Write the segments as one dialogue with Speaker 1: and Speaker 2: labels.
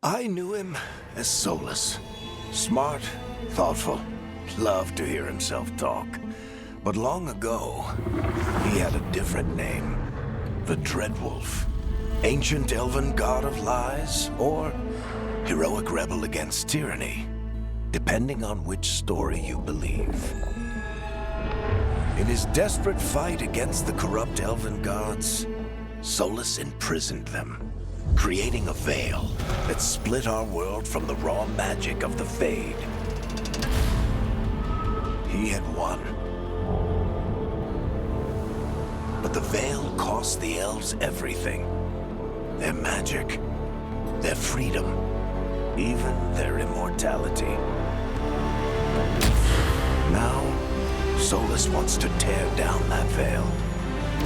Speaker 1: I knew him as Solus. Smart, thoughtful, loved to hear himself talk. But long ago, he had a different name. The Dreadwolf. Ancient elven god of lies, or heroic rebel against tyranny, depending on which story you believe. In his desperate fight against the corrupt elven gods, Solus imprisoned them, creating a veil that split our world from the raw magic of the Fade. He had won. But the veil cost the elves everything. Their magic, their freedom, even their immortality. Now, Solus wants to tear down that veil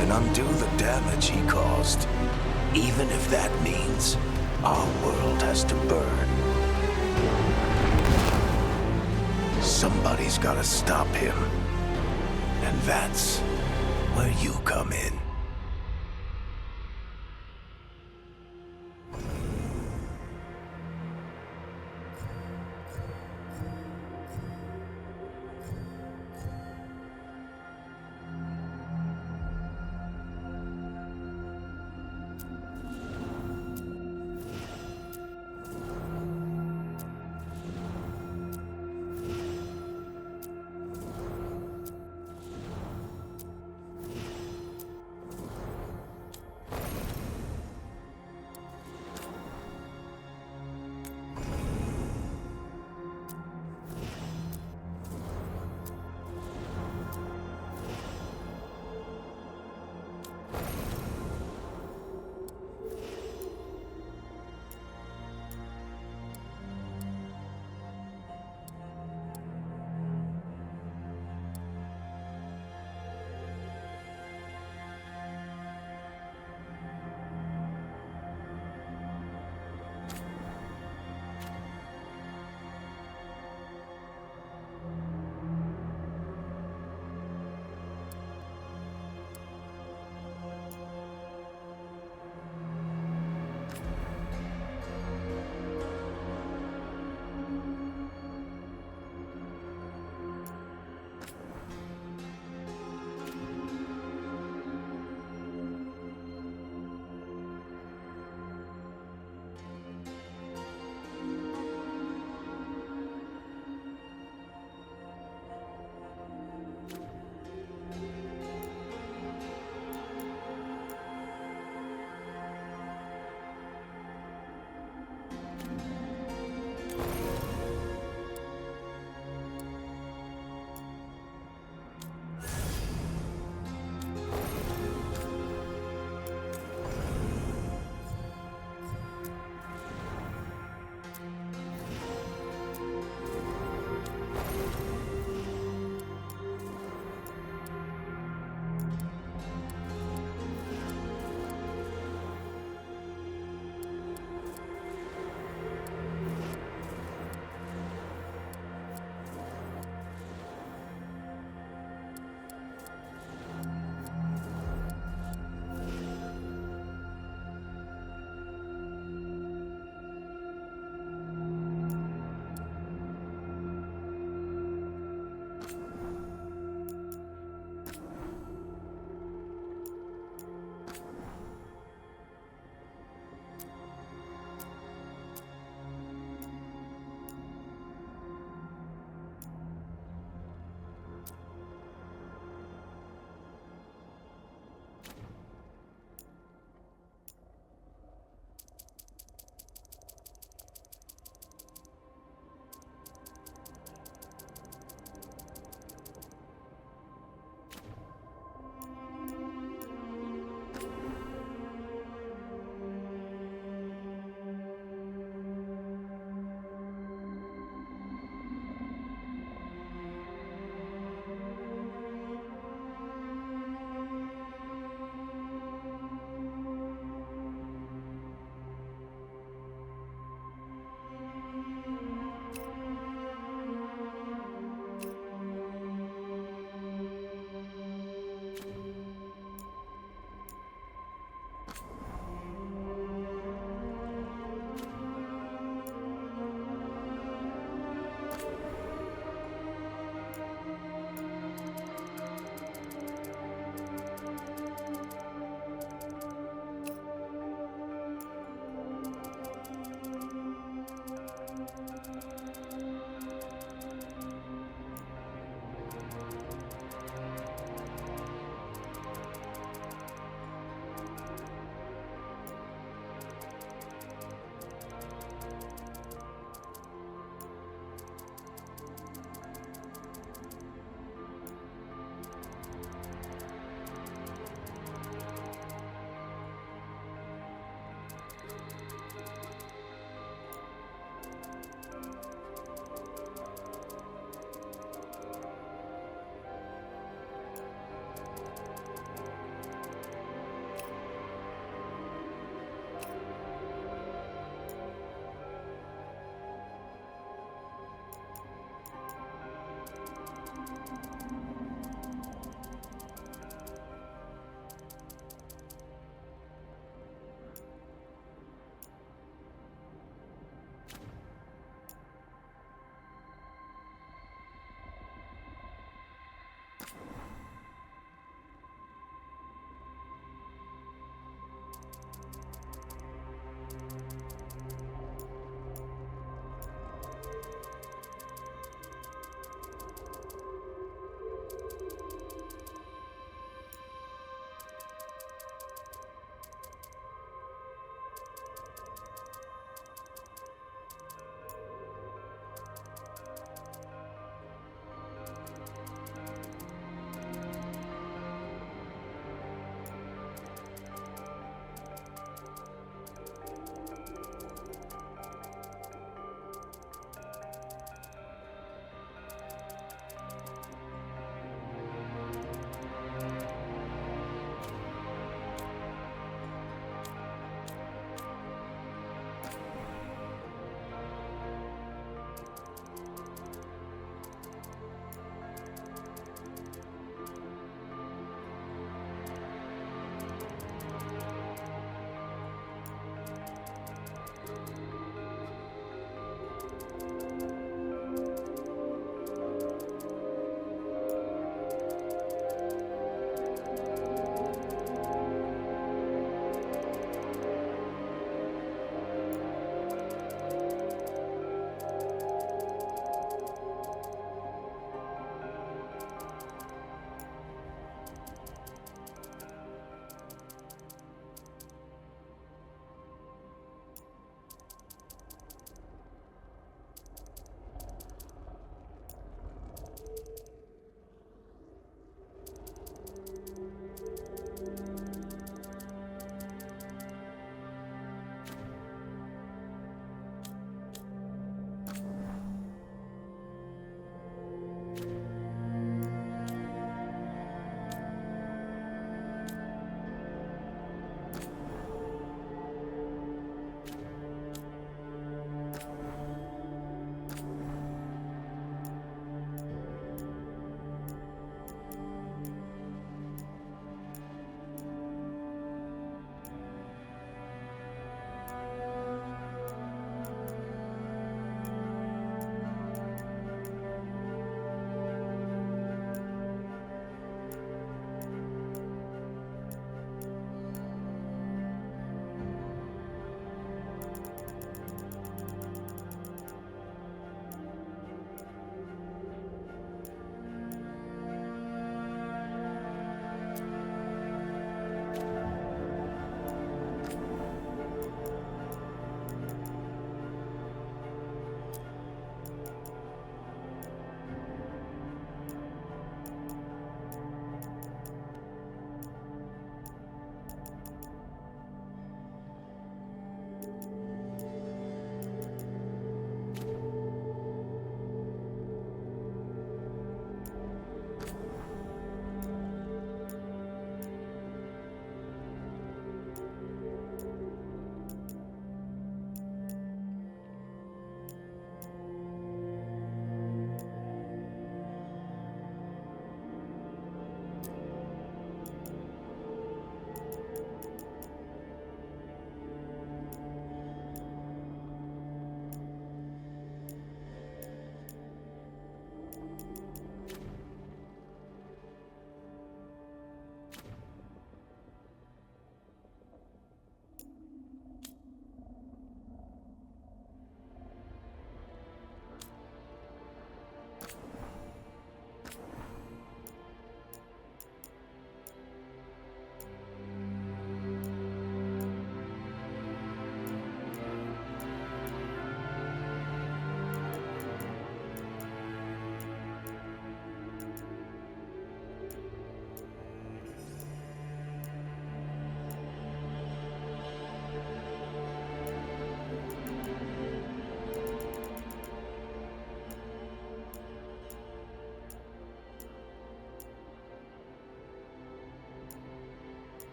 Speaker 1: and undo the damage he caused, even if that means our world has to burn. Somebody's gotta stop him, and that's where you come in.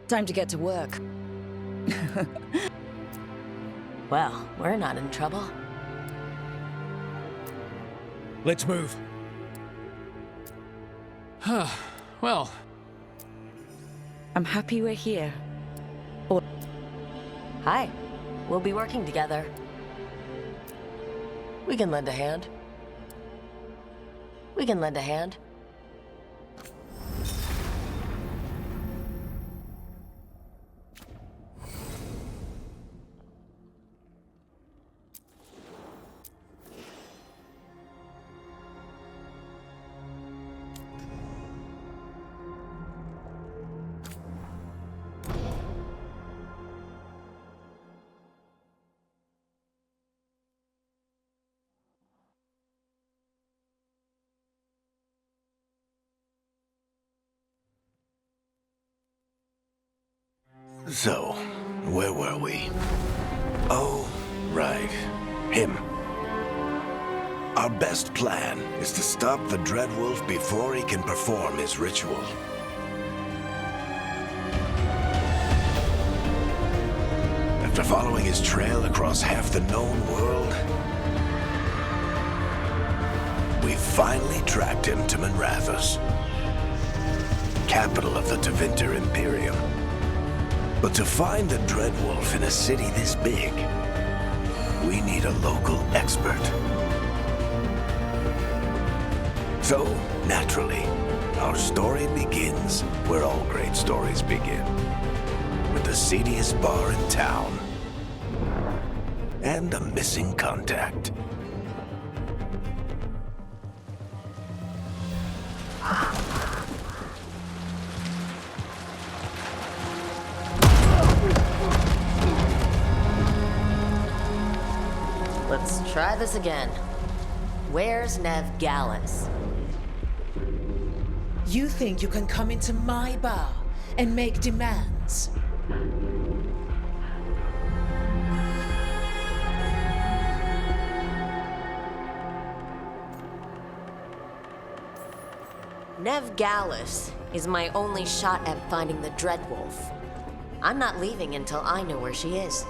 Speaker 2: Time to get to work.
Speaker 3: Well, we're not in trouble.
Speaker 4: Let's move. Well...
Speaker 2: I'm happy we're here.
Speaker 3: Hi. We'll be working together. We can lend a hand. We can lend a hand.
Speaker 1: So, where were we? Oh, right. Him. Our best plan is to stop the Dreadwolf before he can perform his ritual. After following his trail across half the known world, we finally tracked him to Manrathus, capital of the Tevinter Imperium. But to find the Dreadwolf in a city this big, we need a local expert. So, naturally, our story begins where all great stories begin. With the seediest bar in town. And a missing contact.
Speaker 3: Let's try this again. Where's Nev Gallus?
Speaker 5: You think you can come into my bar and make demands?
Speaker 3: Nev Gallus is my only shot at finding the Dreadwolf. I'm not leaving until I know where she is.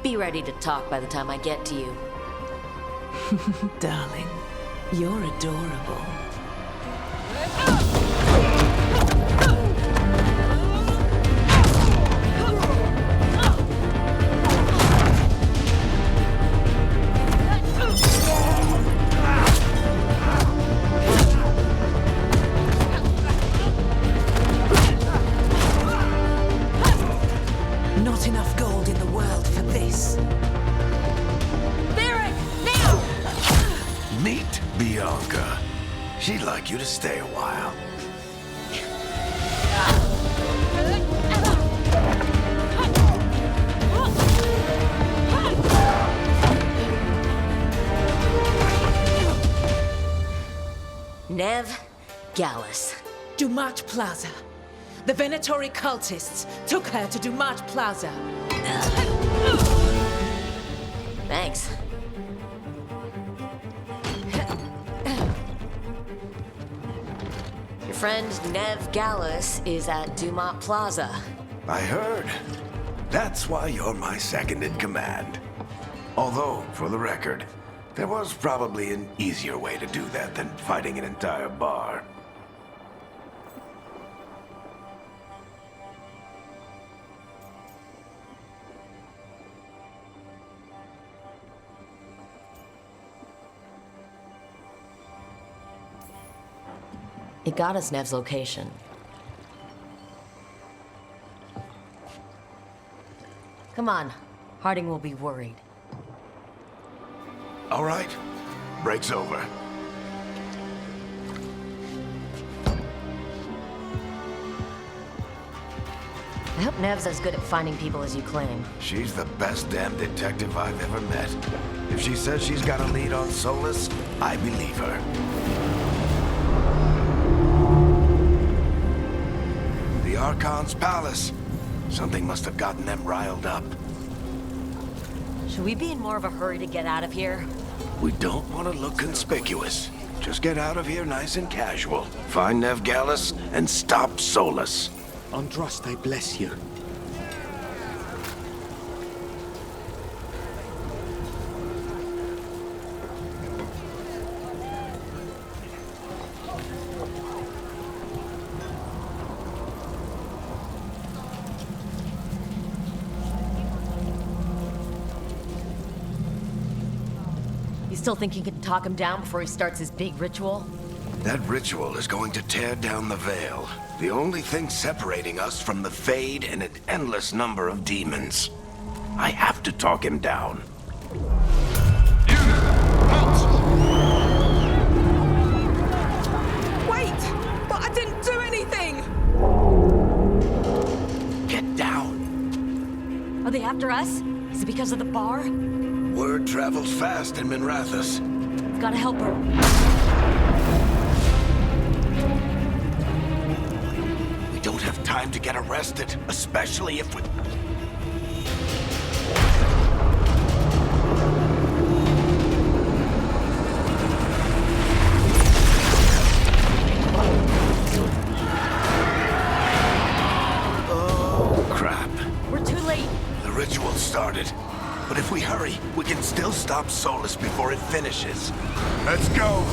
Speaker 3: Be ready to talk by the time I get to you.
Speaker 5: Darling, you're adorable. Not enough gold in the world for this.
Speaker 1: Meet Bianca. She'd like you to stay a while.
Speaker 3: Nev Gallus.
Speaker 5: Dumat Plaza. The Venatori cultists took her to Dumat Plaza.
Speaker 3: Thanks. Your friend Nev Gallus is at Dumat Plaza.
Speaker 1: I heard. That's why you're my second in command. Although, for the record, there was probably an easier way to do that than fighting an entire bar.
Speaker 3: It got us Nev's location. Come on, Harding will be worried.
Speaker 1: All right. Break's over.
Speaker 3: I hope Nev's as good at finding people as you claim.
Speaker 1: She's the best damn detective I've ever met. If she says she's got a lead on Solus, I believe her. The Archon's palace. Something must have gotten them riled up.
Speaker 3: Should we be in more of a hurry to get out of here?
Speaker 1: We don't want to look conspicuous. Just get out of here nice and casual. Find Nev Gallus and stop Solus.
Speaker 6: Andraste bless you.
Speaker 3: You still think you can talk him down before he starts his big ritual?
Speaker 1: That ritual is going to tear down the Veil. The only thing separating us from the Fade and an endless number of demons. I have to talk him down.
Speaker 5: Wait! But I didn't do anything!
Speaker 1: Get down.
Speaker 3: Are they after us? Is it because of the bar?
Speaker 1: Word travels fast in Minrathous.
Speaker 3: We've gotta help her.
Speaker 1: We don't have time to get arrested, especially if we... Oh, crap.
Speaker 3: We're too late.
Speaker 1: The ritual started. But if we hurry, we can still stop Solus before it finishes. Let's go!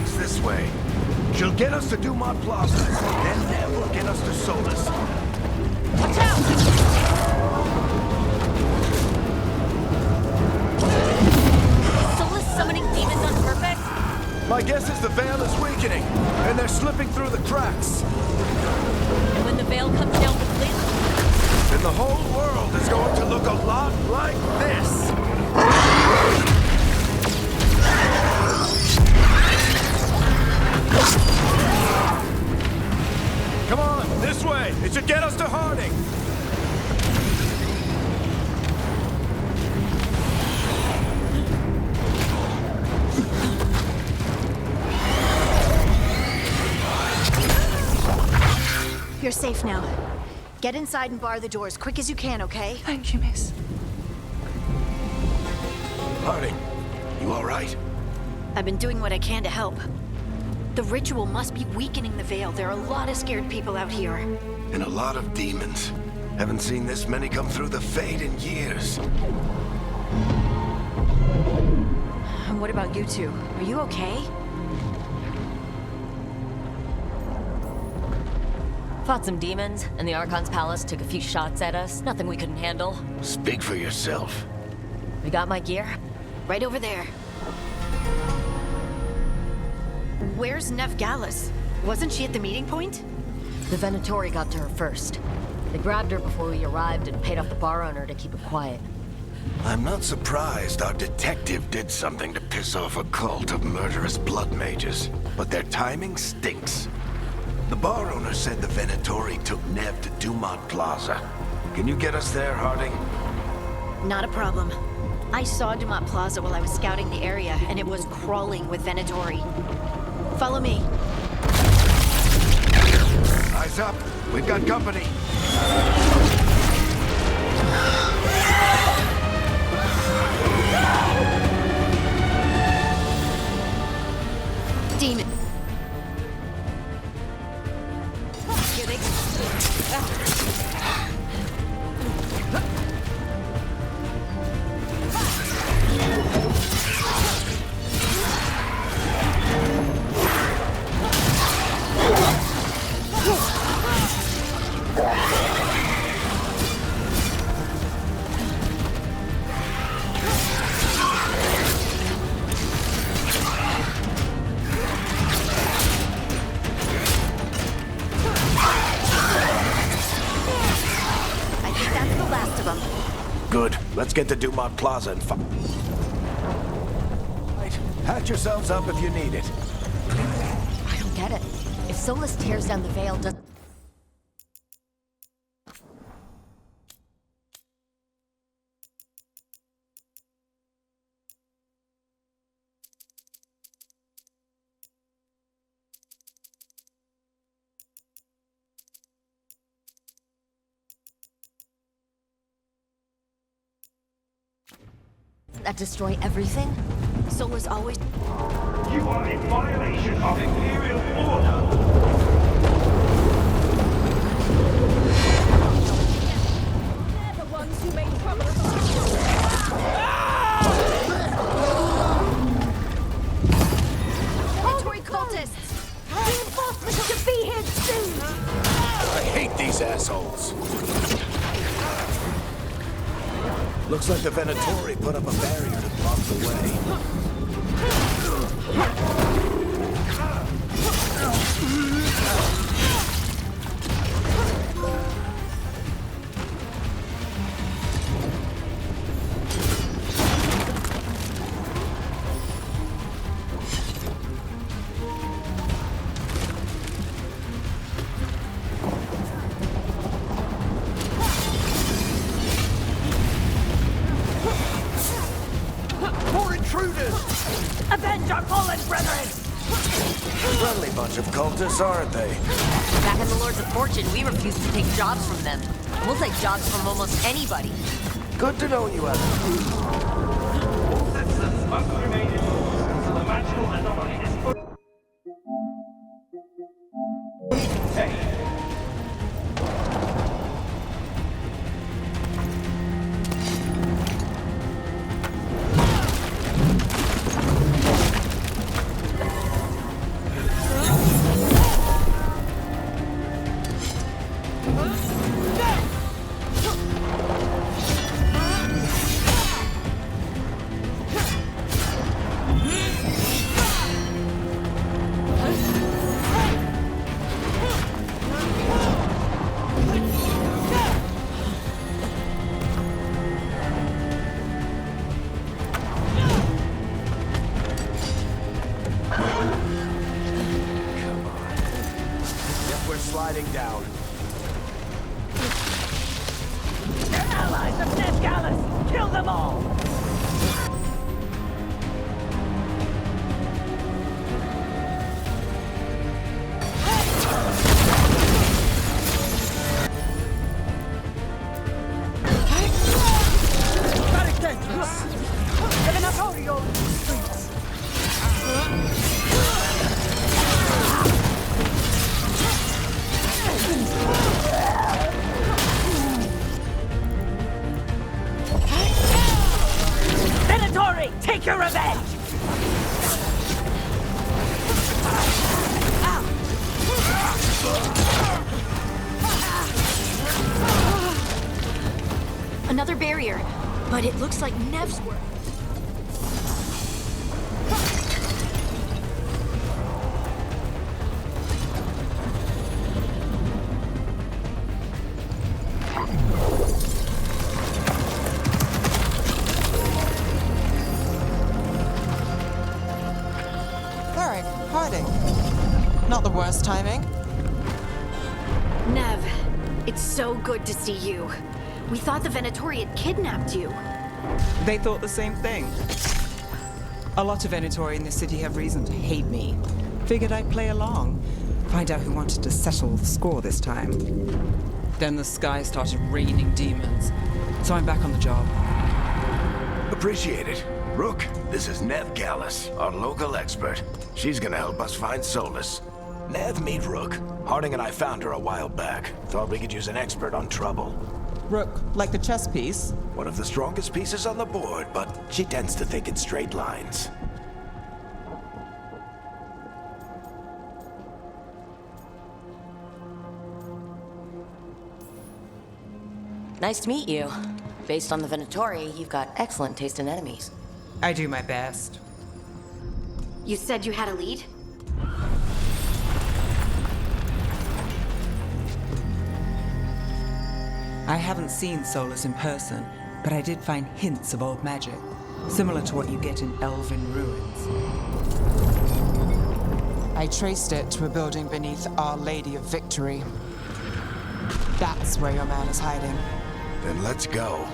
Speaker 1: It's this way. She'll get us to Dumont Plaza, then Nev will get us to Solus.
Speaker 3: Watch out! Solus summoning demons on purpose?
Speaker 1: My guess is the Veil is weakening, and they're slipping through the cracks.
Speaker 3: And when the Veil comes down completely,
Speaker 1: Then the whole world is going to look a lot like this. Come on, this way. It should get us to Harding.
Speaker 7: You're safe now. Get inside and bar the door as quick as you can, okay?
Speaker 5: Thank you, miss.
Speaker 1: Harding, you all right?
Speaker 7: I've been doing what I can to help. The ritual must be weakening the Veil. There are a lot of scared people out here.
Speaker 1: And a lot of demons. Haven't seen this many come through the Fade in years.
Speaker 7: And what about you two? Are you okay?
Speaker 3: fought some demons, and the Archon's palace took a few shots at us. Nothing we couldn't handle.
Speaker 1: Speak for yourself.
Speaker 3: We got my gear.
Speaker 7: Right over there. Where's Nef Gallus? Wasn't she at the meeting point?
Speaker 3: The Venatori got to her first. They grabbed her before we arrived and paid off the bar owner to keep it quiet.
Speaker 1: I'm not surprised our detective did something to piss off a cult of murderous blood mages, but their timing stinks. The bar owner said the Venatori took Nev to Dumont Plaza. Can you get us there, Harding?
Speaker 7: Not a problem. I saw Dumont Plaza while I was scouting the area, and it was crawling with Venatori. Follow me.
Speaker 1: Eyes up. We've got company.
Speaker 7: Demon. Here they come.
Speaker 1: Good. Let's get to Dumont Plaza and Right. Patch yourselves up if you need it.
Speaker 3: I don't get it. If Solus tears down the Veil, does... that destroy everything?
Speaker 7: Solus always...
Speaker 8: You are in violation of Imperial order.
Speaker 1: these assholes. Looks like the Venatori put up a barrier to block the way.
Speaker 6: More intruders! Avenge our fallen brethren!
Speaker 1: Friendly bunch of cultists, aren't they?
Speaker 3: Back in the Lords of Fortune, we refuse to take jobs from them. We'll take jobs from almost anybody.
Speaker 1: Good to know you, Ellen.
Speaker 8: All citizens must remain indoors until the magical anomaly is fully contained.
Speaker 1: We're sliding down.
Speaker 6: They're allies of Ned Gallus! Kill them all! Very dangerous! The Venatori own these streets! Venatori, take your revenge!
Speaker 7: Another barrier, but it looks like Nev's work.
Speaker 9: Eric, hiding. Not the worst timing.
Speaker 7: Nev, it's so good to see you. We thought the Venatori had kidnapped you.
Speaker 9: They thought the same thing. A lot of Venatori in this city have reason to hate me. Figured I'd play along. Find out who wanted to settle the score this time. Then the sky started raining demons. So I'm back on the job.
Speaker 1: Appreciate it. Rook, this is Nev Gallus, our local expert. She's gonna help us find Solus. Nev, meet Rook. Harding and I found her a while back. Thought we could use an expert on trouble.
Speaker 9: Rook, like the chess piece?
Speaker 1: One of the strongest pieces on the board, but she tends to think in straight lines.
Speaker 3: Nice to meet you. Based on the Venatori, you've got excellent taste in enemies.
Speaker 9: I do my best.
Speaker 7: You said you had a lead?
Speaker 9: I haven't seen Solus in person, but I did find hints of old magic, similar to what you get in elven ruins. I traced it to a building beneath Our Lady of Victory. That's where your man is hiding.
Speaker 1: Then let's go.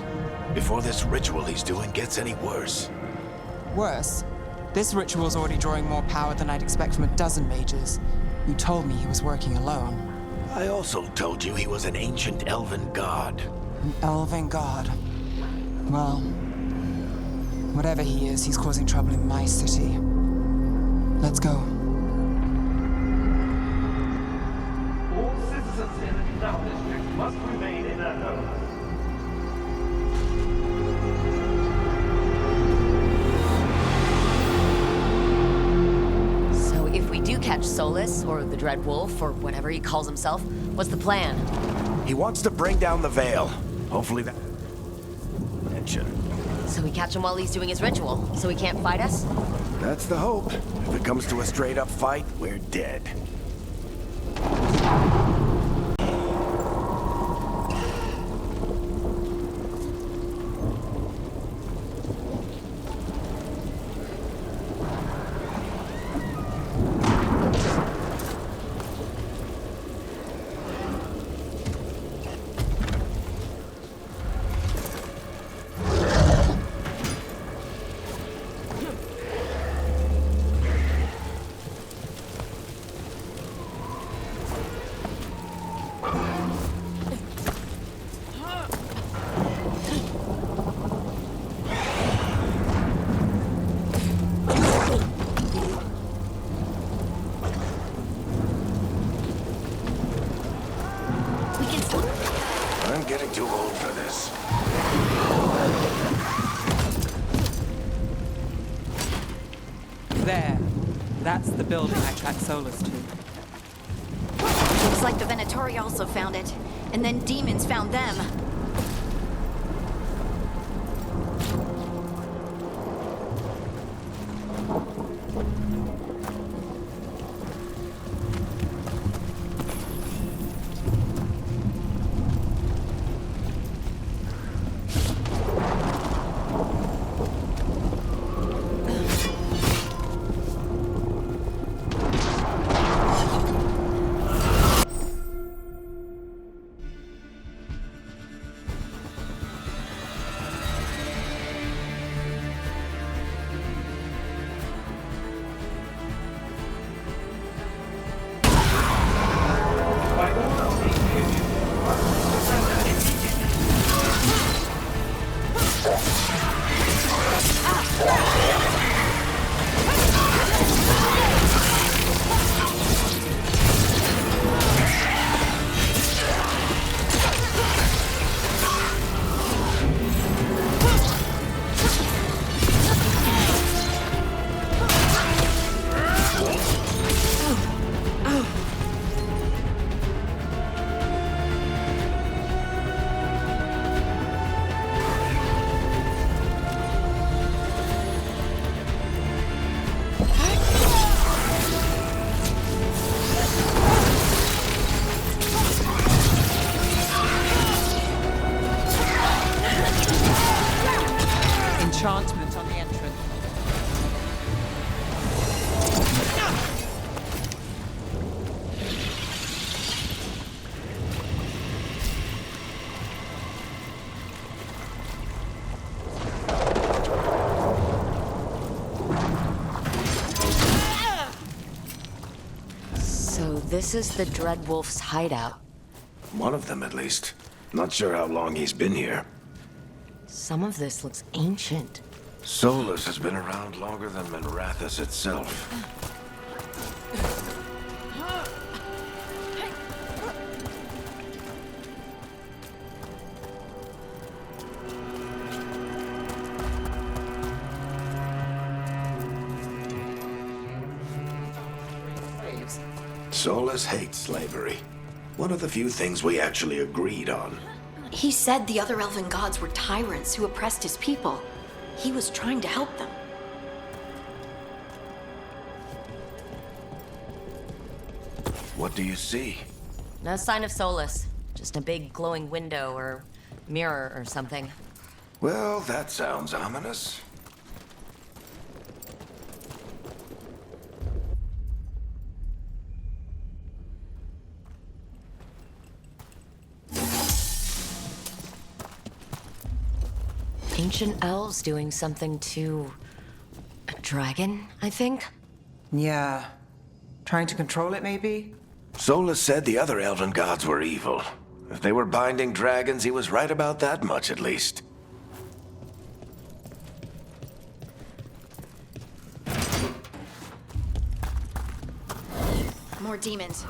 Speaker 1: Before this ritual he's doing gets any worse.
Speaker 9: Worse, this ritual's already drawing more power than I'd expect from a dozen mages. You told me he was working alone.
Speaker 1: I also told you he was an ancient elven god.
Speaker 9: An elven god. Well, whatever he is, he's causing trouble in my city. Let's go.
Speaker 8: All citizens in the Canal District must remain in their homes.
Speaker 3: So if we do catch Solus, or the Dread Wolf, or whatever he calls himself, what's the plan?
Speaker 1: He wants to bring down the Veil. Hopefully that... attention.
Speaker 3: So we catch him while he's doing his ritual, so he can't fight us?
Speaker 1: That's the hope. If it comes to a straight-up fight, we're dead. I'm getting too old for this.
Speaker 9: There. That's the building I tracked Solus to.
Speaker 7: Looks like the Venatori also found it. And then demons found them.
Speaker 9: Enchantment on the entrance.
Speaker 3: So this is the Dreadwolf's hideout.
Speaker 1: One of them, at least. Not sure how long he's been here.
Speaker 3: Some of this looks ancient.
Speaker 1: Solus has been around longer than Minrathous itself. Solus hates slavery. One of the few things we actually agreed on.
Speaker 7: He said the other elven gods were tyrants who oppressed his people. He was trying to help them.
Speaker 1: What do you see?
Speaker 3: No sign of Solus. Just a big glowing window or mirror or something.
Speaker 1: Well, that sounds ominous.
Speaker 3: Ancient elves doing something to a dragon, I think?
Speaker 9: Yeah. Trying to control it, maybe?
Speaker 1: Solus said the other elven gods were evil. If they were binding dragons, he was right about that much, at least.
Speaker 7: More demons.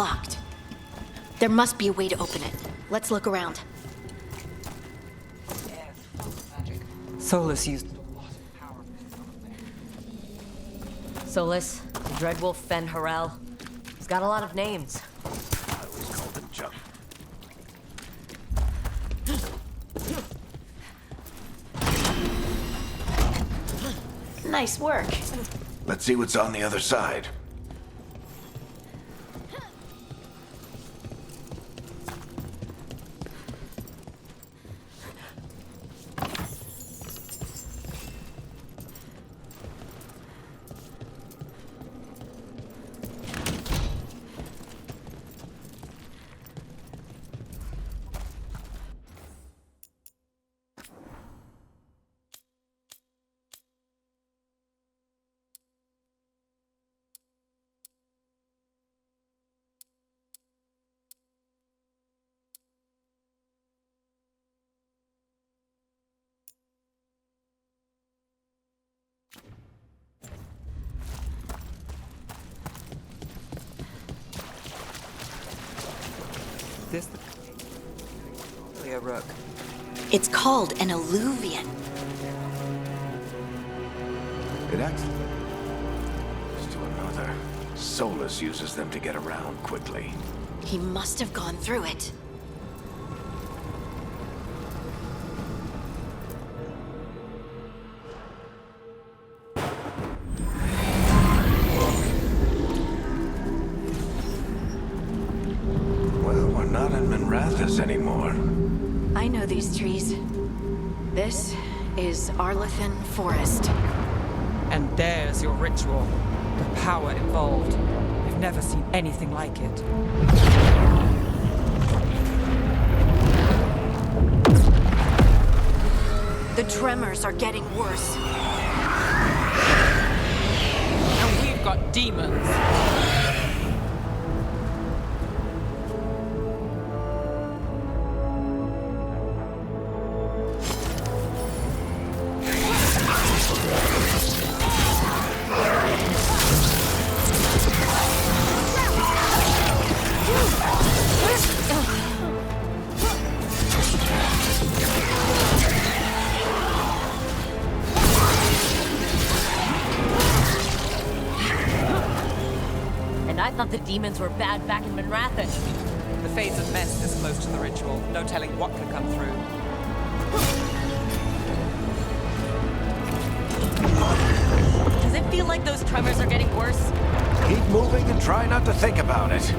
Speaker 7: locked. There must be a way to open it. Let's look around.
Speaker 9: Solus used a lot of power.
Speaker 3: Solus, the Dreadwolf Fen Harel. He's got a lot of names.
Speaker 1: I always called him Chuck.
Speaker 7: Nice work.
Speaker 1: Let's see what's on the other side.
Speaker 9: This a rook.
Speaker 7: It's called an alluvian.
Speaker 1: It acts to another. Solus uses them to get around quickly.
Speaker 7: He must have gone through it.
Speaker 1: Well, we're not in Minrathous anymore.
Speaker 7: I know these trees. This is Arlethan Forest.
Speaker 9: And there's your ritual. The power involved. I've never seen anything like it.
Speaker 7: The tremors are getting worse.
Speaker 9: And we've got demons.
Speaker 3: I thought the demons were bad back in Minrathous.
Speaker 9: The Fade's a mess this close to the ritual. No telling what could come through.
Speaker 3: Does it feel like those tremors are getting worse?
Speaker 1: Keep moving and try not to think about it.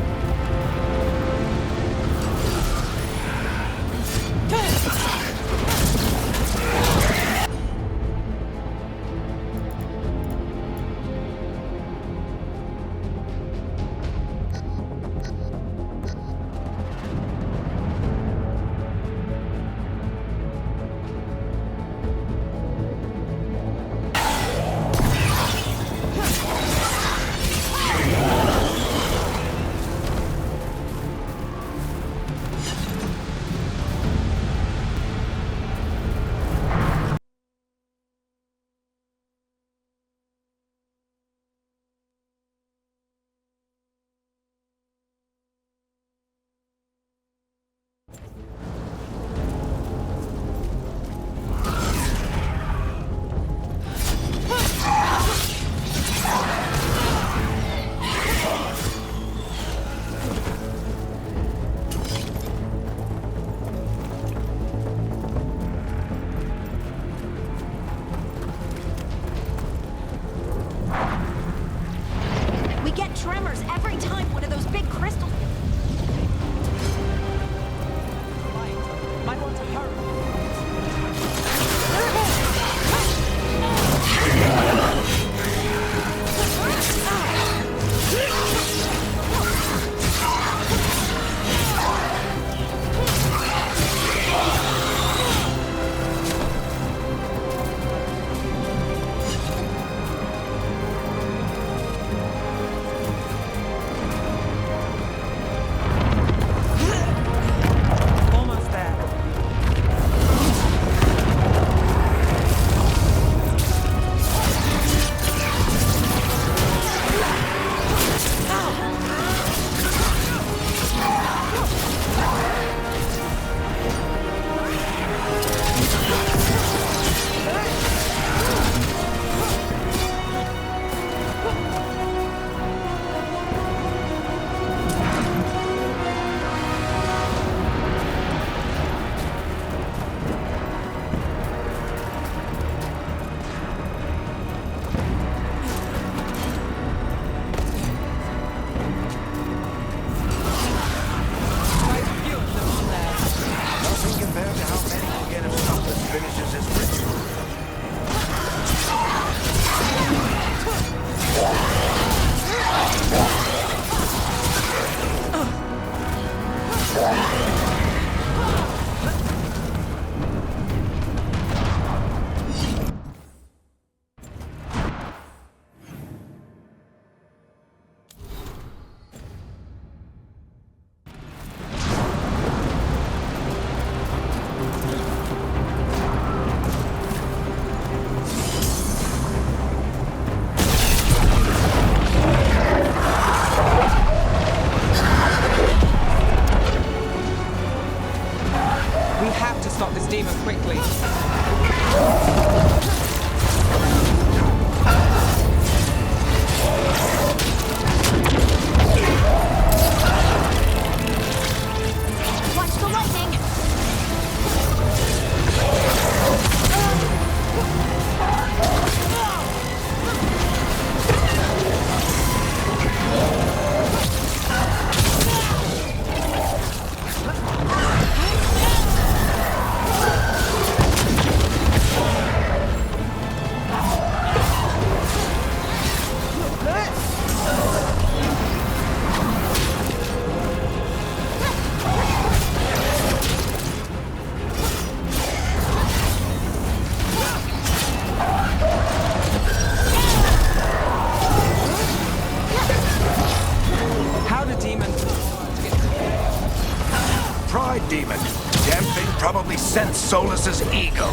Speaker 1: probably sense Solus's ego.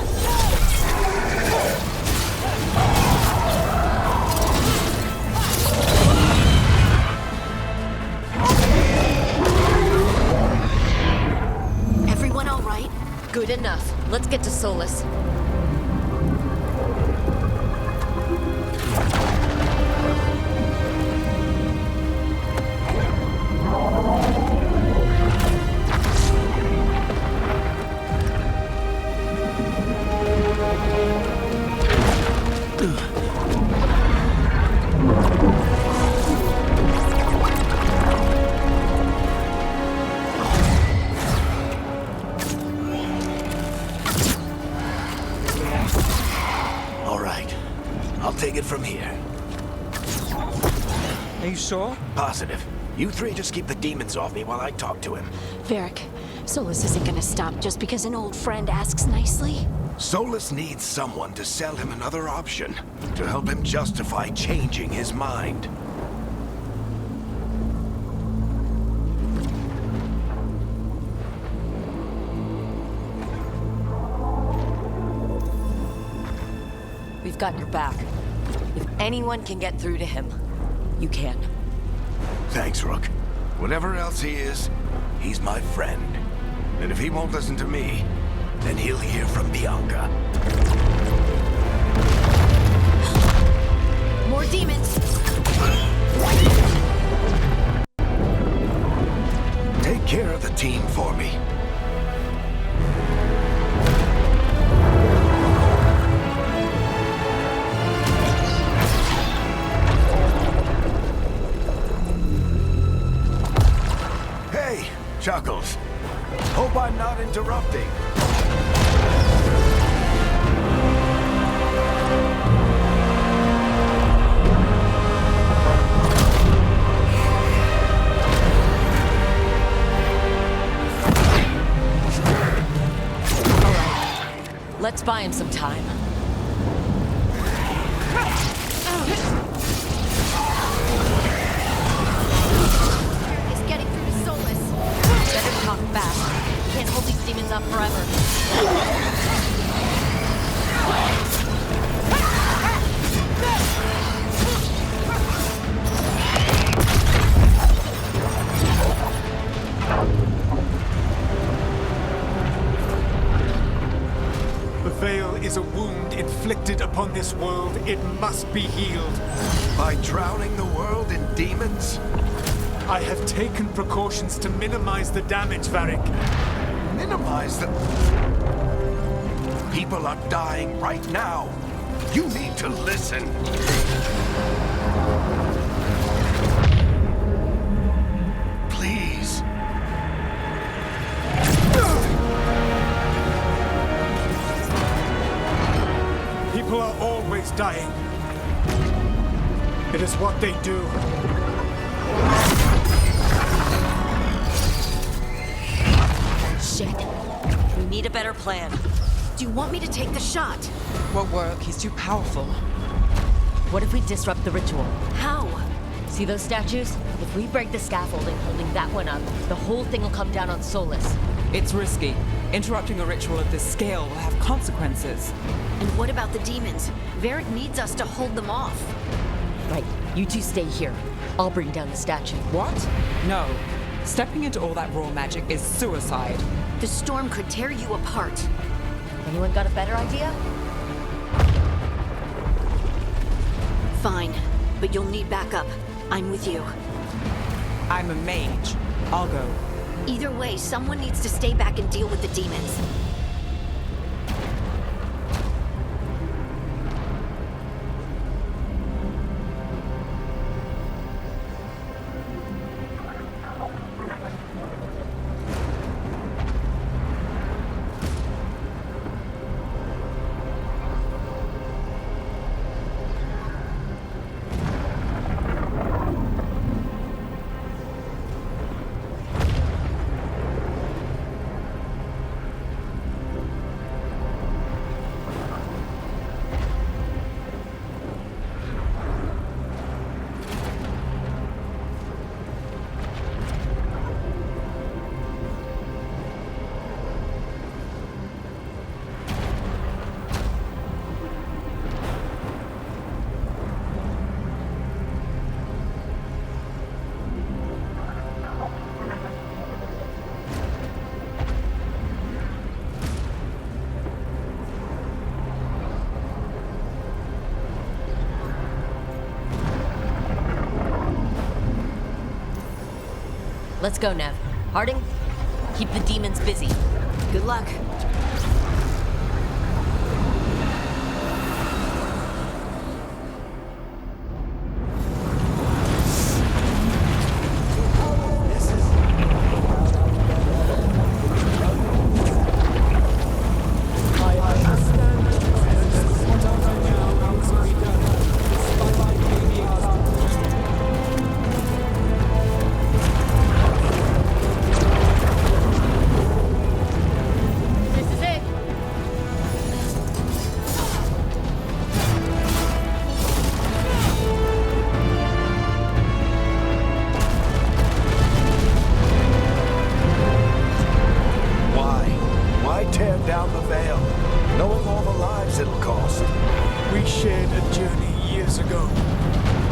Speaker 7: Everyone all right?
Speaker 3: Good enough. Let's get to Solus.
Speaker 1: All right. I'll take it from here.
Speaker 9: Are you sure?
Speaker 1: Positive. You three just keep the demons off me while I talk to him.
Speaker 7: Varric, Solus isn't gonna stop just because an old friend asks nicely.
Speaker 1: Solus needs someone to sell him another option, to help him justify changing his mind.
Speaker 3: We've got your back. If anyone can get through to him, you can.
Speaker 1: Thanks, Rook. Whatever else he is, he's my friend. And if he won't listen to me, then he'll hear from Bianca.
Speaker 7: More demons!
Speaker 1: Take care of the team for me. Hey, Chuckles. Hope I'm not interrupting.
Speaker 3: Let's buy him some time.
Speaker 7: Is getting through to Solus.
Speaker 3: Better talk fast. Can't hold these demons up forever.
Speaker 10: The Veil is a wound inflicted upon this world. It must be healed.
Speaker 1: By drowning the world in demons?
Speaker 10: I have taken precautions to minimize the damage, Varric.
Speaker 1: Minimize the... People are dying right now. You need to listen. Please.
Speaker 10: People are always dying. It is what they do.
Speaker 3: Shit. We need a better plan.
Speaker 7: Do you want me to take the shot?
Speaker 9: Won't work. He's too powerful.
Speaker 3: What if we disrupt the ritual?
Speaker 7: How?
Speaker 3: See those statues? If we break the scaffolding holding that one up, the whole thing will come down on Solus.
Speaker 9: It's risky. Interrupting a ritual of this scale will have consequences.
Speaker 7: And what about the demons? Varric needs us to hold them off.
Speaker 3: Right, you two stay here. I'll bring down the statue.
Speaker 9: What? No. Stepping into all that raw magic is suicide.
Speaker 7: The storm could tear you apart.
Speaker 3: Anyone got a better idea?
Speaker 7: Fine, but you'll need backup. I'm with you.
Speaker 9: I'm a mage. I'll go.
Speaker 7: Either way, someone needs to stay back and deal with the demons.
Speaker 3: Let's go, Nev. Harding, keep the demons busy. Good luck.
Speaker 1: Down the Veil, knowing all the lives it'll cost.
Speaker 10: We shared a journey years ago.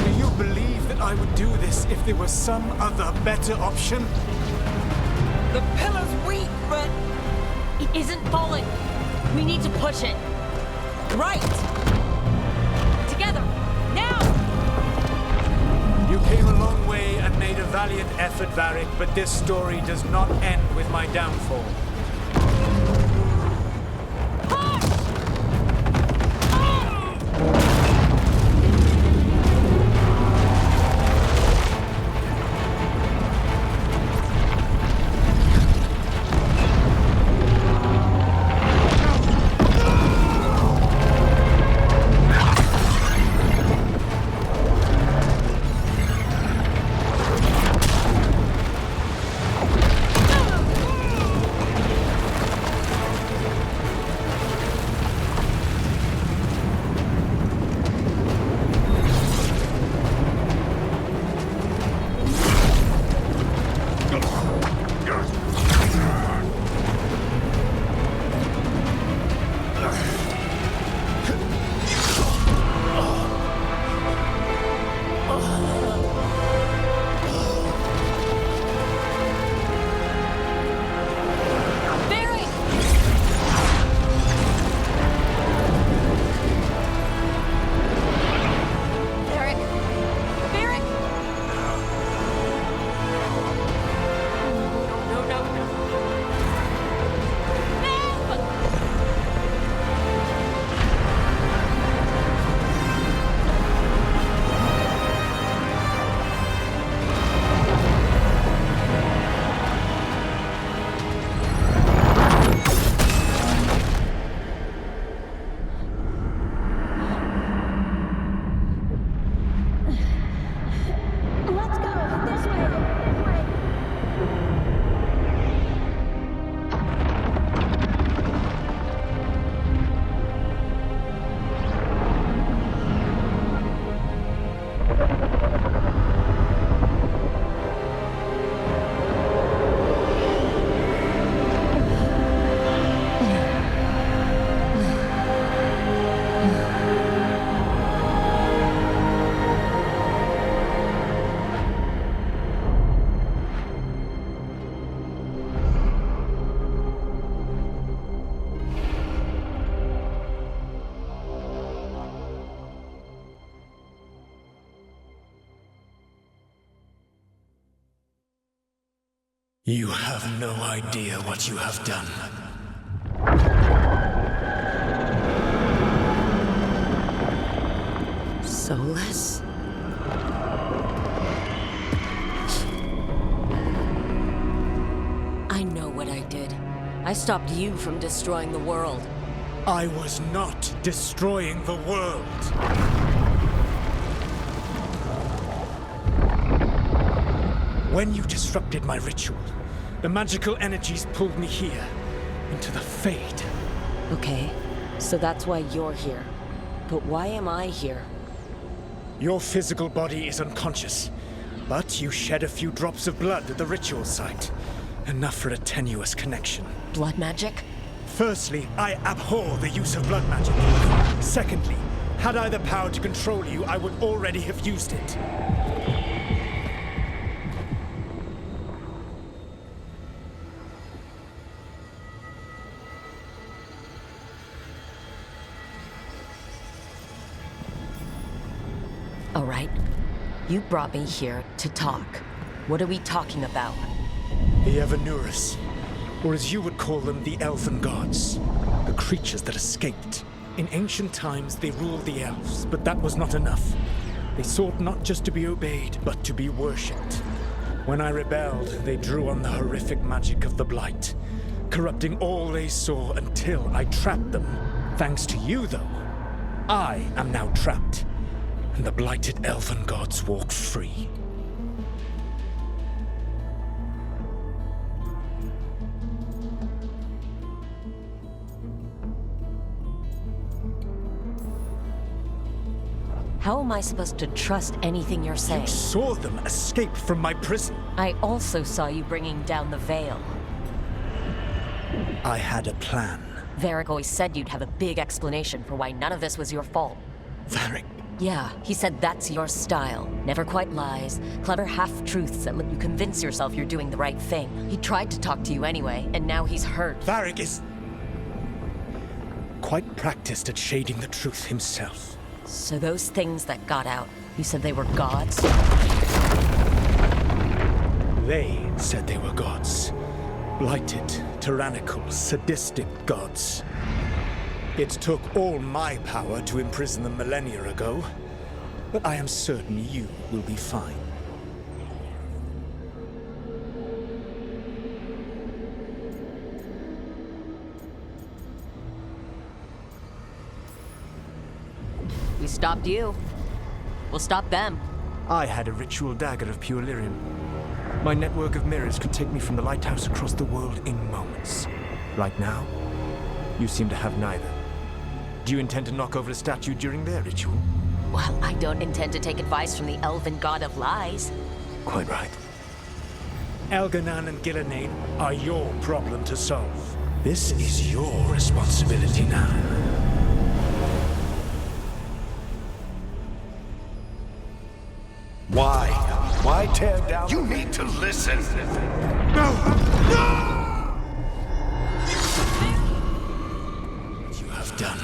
Speaker 10: Do you believe that I would do this if there was some other better option?
Speaker 5: The pillar's weak, but...
Speaker 3: It isn't falling. We need to push it.
Speaker 5: Right! Together! Now!
Speaker 10: You came a long way and made a valiant effort, Varric, but this story does not end with my downfall. You have no idea what you have done.
Speaker 3: Soulless? I know what I did. I stopped you from destroying the world.
Speaker 10: I was not destroying the world. When you disrupted my ritual, the magical energies pulled me here, into the Fade.
Speaker 3: Okay, so that's why you're here. But why am I here?
Speaker 10: Your physical body is unconscious, but you shed a few drops of blood at the ritual site. Enough for a tenuous connection.
Speaker 3: Blood magic?
Speaker 10: Firstly, I abhor the use of blood magic. Secondly, had I the power to control you, I would already have used it.
Speaker 3: All right. You brought me here to talk. What are we talking about?
Speaker 10: The Evanurus, or as you would call them, the Elven Gods. The creatures that escaped. In ancient times, they ruled the elves, but that was not enough. They sought not just to be obeyed, but to be worshipped. When I rebelled, they drew on the horrific magic of the Blight, corrupting all they saw until I trapped them. Thanks to you, though, I am now trapped, and the blighted Elven Gods walk free.
Speaker 3: How am I supposed to trust anything you're saying?
Speaker 10: You saw them escape from my prison.
Speaker 3: I also saw you bringing down the Veil.
Speaker 10: I had a plan.
Speaker 3: Varric always said you'd have a big explanation for why none of this was your fault.
Speaker 10: Varric?
Speaker 3: Yeah, he said that's your style. Never quite lies, clever half-truths that let you convince yourself you're doing the right thing. He tried to talk to you anyway, and now he's hurt.
Speaker 10: Varric is quite practiced at shading the truth himself.
Speaker 3: So those things that got out, you said they were gods?
Speaker 10: They said they were gods. Blighted, tyrannical, sadistic gods. It took all my power to imprison them millennia ago, but I am certain you will be fine.
Speaker 3: We stopped you. We'll stop them.
Speaker 11: I had a ritual dagger of pure lyrium. My network of mirrors could take me from the lighthouse across the world in moments. Right now, you seem to have neither. Do you intend to knock over a statue during their ritual?
Speaker 3: Well, I don't intend to take advice from the elven god of lies.
Speaker 11: Quite right.
Speaker 10: Elganan and Gillenane are your problem to solve. This is your responsibility now.
Speaker 1: Why? Why tear down? You need to listen. No! No!
Speaker 10: You have done.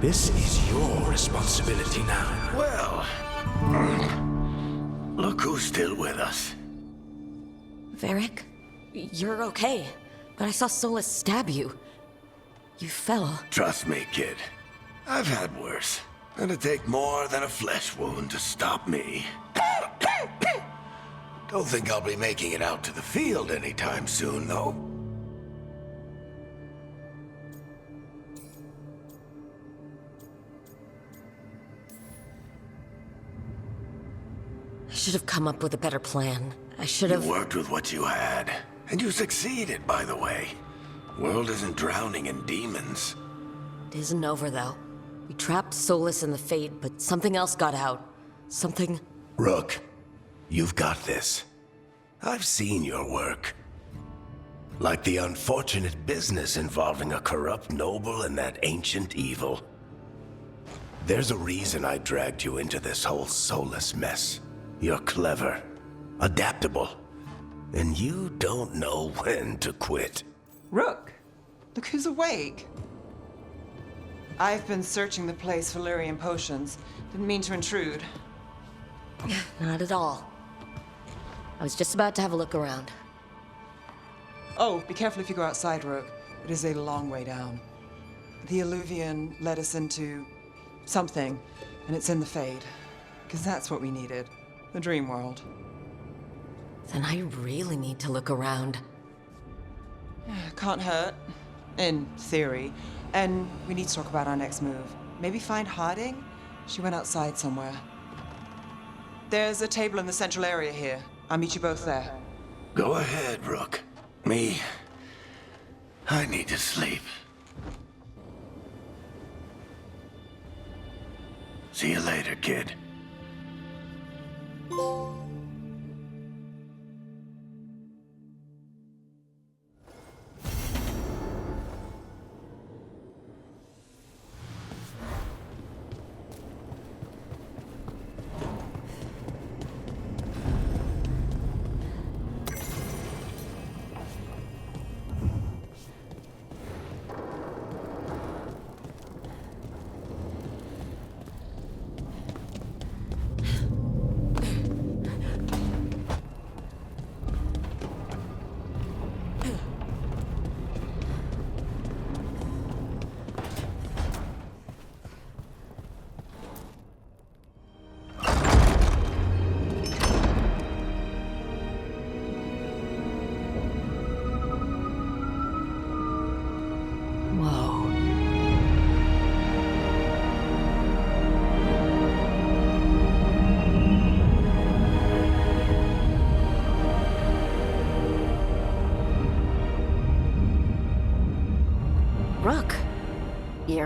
Speaker 10: This is your responsibility now.
Speaker 1: Well, look who's still with us.
Speaker 3: Varric, you're okay. But I saw Solus stab you. You fell.
Speaker 1: Trust me, kid. I've had worse. It'd take more than a flesh wound to stop me. Don't think I'll be making it out to the field anytime soon, though.
Speaker 3: I should have come up with a better plan. I should have...
Speaker 1: You worked with what you had. And you succeeded, by the way. World isn't drowning in demons.
Speaker 3: It isn't over, though. We trapped Solus in the Fade, but something else got out. Something...
Speaker 1: Rook, you've got this. I've seen your work. Like the unfortunate business involving a corrupt noble and that ancient evil. There's a reason I dragged you into this whole Solus mess. You're clever, adaptable, and you don't know when to quit.
Speaker 9: Rook, look who's awake. I've been searching the place for lyrium potions. Didn't mean to intrude.
Speaker 3: Not at all. I was just about to have a look around.
Speaker 9: Oh, be careful if you go outside, Rook. It is a long way down. The Alluvian led us into something, and it's in the Fade. Because that's what we needed. The dream world.
Speaker 3: Then I really need to look around.
Speaker 9: Can't hurt. In theory. And we need to talk about our next move. Maybe find Harding? She went outside somewhere. There's a table in the central area here. I'll meet you both there.
Speaker 1: Go ahead, Rook. Me, I need to sleep. See you later, kid.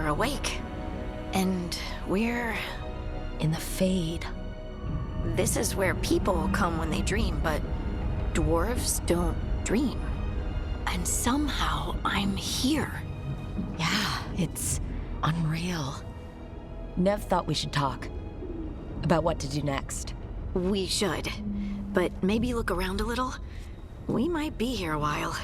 Speaker 7: We're awake. And we're
Speaker 3: In the Fade.
Speaker 7: This is where people come when they dream, but dwarves don't dream. And somehow I'm here.
Speaker 3: Yeah, it's unreal. Nev thought we should talk about what to do next.
Speaker 7: We should. But maybe look around a little. We might be here a while.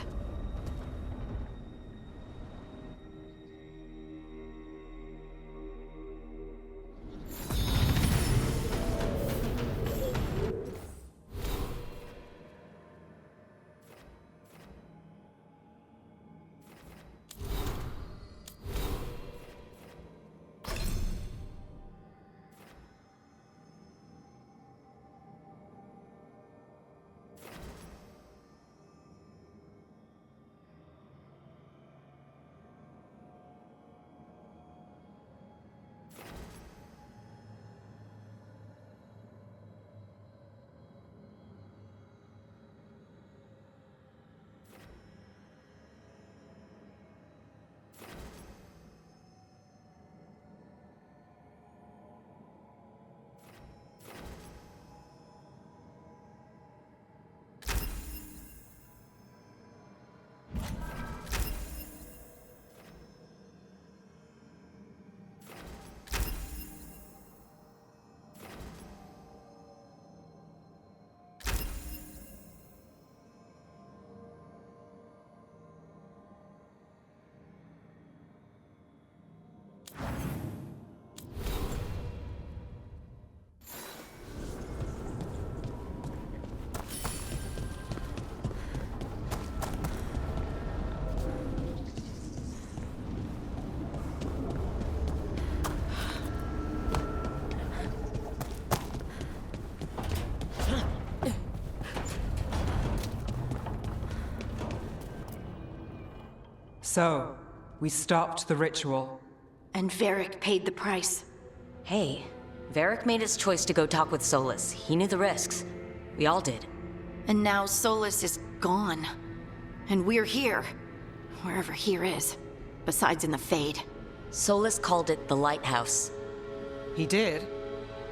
Speaker 9: So, we stopped the ritual.
Speaker 7: And Varric paid the price.
Speaker 3: Hey, Varric made his choice to go talk with Solus. He knew the risks. We all did.
Speaker 7: And now Solus is gone. And we're here. Wherever here is. Besides in the Fade.
Speaker 3: Solus called it the Lighthouse.
Speaker 9: He did?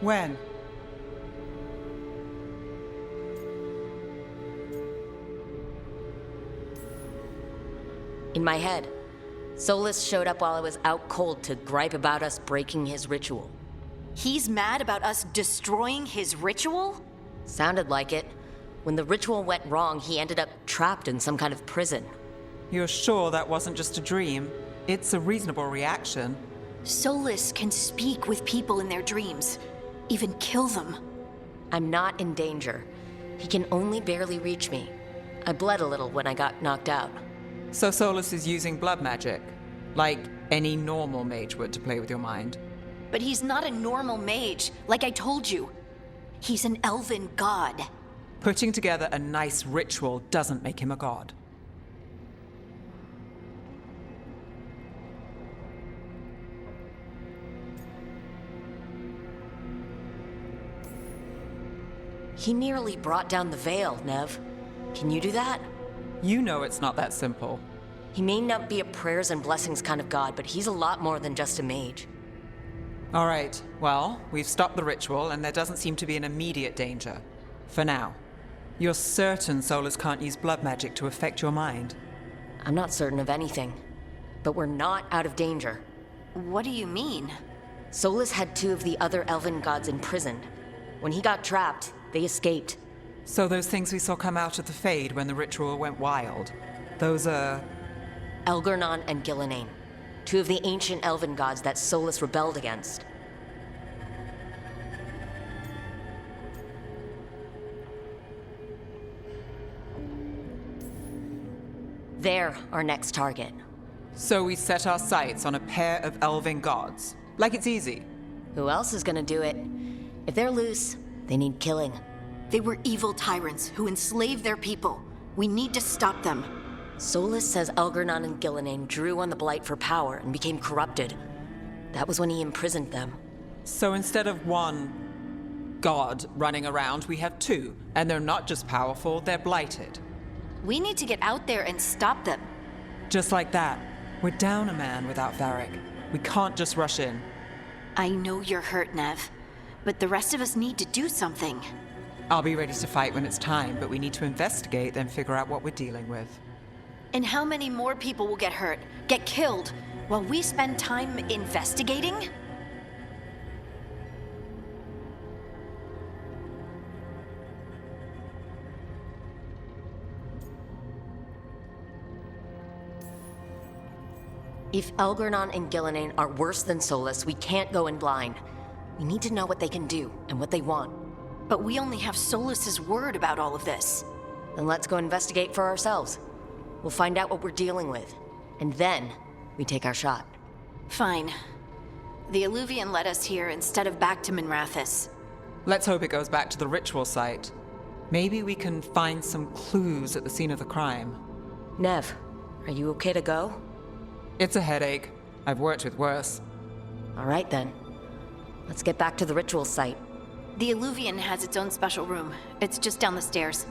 Speaker 9: When?
Speaker 3: In my head. Solus showed up while I was out cold to gripe about us breaking his ritual.
Speaker 7: He's mad about us destroying his ritual?
Speaker 3: Sounded like it. When the ritual went wrong, he ended up trapped in some kind of prison.
Speaker 9: You're sure that wasn't just a dream? It's a reasonable reaction.
Speaker 7: Solus can speak with people in their dreams. Even kill them.
Speaker 3: I'm not in danger. He can only barely reach me. I bled a little when I got knocked out.
Speaker 9: So Solus is using blood magic, like any normal mage would to play with your mind.
Speaker 7: But he's not a normal mage, like I told you. He's an elven god.
Speaker 9: Putting together a nice ritual doesn't make him a god.
Speaker 3: He nearly brought down the Veil, Nev. Can you do that?
Speaker 9: You know it's not that simple.
Speaker 3: He may not be a prayers and blessings kind of god, but he's a lot more than just a mage.
Speaker 9: All right, well, we've stopped the ritual and there doesn't seem to be an immediate danger. For now. You're certain Solus can't use blood magic to affect your mind?
Speaker 3: I'm not certain of anything. But we're not out of danger.
Speaker 7: What do you mean?
Speaker 3: Solus had 2 of the other elven gods imprisoned. When he got trapped, they escaped.
Speaker 9: So those things we saw come out of the Fade when the ritual went wild, those are...
Speaker 3: Elgornon and Gillenane, 2 of the ancient elven gods that Solus rebelled against. They're our next target.
Speaker 9: So we set our sights on a pair of elven gods. Like it's easy.
Speaker 3: Who else is gonna do it? If they're loose, they need killing.
Speaker 7: They were evil tyrants who enslaved their people. We need to stop them.
Speaker 3: Solus says Elgornon and Gillenane drew on the Blight for power and became corrupted. That was when he imprisoned them.
Speaker 9: So instead of one god running around, we have 2. And they're not just powerful, they're blighted.
Speaker 7: We need to get out there and stop them.
Speaker 9: Just like that, we're down a man without Varric. We can't just rush in.
Speaker 7: I know you're hurt, Nev, but the rest of us need to do something.
Speaker 9: I'll be ready to fight when it's time, but we need to investigate and figure out what we're dealing with.
Speaker 7: And how many more people will get hurt, get killed, while we spend time investigating?
Speaker 3: If Elgarnon and Gillenane are worse than Solus, we can't go in blind. We need to know what they can do and what they want.
Speaker 7: But we only have Solus's word about all of this.
Speaker 3: Then let's go investigate for ourselves. We'll find out what we're dealing with. And then, we take our shot.
Speaker 7: Fine. The Illuvian led us here instead of back to Minrathous.
Speaker 9: Let's hope it goes back to the ritual site. Maybe we can find some clues at the scene of the crime.
Speaker 3: Nev, are you okay to go?
Speaker 9: It's a headache. I've worked with worse.
Speaker 3: All right then. Let's get back to the ritual site.
Speaker 7: The Illuvian has its own special room. It's just down the stairs.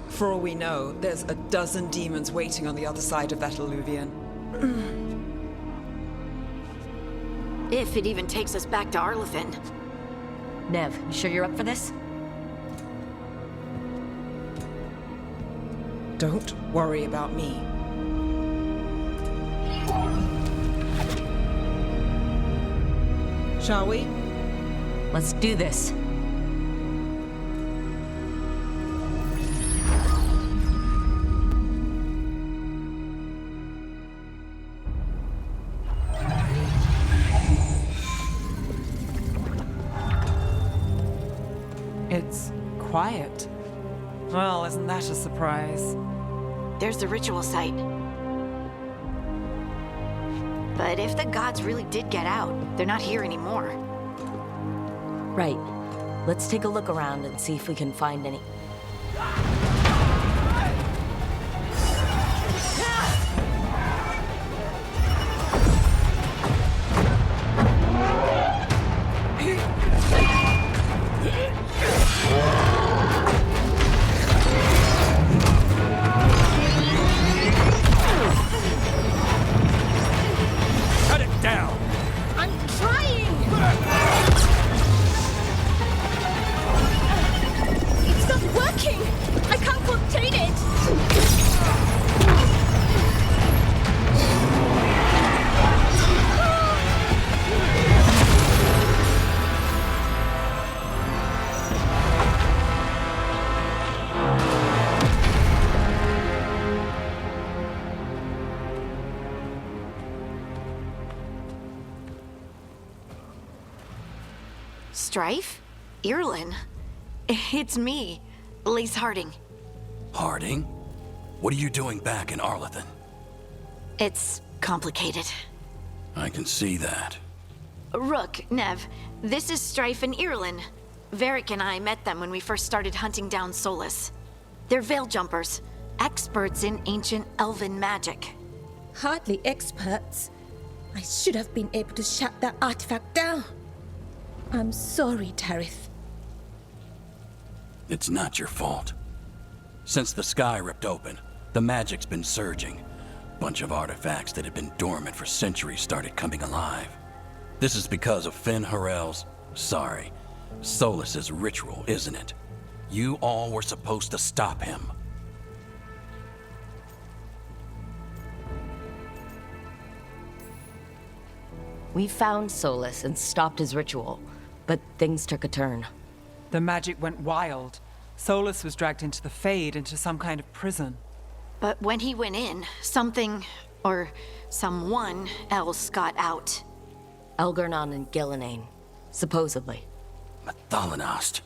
Speaker 9: For all we know, there's a dozen demons waiting on the other side of that Illuvian.
Speaker 7: If it even takes us back to Arlethan.
Speaker 3: Nev, you sure you're up for this?
Speaker 9: Don't worry about me. Shall we?
Speaker 3: Let's do this.
Speaker 9: It's quiet. Well, isn't that a surprise?
Speaker 7: There's the ritual site. But if the gods really did get out, they're not here anymore.
Speaker 3: Right. Let's take a look around and see if we can find any.
Speaker 7: Strife? Irlin? It's me, Lace Harding.
Speaker 1: Harding? What are you doing back in Arlethan?
Speaker 7: It's complicated.
Speaker 1: I can see that.
Speaker 7: Rook, Nev, this is Strife and Irlin. Varric and I met them when we first started hunting down Solus. They're veil jumpers, experts in ancient elven magic.
Speaker 12: Hardly experts. I should have been able to shut that artifact down. I'm sorry, Tarith.
Speaker 1: It's not your fault. Since the sky ripped open, the magic's been surging. Bunch of artifacts that had been dormant for centuries started coming alive. This is because of Finn Harel's, Solus's ritual, isn't it? You all were supposed to stop him.
Speaker 3: We found Solus and stopped his ritual, but things took a turn.
Speaker 9: The magic went wild. Solus was dragged into the Fade, into some kind of prison.
Speaker 7: But when he went in, something, or someone else got out.
Speaker 3: Elgernon and Gillenane, supposedly.
Speaker 13: Thalanost.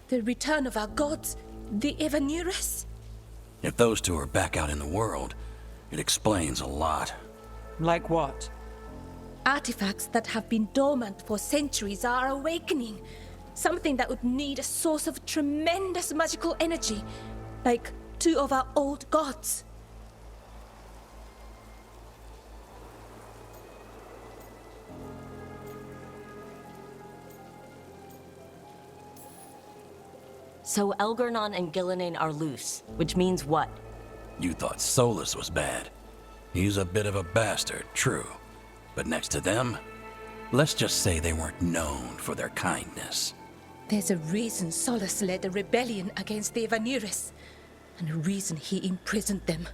Speaker 12: The return of our gods, the Evanurus?
Speaker 13: If those two are back out in the world, it explains a lot.
Speaker 9: Like what?
Speaker 12: Artifacts that have been dormant for centuries are awakening. Something that would need a source of tremendous magical energy, like two of our old gods.
Speaker 3: So Elgernon and Gillenane are loose, which means what?
Speaker 13: You thought Solus was bad. He's a bit of a bastard, true. But next to them, let's just say they weren't known for their kindness.
Speaker 12: There's a reason Solus led a rebellion against the Evanurus, and a reason he imprisoned them.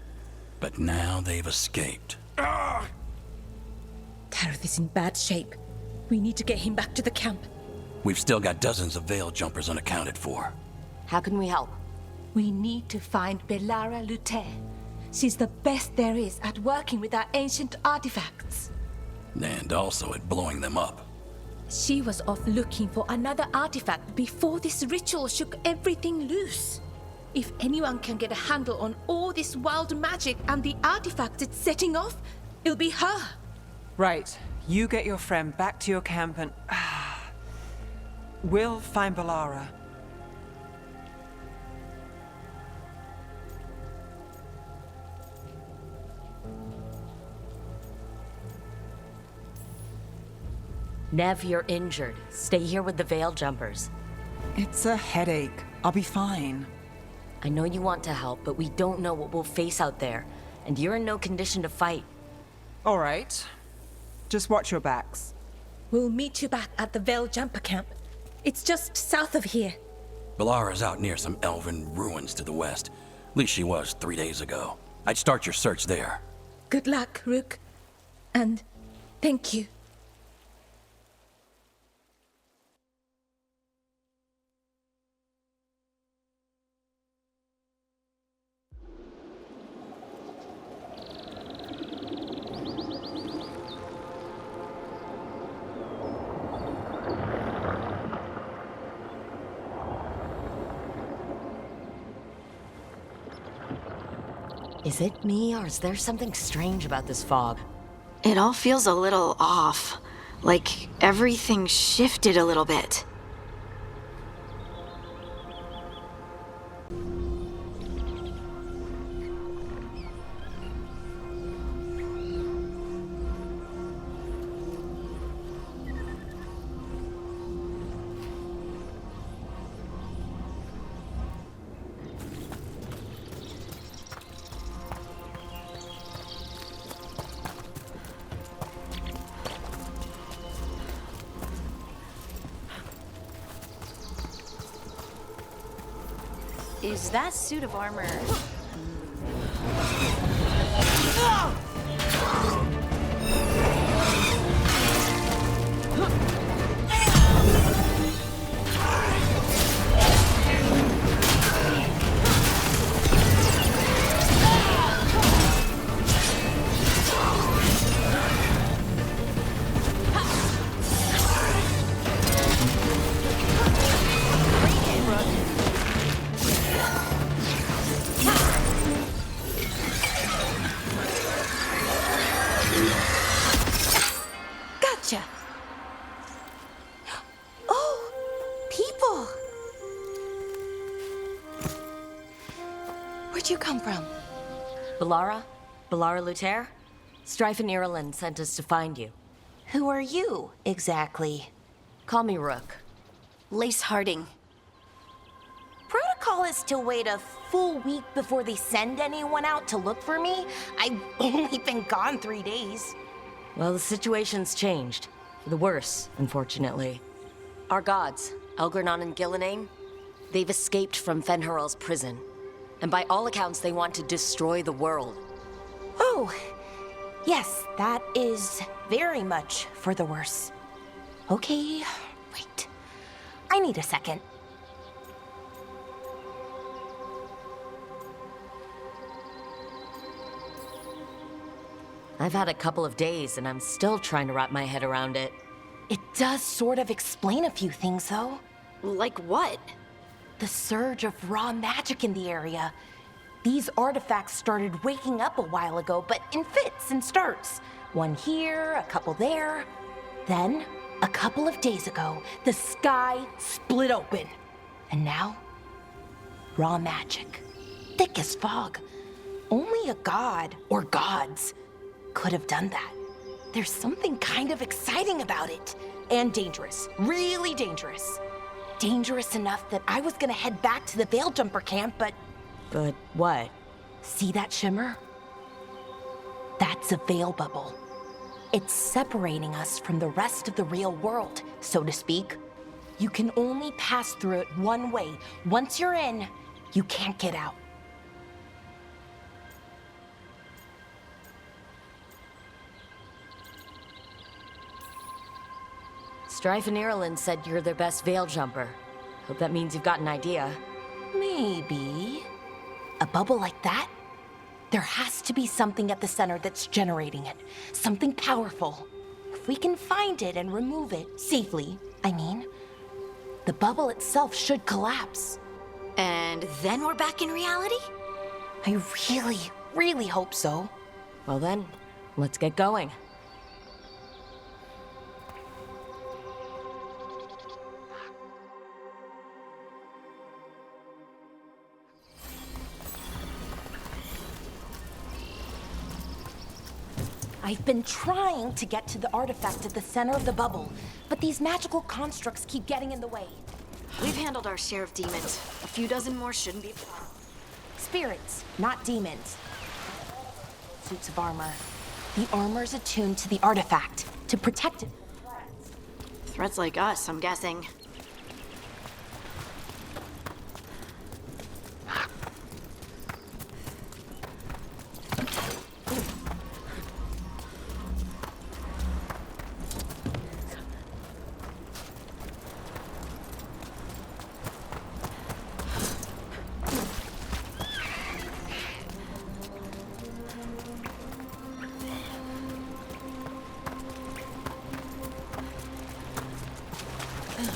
Speaker 13: But now they've escaped.
Speaker 12: Tareth is in bad shape. We need to get him back to the camp.
Speaker 13: We've still got dozens of veil jumpers unaccounted for.
Speaker 3: How can we help?
Speaker 12: We need to find Belara Luther. She's the best there is at working with our ancient artifacts.
Speaker 13: And also at blowing them up.
Speaker 12: She was off looking for another artifact before this ritual shook everything loose. If anyone can get a handle on all this wild magic and the artifacts it's setting off, it'll be her.
Speaker 9: Right. You get your friend back to your camp and... we'll find Belara.
Speaker 3: Nev, you're injured. Stay here with the Veil Jumpers.
Speaker 9: It's a headache. I'll be fine.
Speaker 3: I know you want to help, but we don't know what we'll face out there. And you're in no condition to fight.
Speaker 9: All right. Just watch your backs.
Speaker 12: We'll meet you back at the Veil Jumper camp. It's just south of here.
Speaker 13: Belara's out near some elven ruins to the west. At least she was 3 days ago. I'd start your search there.
Speaker 12: Good luck, Rook. And thank you.
Speaker 3: Is it me, or is there something strange about this fog?
Speaker 7: It all feels a little off. Like everything shifted a little bit.
Speaker 14: Is that suit of armor...
Speaker 12: Gotcha. Oh, people.
Speaker 14: Where'd you come from?
Speaker 3: Belara? Belara Luther? Strife and Ireland sent us to find you.
Speaker 14: Who are you, exactly?
Speaker 3: Call me Rook.
Speaker 7: Lace Harding.
Speaker 14: Protocol is to wait a full week before they send anyone out to look for me? I've only been gone 3 days.
Speaker 3: Well, the situation's changed. For the worse, unfortunately. Our gods, Elgernon and Gillenane, they've escaped from Fen'Harel's prison. And by all accounts, they want to destroy the world.
Speaker 14: Oh, Yes, that is very much for the worse. Okay, wait. I need a second.
Speaker 3: I've had a couple of days and I'm still trying to wrap my head around it.
Speaker 14: It does sort of explain a few things, though.
Speaker 7: Like what?
Speaker 14: The surge of raw magic in the area. These artifacts started waking up a while ago, but in fits and starts. One here, a couple there. Then, a couple of days ago, the sky split open. And now, raw magic. Thick as fog. Only a god, or gods, could have done that. There's something kind of exciting about it. And dangerous. Really dangerous. Dangerous enough that I was gonna head back to the Veilguard camp, but...
Speaker 3: But what?
Speaker 14: See that shimmer? That's a veil bubble. It's separating us from the rest of the real world, so to speak. You can only pass through it one way. Once you're in, you can't get out.
Speaker 3: Strife and Ireland said you're their best veil jumper. Hope that means you've got an idea.
Speaker 14: Maybe. A bubble like that? There has to be something at the center that's generating it. Something powerful. If we can find it and remove it, safely, I mean, the bubble itself should collapse.
Speaker 7: And then we're back in reality?
Speaker 14: I really, really hope so.
Speaker 3: Well then, let's get going.
Speaker 14: I've been trying to get to the artifact at the center of the bubble, but these magical constructs keep getting in the way.
Speaker 7: We've handled our share of demons. A few dozen more shouldn't be a problem.
Speaker 14: Spirits, not demons. Suits of armor. The armor's attuned to the artifact, to protect it.
Speaker 7: Threats like us, I'm guessing.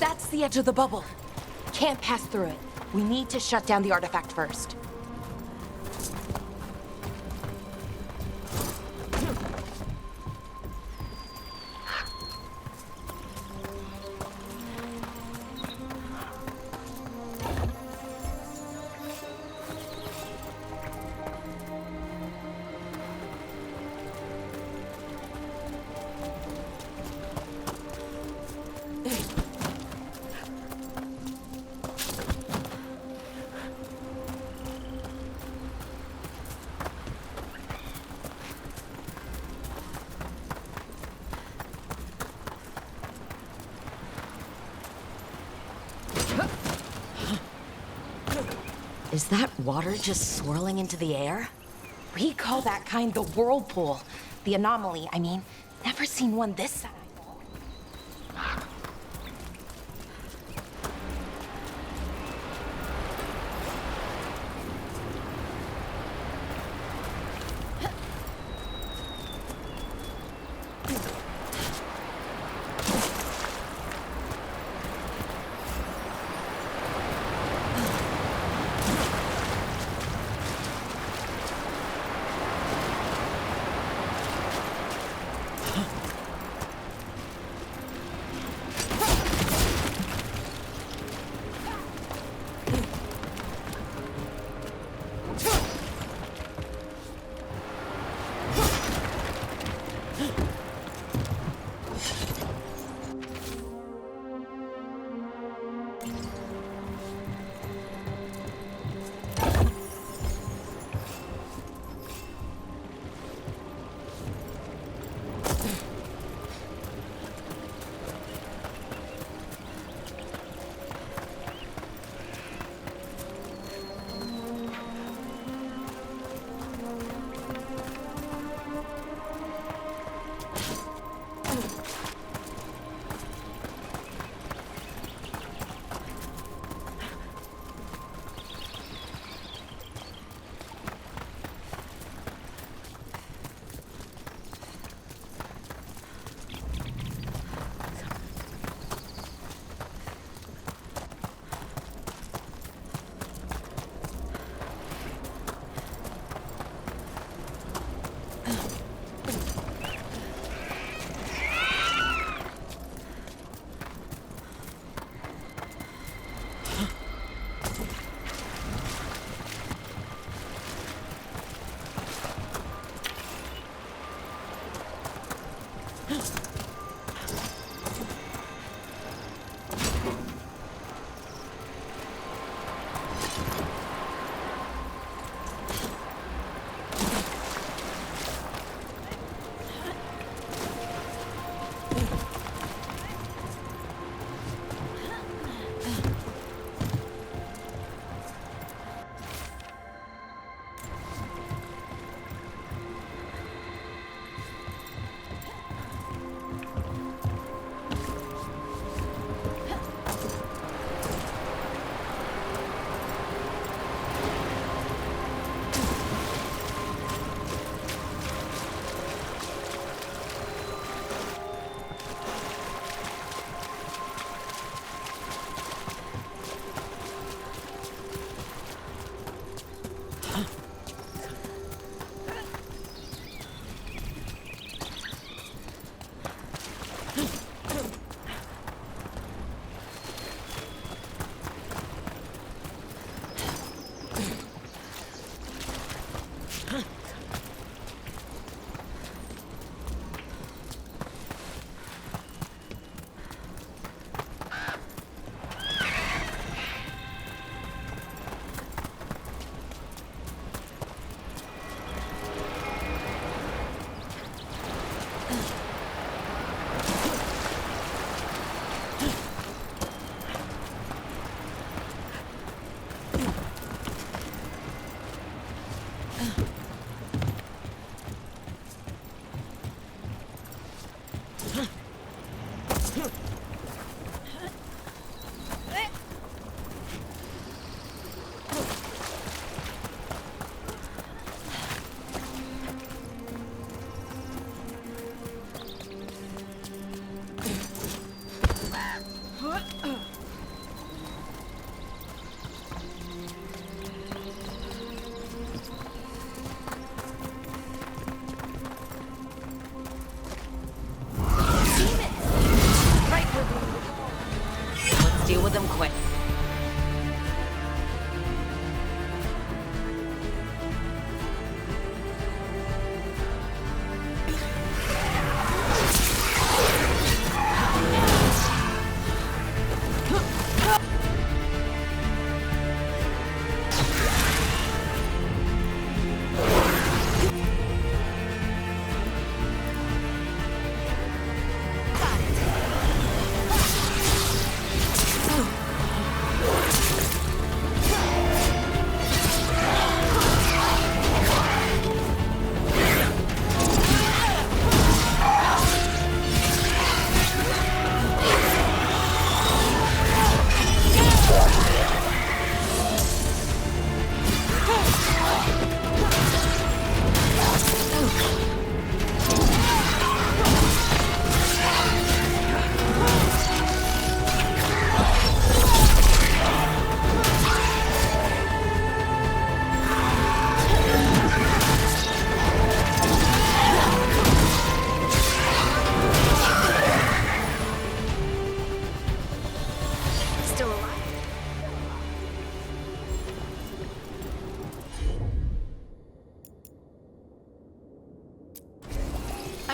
Speaker 14: That's the edge of the bubble. Can't pass through it. We need to shut down the artifact first.
Speaker 3: Is that water just swirling into the air?
Speaker 14: We call that kind the whirlpool. The anomaly, I mean. Never seen one this size.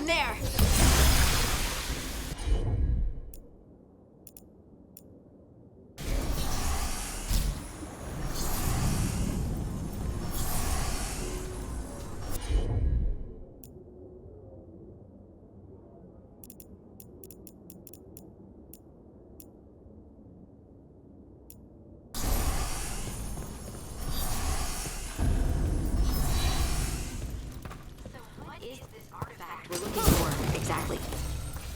Speaker 7: down there!
Speaker 14: We're looking for exactly.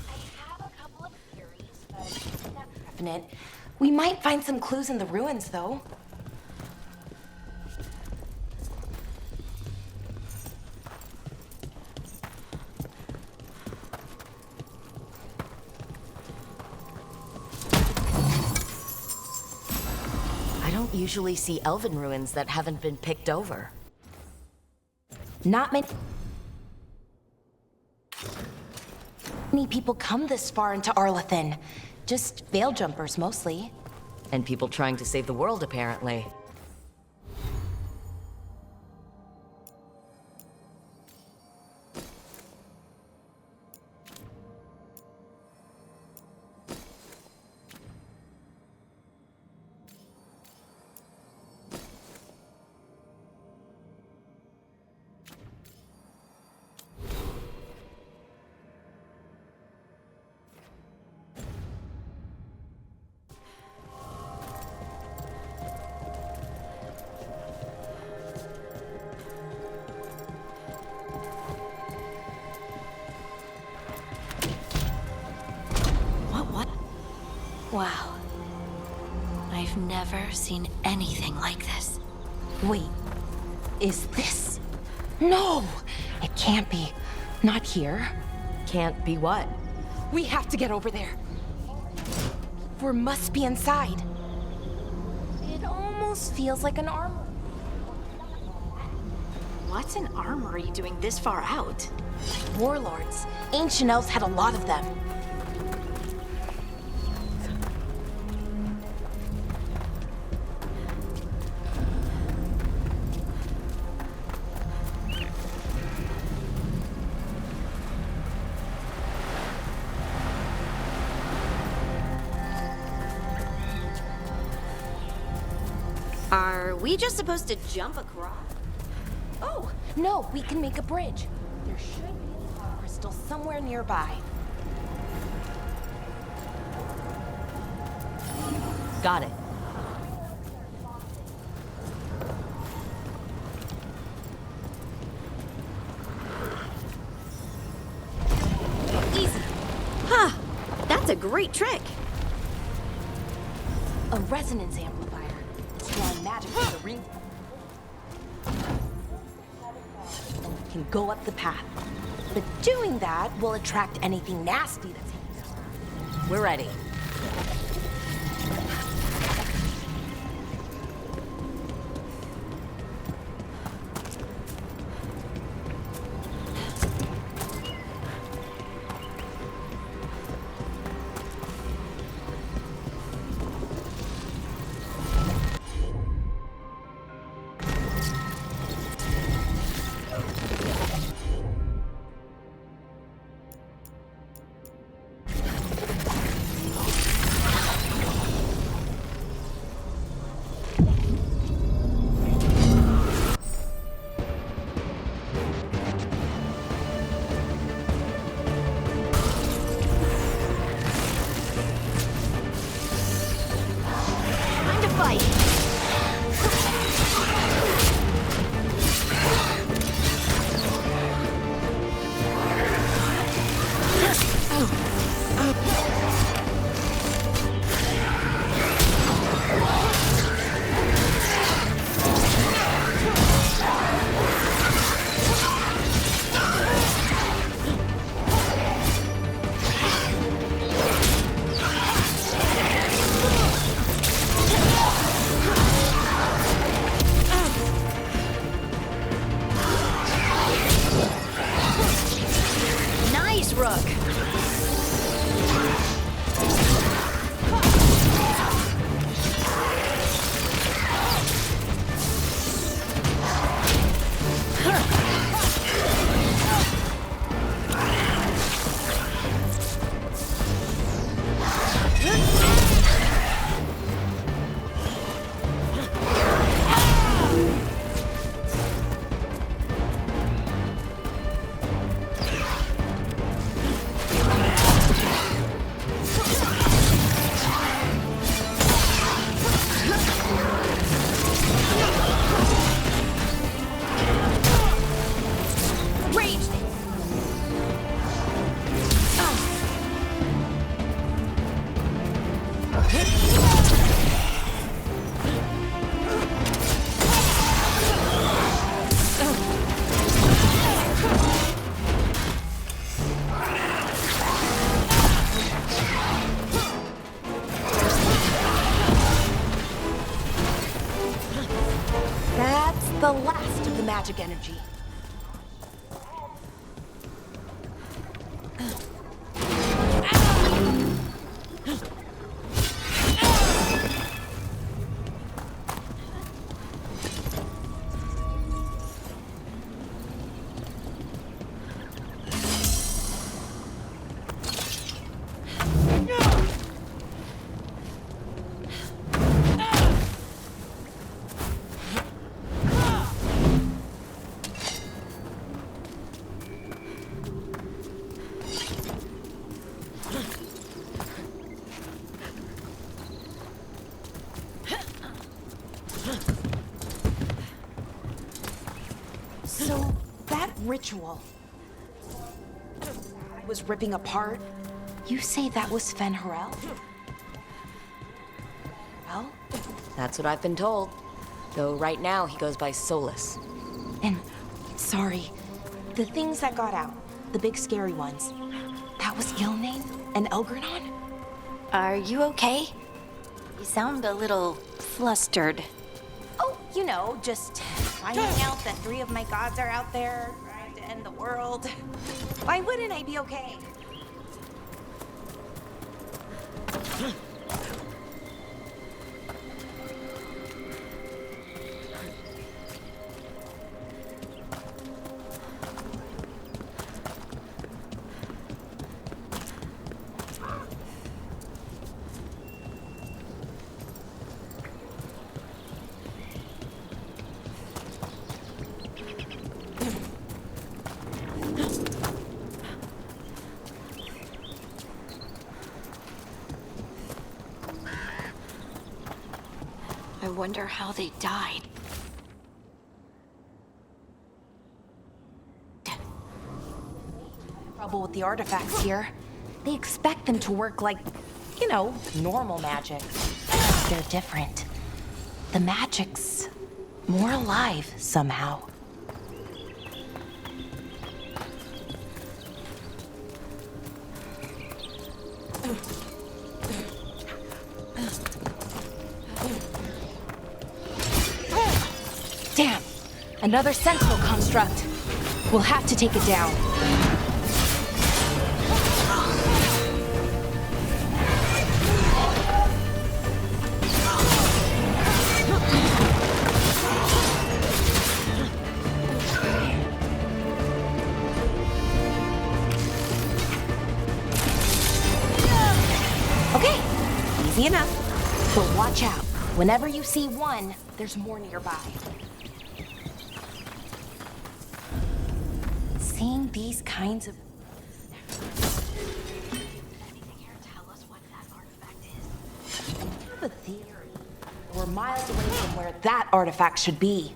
Speaker 14: I have a couple of theories, but not definite. We might find some clues in the ruins, though.
Speaker 3: I don't usually see elven ruins that haven't been picked over.
Speaker 14: Not many people come this far into Arlathan. Just veil jumpers, mostly.
Speaker 3: And people trying to save the world, apparently.
Speaker 7: Wow. I've never seen anything like this.
Speaker 14: Wait, is this? No! It can't be. Not here.
Speaker 3: Can't be what?
Speaker 14: We have to get over there. We must be inside. It almost feels like an armory.
Speaker 7: What's an armory doing this far out?
Speaker 14: Warlords. Ancient elves had a lot of them.
Speaker 7: Are we just supposed to jump across?
Speaker 14: Oh, no, we can make a bridge. There should be a crystal somewhere nearby.
Speaker 3: Got it.
Speaker 7: Easy. Huh. That's a great trick.
Speaker 14: A resonance amplifier. Drawing magic from the ring. And we can go up the path. But doing that will attract anything nasty that's hanging out.
Speaker 3: We're ready.
Speaker 14: The last of the magic energy. So, that ritual was ripping apart. You say that was Fen'Harel? Well,
Speaker 3: That's what I've been told. Though right now he goes by Solus.
Speaker 14: and sorry, the things that got out, the big scary ones, that was Gilnane and Elgranon?
Speaker 7: Are you okay? You sound a little flustered.
Speaker 14: Oh, you know, just finding out that 3 of my gods are out there trying to end the world. Why wouldn't I be okay?
Speaker 7: I wonder how they died.
Speaker 14: Trouble with the artifacts here. They expect them to work like, you know, normal magic. They're different. The magic's more alive somehow. Damn! Another sentinel construct. We'll have to take it down. Okay, easy enough. But watch out. Whenever you see one, there's more nearby. Seeing these kinds of... Anything here tell us what that artifact is? I have a theory. We're miles away from where that artifact should be.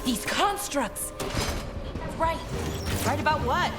Speaker 14: These constructs! Right. Right about what?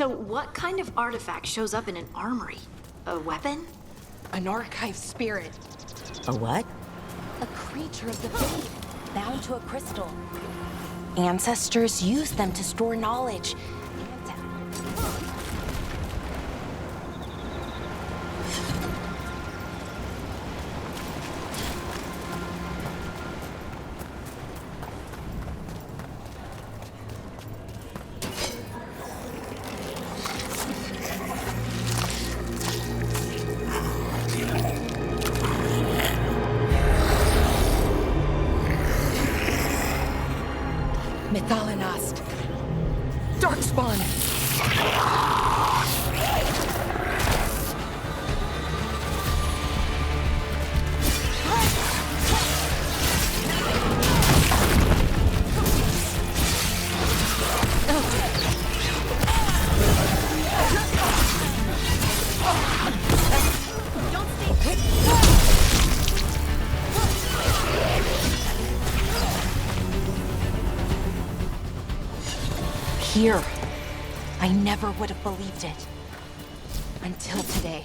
Speaker 7: So what kind of artifact shows up in an armory? A weapon?
Speaker 14: An archive spirit.
Speaker 3: A what?
Speaker 14: A creature of the fade, bound to a crystal. Ancestors used them to store knowledge.
Speaker 12: Methalinast. Darkspawn.
Speaker 14: Here. I never would have believed it. Until today.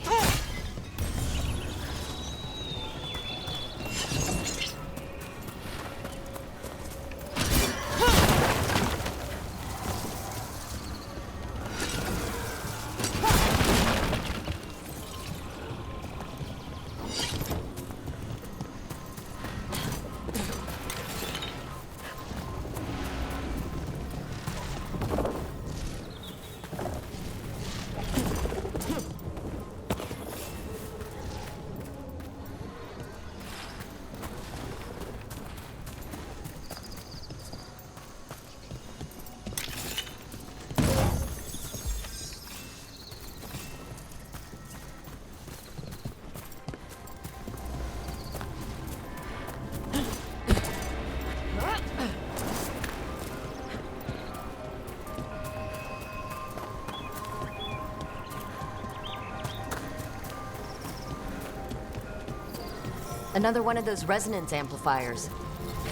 Speaker 3: Another one of those resonance amplifiers.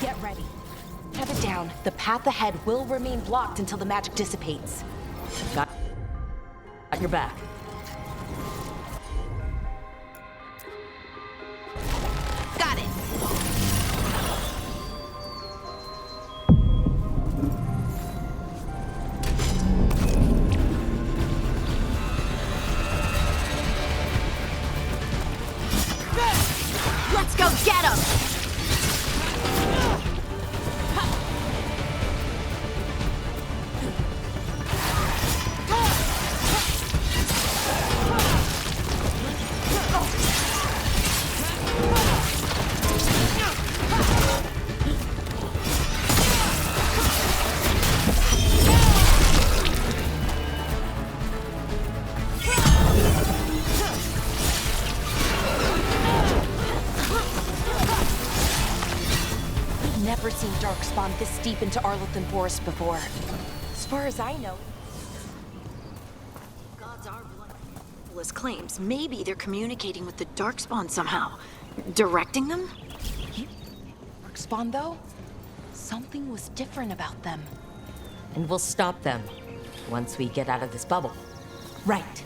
Speaker 14: Get ready. Have it down. The path ahead will remain blocked until the magic dissipates.
Speaker 3: Got your back.
Speaker 14: Got it.
Speaker 7: Let's go get him!
Speaker 14: Never seen Darkspawn this deep into Arlothan Forest before. As far as I know.
Speaker 7: Gods are blunt. As claims, maybe they're communicating with the Darkspawn somehow. Directing them?
Speaker 14: Darkspawn, though? Something was different about them.
Speaker 3: And we'll stop them once we get out of this bubble.
Speaker 14: Right.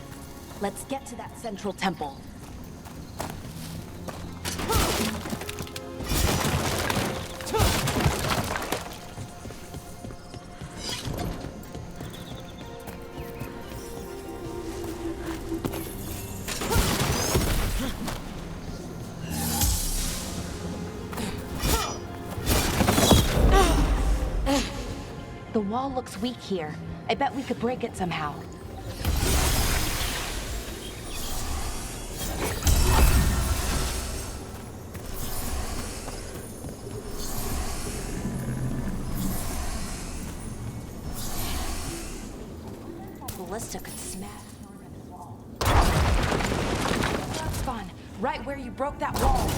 Speaker 14: Let's get to that central temple. The wall looks weak here. I bet we could break it somehow. Ballista could smash the wall. That's fun. Right where you broke that wall.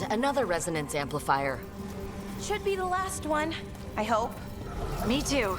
Speaker 3: another resonance amplifier.
Speaker 14: Should be the last one, I hope.
Speaker 7: Me too.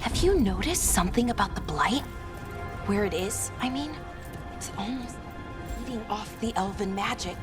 Speaker 14: Have you noticed something about the Blight? Where it is, I mean? It's almost feeding off the elven magic.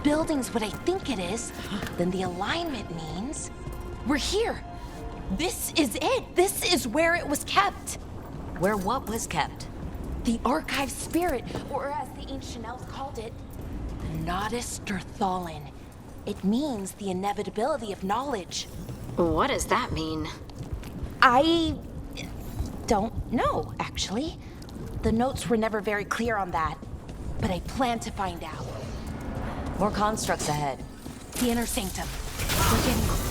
Speaker 14: Building's what I think it is, then the alignment means we're here. This is it. This is where it was kept.
Speaker 3: Where what was kept?
Speaker 14: The archive spirit, or as the ancient elves called it, the Nodus Derthalin. It means the inevitability of knowledge.
Speaker 7: What does that mean?
Speaker 14: I don't know, actually. The notes were never very clear on that, but I plan to find out.
Speaker 3: More constructs ahead.
Speaker 14: The inner sanctum. We're getting...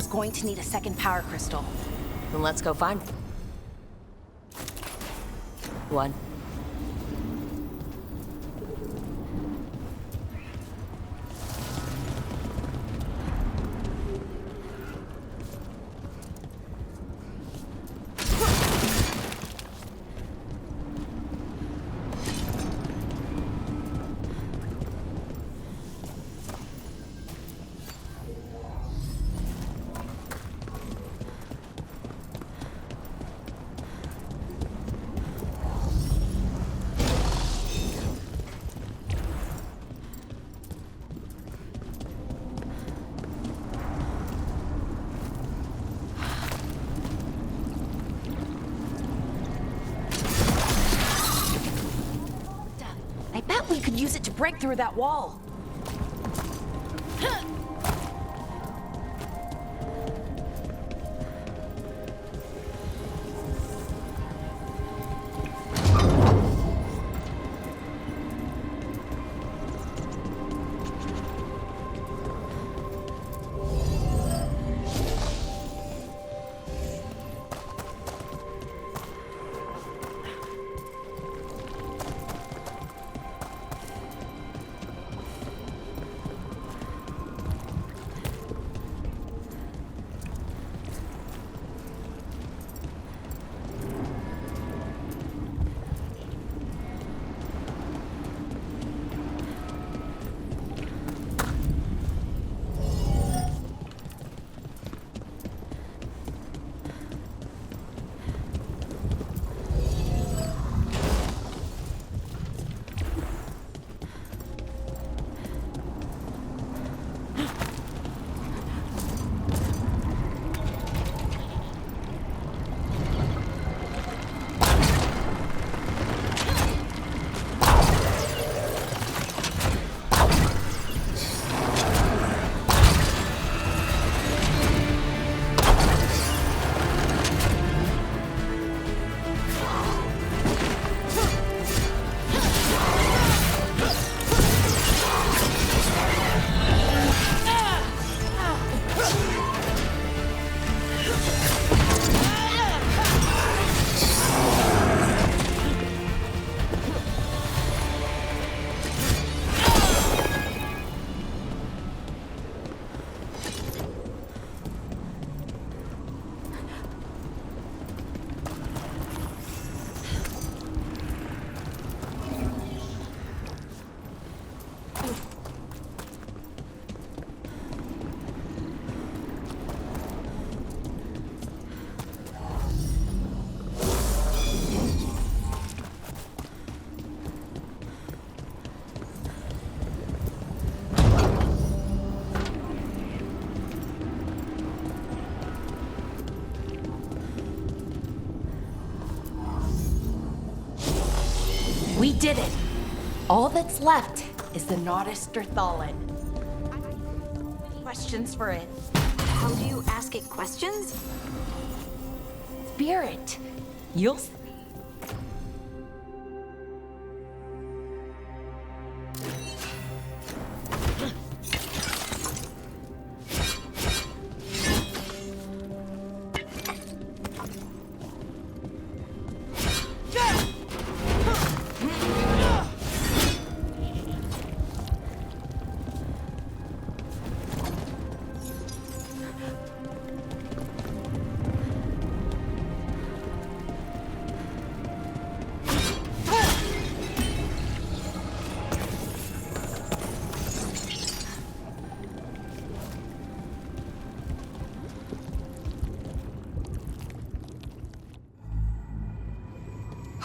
Speaker 14: going to need a second power crystal.
Speaker 3: Then let's go find one.
Speaker 14: I bet we could use it to break through that wall. We did it! All that's left is the Naughtister Thallen. Questions for it?
Speaker 7: How do you ask it questions?
Speaker 14: Spirit, you'll see.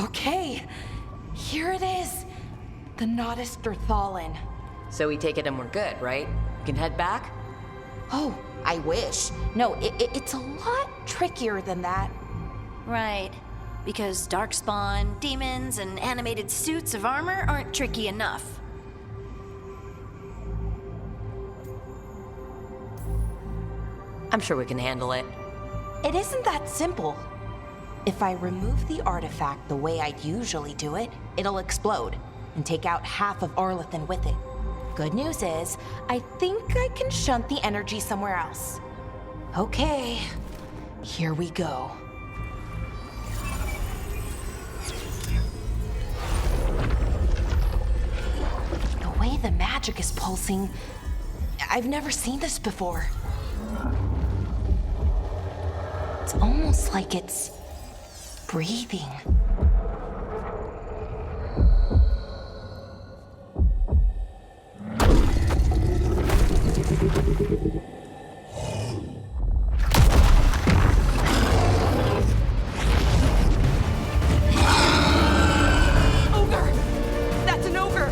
Speaker 14: Okay, here it is. The Naughtister Thallen.
Speaker 3: So we take it and we're good, right? We can head back?
Speaker 14: Oh, I wish. No, it's a lot trickier than that.
Speaker 7: Right. Because darkspawn, demons, and animated suits of armor aren't tricky enough.
Speaker 3: I'm sure we can handle it.
Speaker 14: It isn't that simple. If I remove the artifact the way I'd usually do it, it'll explode and take out half of Arlethan with it. Good news is, I think I can shunt the energy somewhere else. Okay, here we go. The way the magic is pulsing, I've never seen this before. It's almost like it's breathing.
Speaker 6: Ogre! That's an ogre!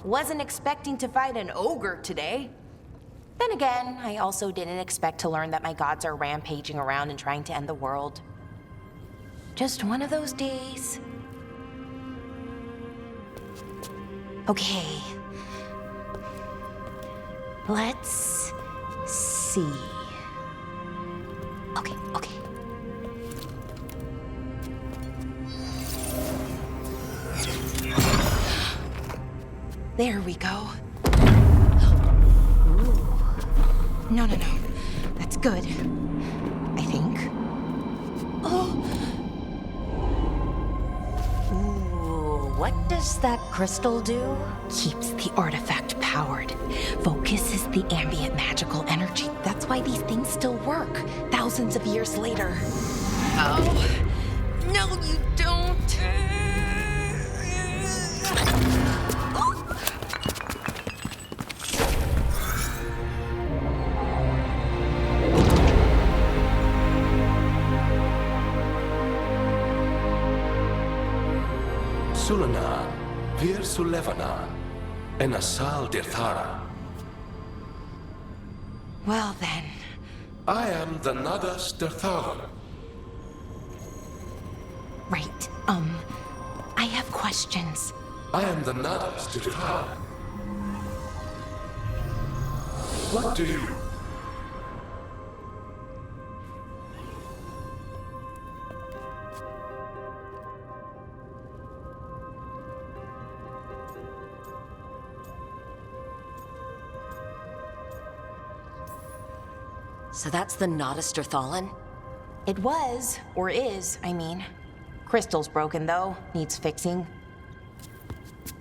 Speaker 14: Wasn't expecting to fight an ogre today. Then again, I also didn't expect to learn that my gods are rampaging around and trying to end the world. Just one of those days. Okay. Let's see. Okay. There we go. Ooh. No. That's good. I think. Oh. Ooh, what does that crystal do? Keeps the artifact powered. Focuses the ambient magical energy. That's why these things still work, thousands of years later. Oh. No, you don't.
Speaker 15: Sulanan, Vir Sulevanan, and Asal Dirthara.
Speaker 14: Well then.
Speaker 15: I am the Nadas Dirthara.
Speaker 14: Right, I have questions.
Speaker 15: I am the Nadas Dirthara. What do you...
Speaker 3: So that's the Nodester Thalin?
Speaker 14: It was, or is, I mean. Crystal's broken though, needs fixing.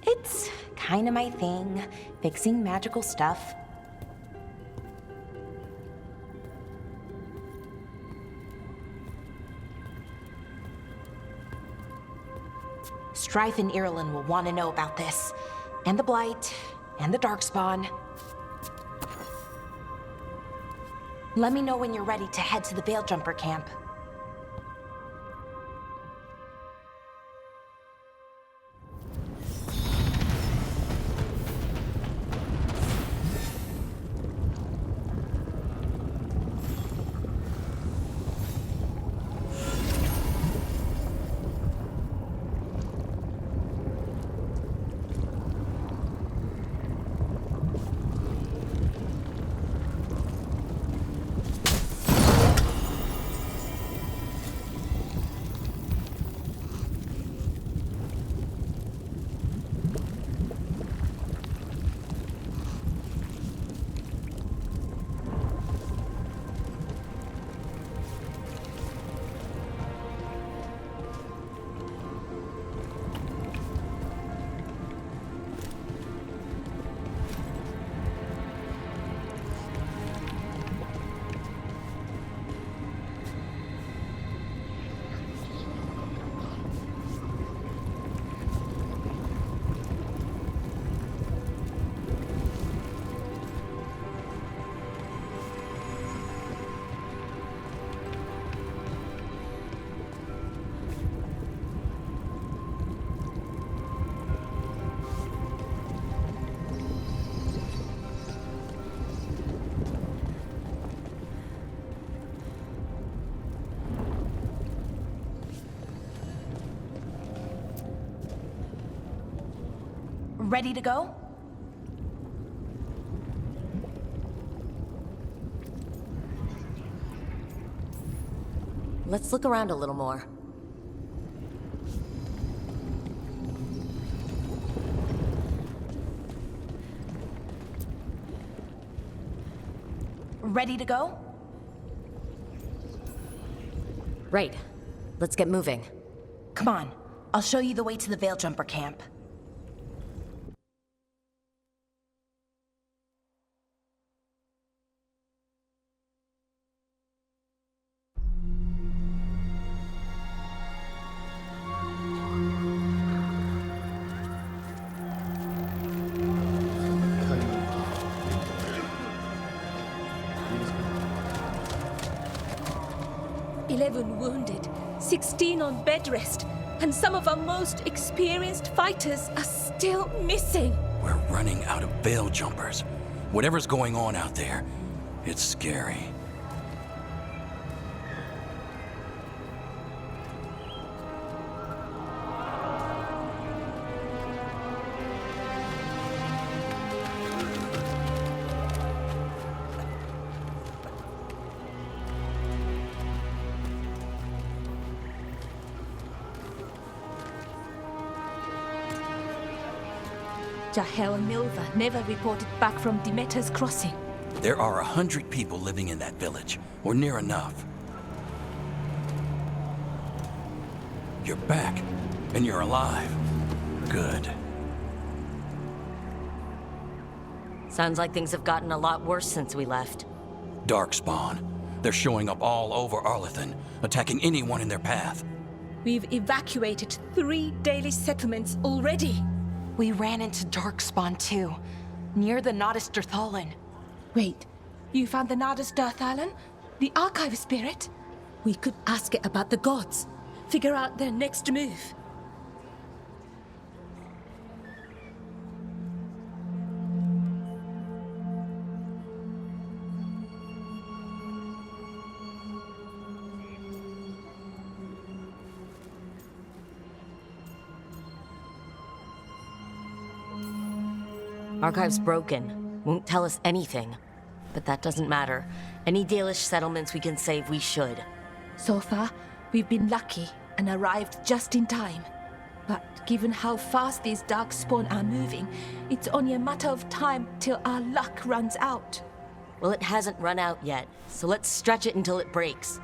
Speaker 14: It's kinda my thing, fixing magical stuff. Strife and Irulan will want to know about this. And the Blight, and the Darkspawn. Let me know when you're ready to head to the Veilgjumper camp. Ready to go?
Speaker 3: Let's look around a little more.
Speaker 14: Ready to go?
Speaker 3: Right. Let's get moving.
Speaker 14: Come on. I'll show you the way to the Veilgjumper camp.
Speaker 12: Wounded, 16 on bed rest, and some of our most experienced fighters are still missing.
Speaker 13: We're running out of Veiljumpers. Whatever's going on out there, it's scary.
Speaker 12: Jahel and Milva never reported back from Demeter's crossing.
Speaker 13: There are 100 people living in that village, or near enough. You're back, and you're alive. Good.
Speaker 3: Sounds like things have gotten a lot worse since we left.
Speaker 13: Darkspawn. They're showing up all over Arlathan, attacking anyone in their path.
Speaker 12: We've evacuated 3 daily settlements already.
Speaker 14: We ran into Darkspawn too, near the Nodus Dirthalan.
Speaker 12: Wait, you found the Nodus Dirthalan? The archive spirit? We could ask it about the gods. Figure out their next move.
Speaker 3: Archive's broken. Won't tell us anything. But that doesn't matter. Any Dalish settlements we can save, we should.
Speaker 12: So far, we've been lucky and arrived just in time. But given how fast these Darkspawn are moving, it's only a matter of time till our luck runs out.
Speaker 3: Well, it hasn't run out yet, so let's stretch it until it breaks.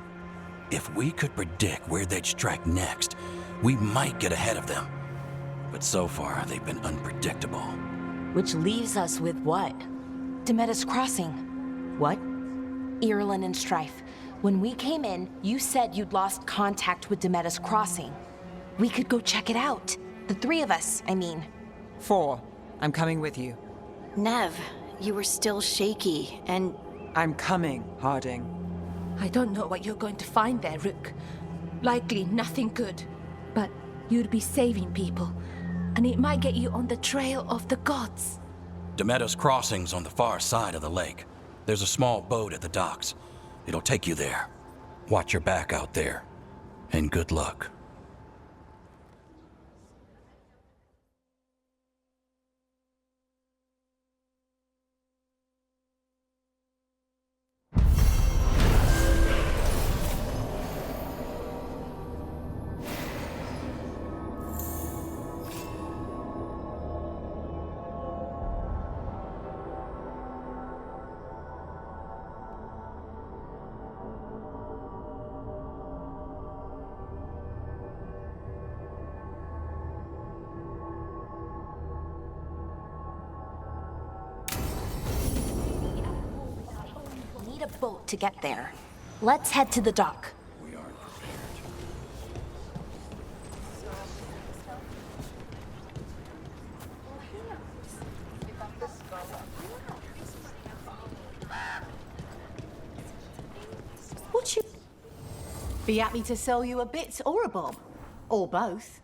Speaker 13: If we could predict where they'd strike next, we might get ahead of them. But so far, they've been unpredictable.
Speaker 3: Which leaves us with what?
Speaker 14: Demeda's Crossing.
Speaker 3: What?
Speaker 14: Irulan and Strife. When we came in, you said you'd lost contact with Demeda's Crossing. We could go check it out. The three of us, I mean.
Speaker 9: 4. I'm coming with you.
Speaker 7: Nev, you were still shaky, and...
Speaker 9: I'm coming, Harding.
Speaker 12: I don't know what you're going to find there, Rook. Likely nothing good. But you'd be saving people, and it might get you on the trail of the gods.
Speaker 13: Demeda's Crossing's on the far side of the lake. There's a small boat at the docks. It'll take you there. Watch your back out there. And good luck.
Speaker 14: Need a boat to get there. Let's head to the dock.
Speaker 13: We aren't prepared.
Speaker 6: Would you be happy to sell you a bit or a bob? Or both?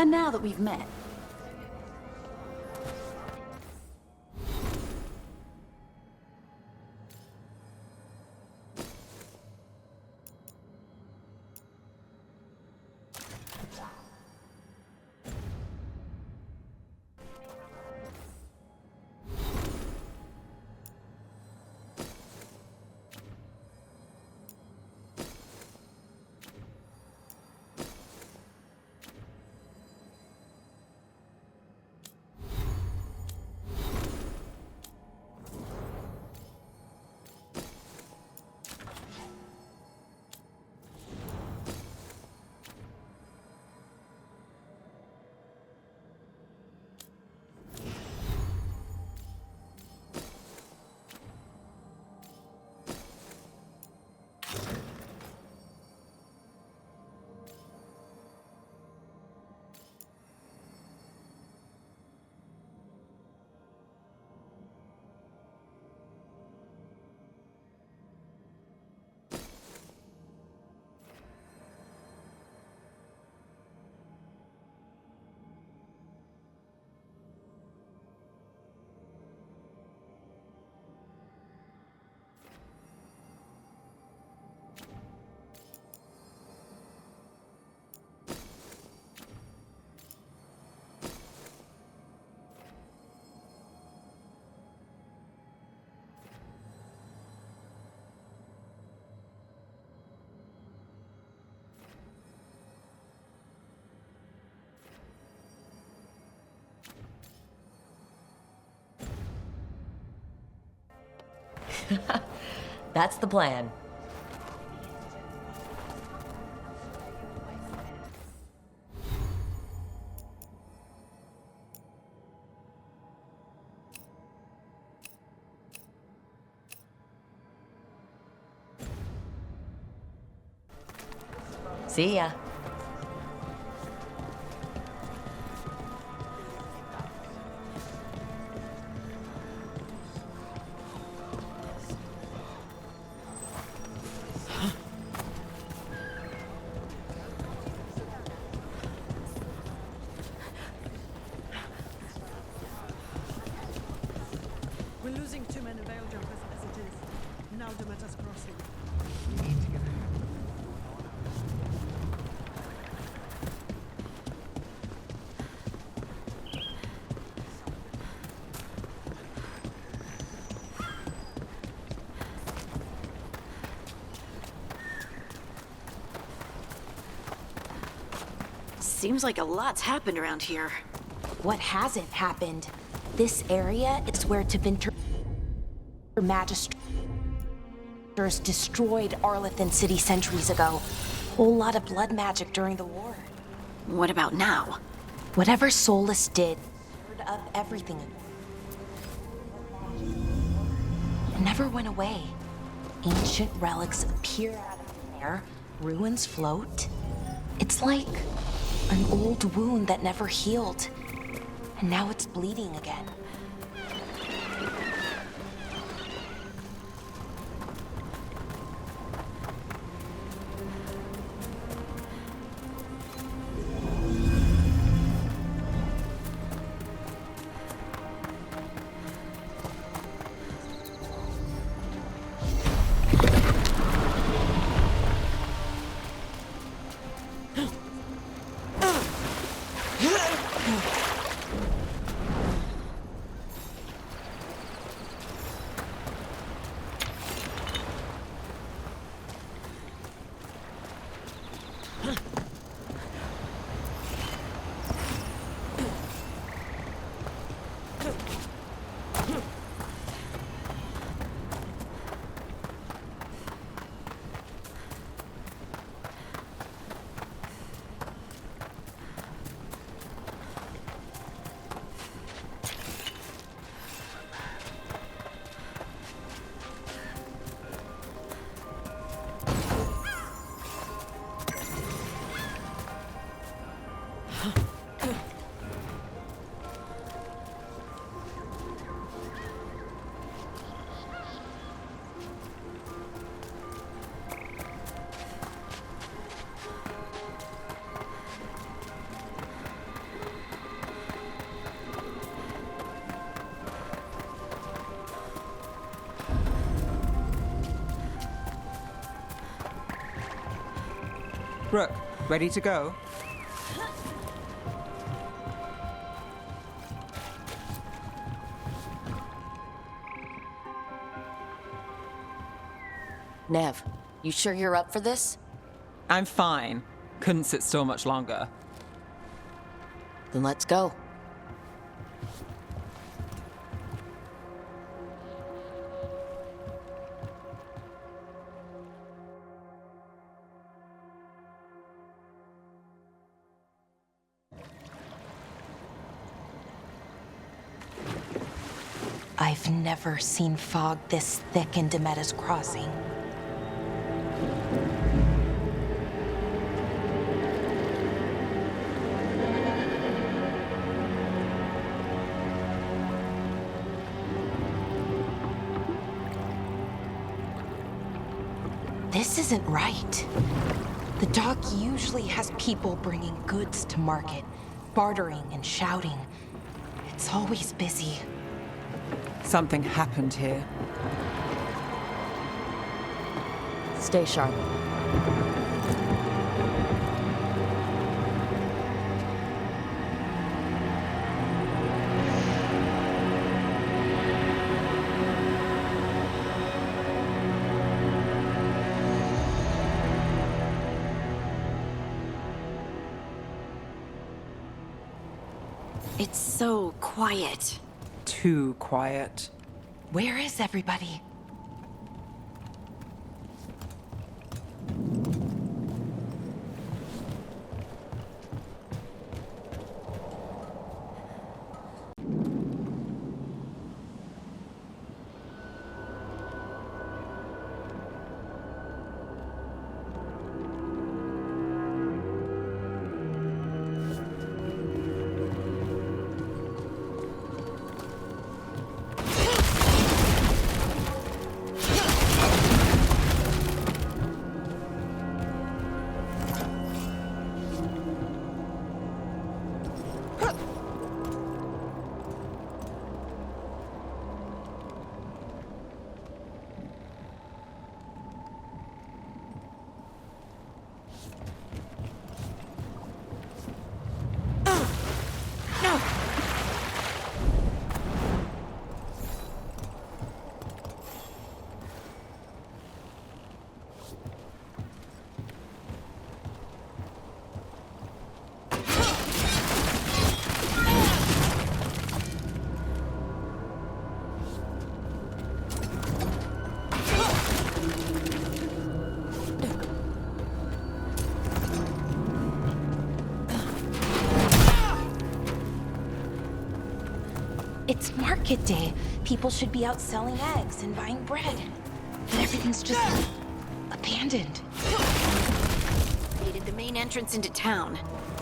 Speaker 6: And now that we've met,
Speaker 3: That's the plan. See ya.
Speaker 16: We're losing too many veil jumpers as it is. Now the meta's crossing. We need to get ahead.
Speaker 7: Seems like a lot's happened around here.
Speaker 14: What hasn't happened? This area, it's where Tevinter Magisters destroyed Arlethan City centuries ago. Whole lot of blood magic during the war.
Speaker 7: What about now?
Speaker 14: Whatever Solus did, stirred up everything. It never went away. Ancient relics appear out of thin air, ruins float. It's like an old wound that never healed, and now it's bleeding again.
Speaker 9: Rook, ready to go?
Speaker 3: Nev, you sure you're up for this?
Speaker 9: I'm fine. Couldn't sit still much longer.
Speaker 3: Then let's go.
Speaker 14: I've never seen fog this thick in Demetta's Crossing. This isn't right. The dock usually has people bringing goods to market, bartering and shouting. It's always busy.
Speaker 9: Something happened here.
Speaker 3: Stay sharp.
Speaker 7: It's so quiet.
Speaker 9: Too quiet.
Speaker 14: Where is everybody? It's market day. People should be out selling eggs and buying bread. But everything's just abandoned.
Speaker 7: Needed the main entrance into town.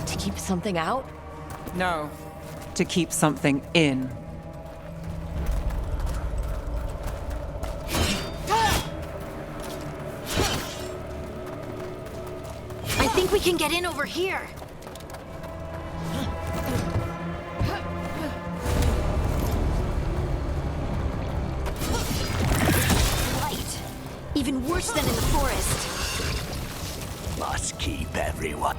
Speaker 3: To keep something out?
Speaker 9: No, to keep something in.
Speaker 7: I think we can get in over here. Light. Even worse than in the forest.
Speaker 1: Must keep everyone.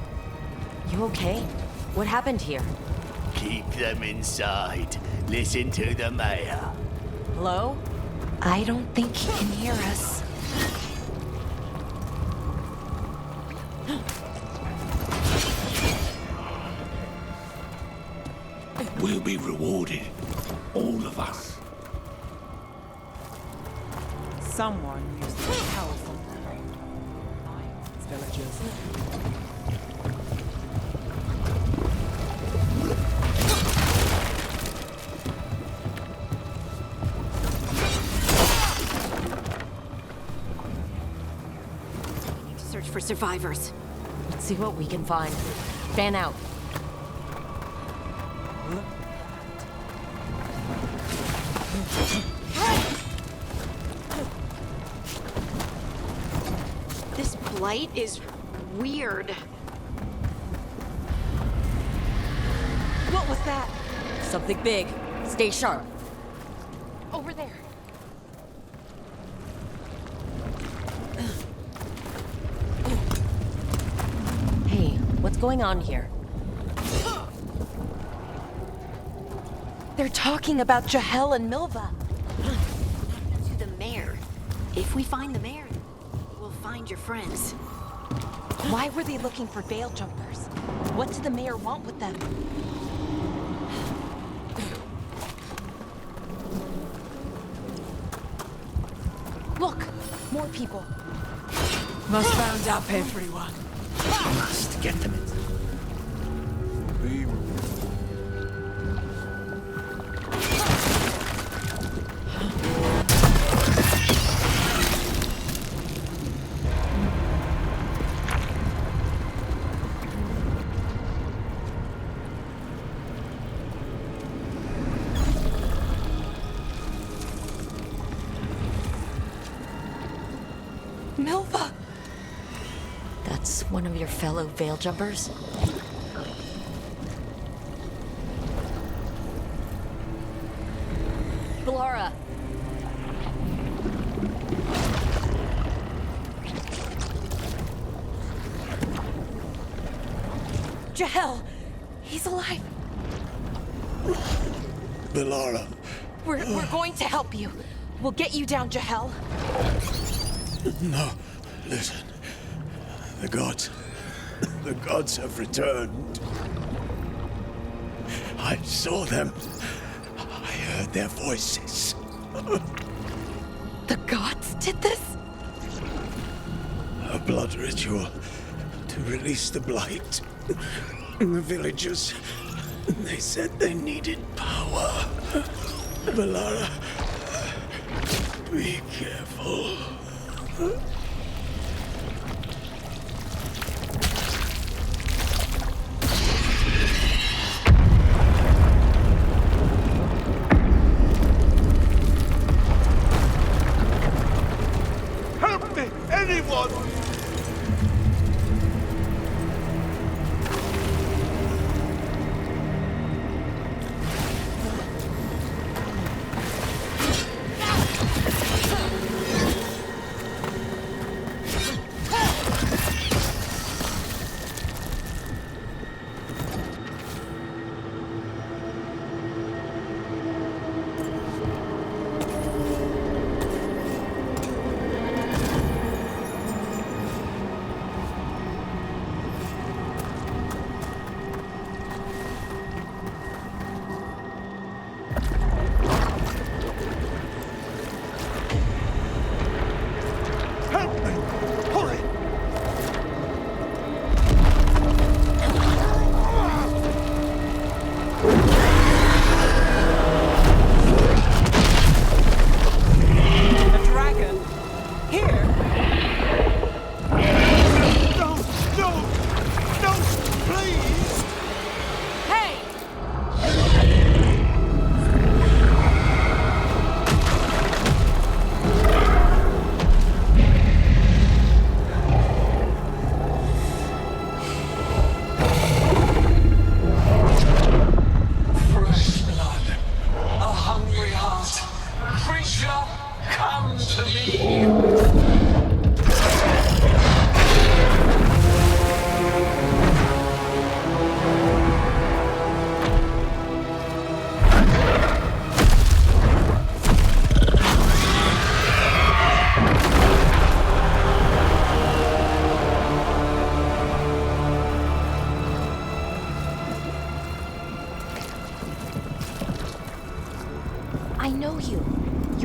Speaker 3: You okay? What happened here?
Speaker 1: Keep them inside. Listen to the mayor.
Speaker 3: Hello?
Speaker 14: I don't think he can hear us.
Speaker 15: We'll be rewarded. All of us.
Speaker 9: Someone used the powerful villagers.
Speaker 7: Need to search for survivors.
Speaker 3: Let's see what we can find. Fan out.
Speaker 7: This blight is weird.
Speaker 14: What was that?
Speaker 3: Something big. Stay sharp.
Speaker 14: Over there.
Speaker 3: Hey, what's going on here?
Speaker 14: They're talking about Jahel and Milva.
Speaker 7: To the mayor. If we find the mayor, we'll find your friends.
Speaker 14: Why were they looking for veil jumpers? What did the mayor want with them? Look, more people.
Speaker 5: Must round up everyone.
Speaker 1: Must get them in.
Speaker 14: Milva!
Speaker 3: That's one of your fellow veil jumpers? Blara!
Speaker 14: Jahel! He's alive!
Speaker 15: Veilguard.
Speaker 14: We're going to help you. We'll get you down, Jahel.
Speaker 15: No, listen. The gods have returned. I saw them. I heard their voices.
Speaker 14: The gods did this?
Speaker 15: A blood ritual to release the blight. The villagers, they said they needed power. Veilguard, be careful.
Speaker 1: Help me! Anyone!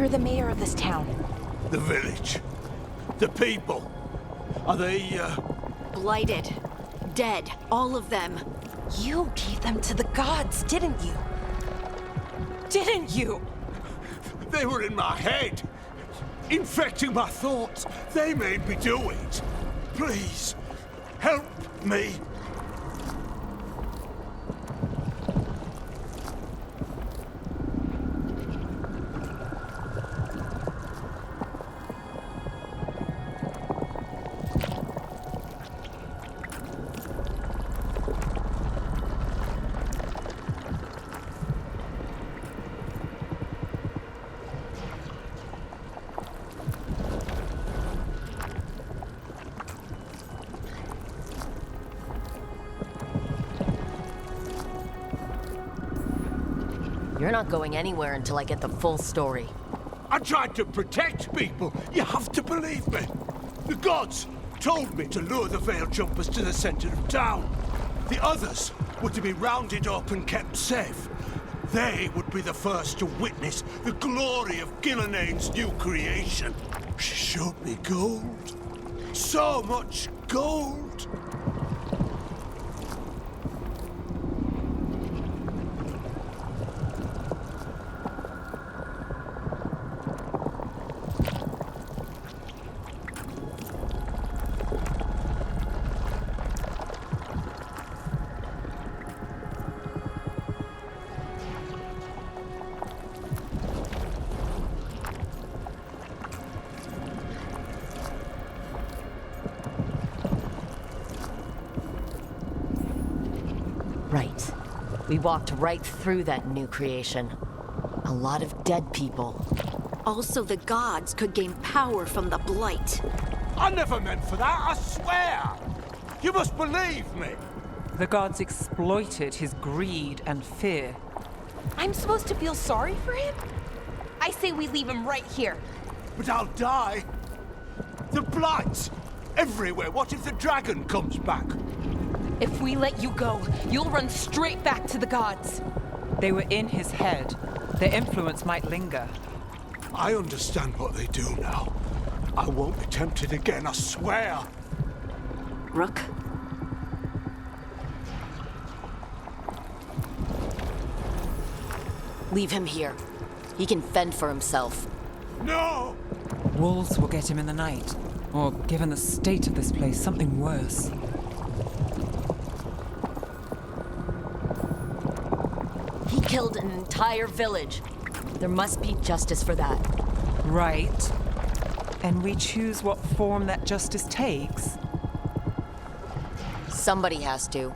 Speaker 14: You're the mayor of this town.
Speaker 15: The village. The people. Are they,
Speaker 7: Blighted. Dead. All of them.
Speaker 14: You gave them to the gods, didn't you? Didn't you?
Speaker 15: They were in my head. Infecting my thoughts. They made me do it. Please, help me.
Speaker 3: You're not going anywhere until I get the full story.
Speaker 15: I tried to protect people. You have to believe me. The gods told me to lure the Veil Jumpers to the center of town. The others were to be rounded up and kept safe. They would be the first to witness the glory of Gillenane's new creation. She showed me gold. So much gold.
Speaker 3: Right. We walked right through that new creation. A lot of dead people.
Speaker 7: Also, the gods could gain power from the Blight.
Speaker 15: I never meant for that, I swear! You must believe me!
Speaker 9: The gods exploited his greed and fear.
Speaker 14: I'm supposed to feel sorry for him? I say we leave him right here.
Speaker 15: But I'll die. The Blight! Everywhere. What if the dragon comes back?
Speaker 14: If we let you go, you'll run straight back to the gods.
Speaker 9: They were in his head. Their influence might linger.
Speaker 15: I understand what they do now. I won't be tempted again, I swear.
Speaker 3: Rook? Leave him here. He can fend for himself.
Speaker 15: No!
Speaker 9: Wolves will get him in the night. Or, given the state of this place, something worse.
Speaker 3: He killed an entire village. There must be justice for that.
Speaker 9: Right. And we choose what form that justice takes?
Speaker 3: Somebody has to.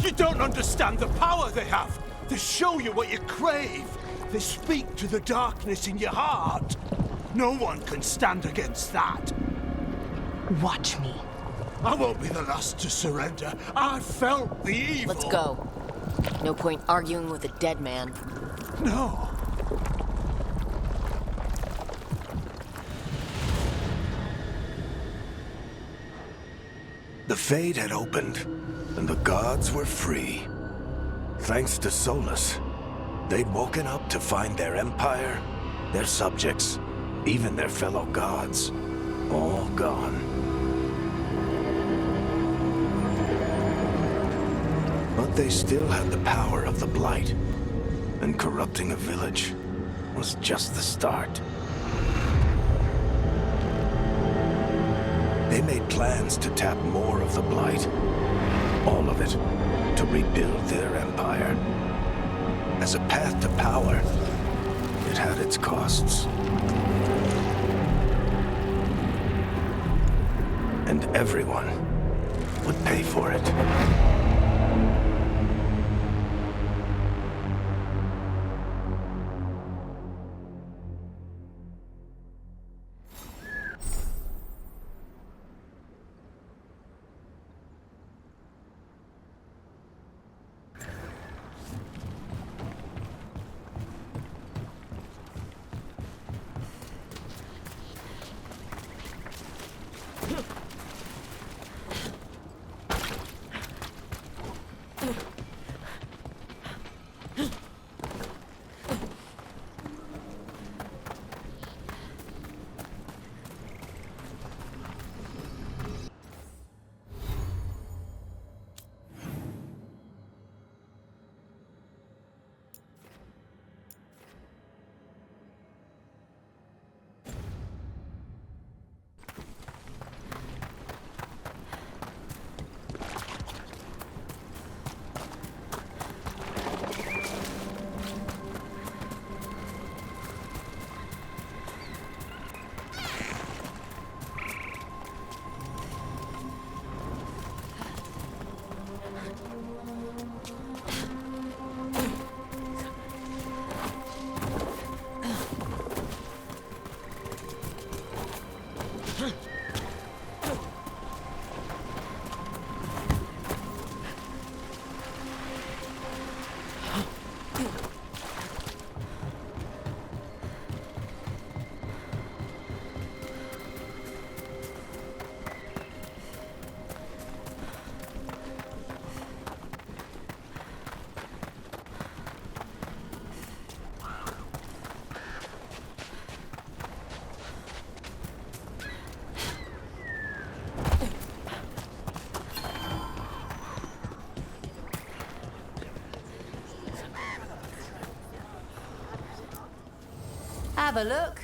Speaker 15: You don't understand the power they have. They show you what you crave. They speak to the darkness in your heart. No one can stand against that.
Speaker 14: Watch me.
Speaker 15: I won't be the last to surrender. I felt the evil.
Speaker 3: Let's go. No point arguing with a dead man.
Speaker 15: No.
Speaker 1: The Fade had opened, and the gods were free. Thanks to Solus, they'd woken up to find their empire, their subjects, even their fellow gods, all gone. But they still had the power of the Blight, and corrupting a village was just the start. They made plans to tap more of the Blight, all of it, to rebuild their empire. As a path to power, it had its costs. And everyone would pay for it.
Speaker 6: Have a look.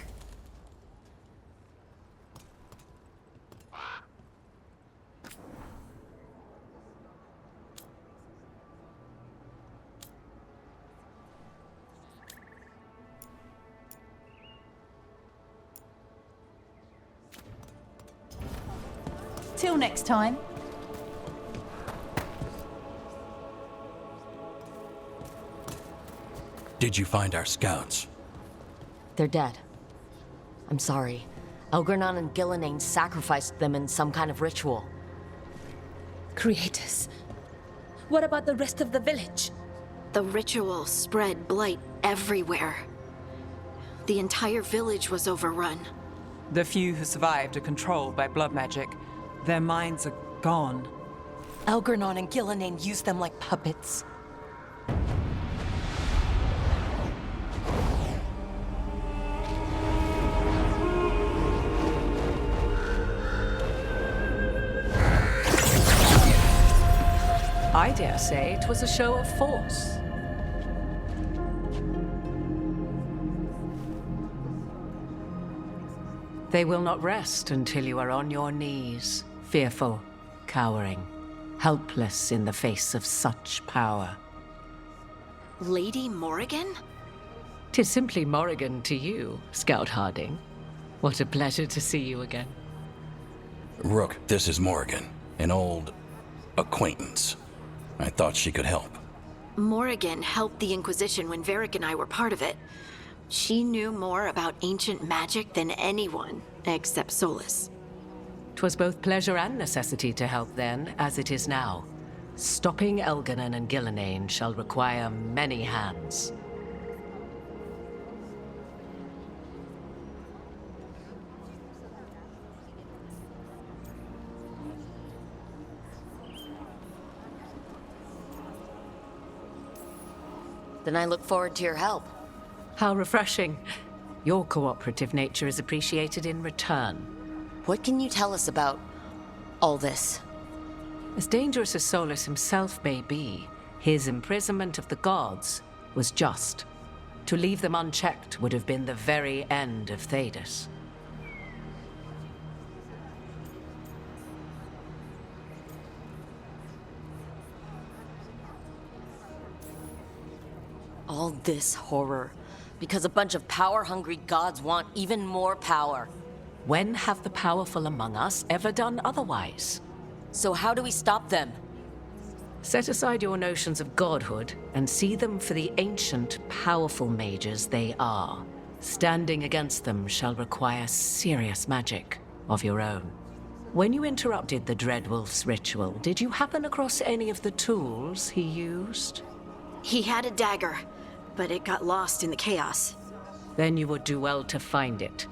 Speaker 6: Till next time.
Speaker 13: Did you find our scouts?
Speaker 3: They're dead. I'm sorry. Elgranon and Gillenane sacrificed them in some kind of ritual.
Speaker 12: Creators. What about the rest of the village?
Speaker 7: The ritual spread blight everywhere. The entire village was overrun.
Speaker 9: The few who survived are controlled by blood magic. Their minds are gone.
Speaker 14: Elgranon and Gillenane used them like puppets.
Speaker 2: I dare say it was a show of force. They will not rest until you are on your knees, fearful, cowering, helpless in the face of such power.
Speaker 7: Lady Morrigan?
Speaker 2: 'Tis simply Morrigan to you, Scout Harding. What a pleasure to see you again.
Speaker 13: Rook, this is Morrigan, an old acquaintance. I thought she could help.
Speaker 7: Morrigan helped the Inquisition when Varric and I were part of it. She knew more about ancient magic than anyone, except Solus.
Speaker 2: 'Twas both pleasure and necessity to help then, as it is now. Stopping Elganon and Gillenane shall require many hands.
Speaker 3: Then I look forward to your help.
Speaker 2: How refreshing. Your cooperative nature is appreciated in return.
Speaker 3: What can you tell us about all this?
Speaker 2: As dangerous as Solus himself may be, his imprisonment of the gods was just. To leave them unchecked would have been the very end of Thedas.
Speaker 3: All this horror, because a bunch of power-hungry gods want even more power.
Speaker 2: When have the powerful among us ever done otherwise?
Speaker 3: So how do we stop them?
Speaker 2: Set aside your notions of godhood and see them for the ancient, powerful mages they are. Standing against them shall require serious magic of your own. When you interrupted the Dreadwolf's ritual, did you happen across any of the tools he used?
Speaker 7: He had a dagger, but it got lost in the chaos.
Speaker 2: Then you would do well to find it.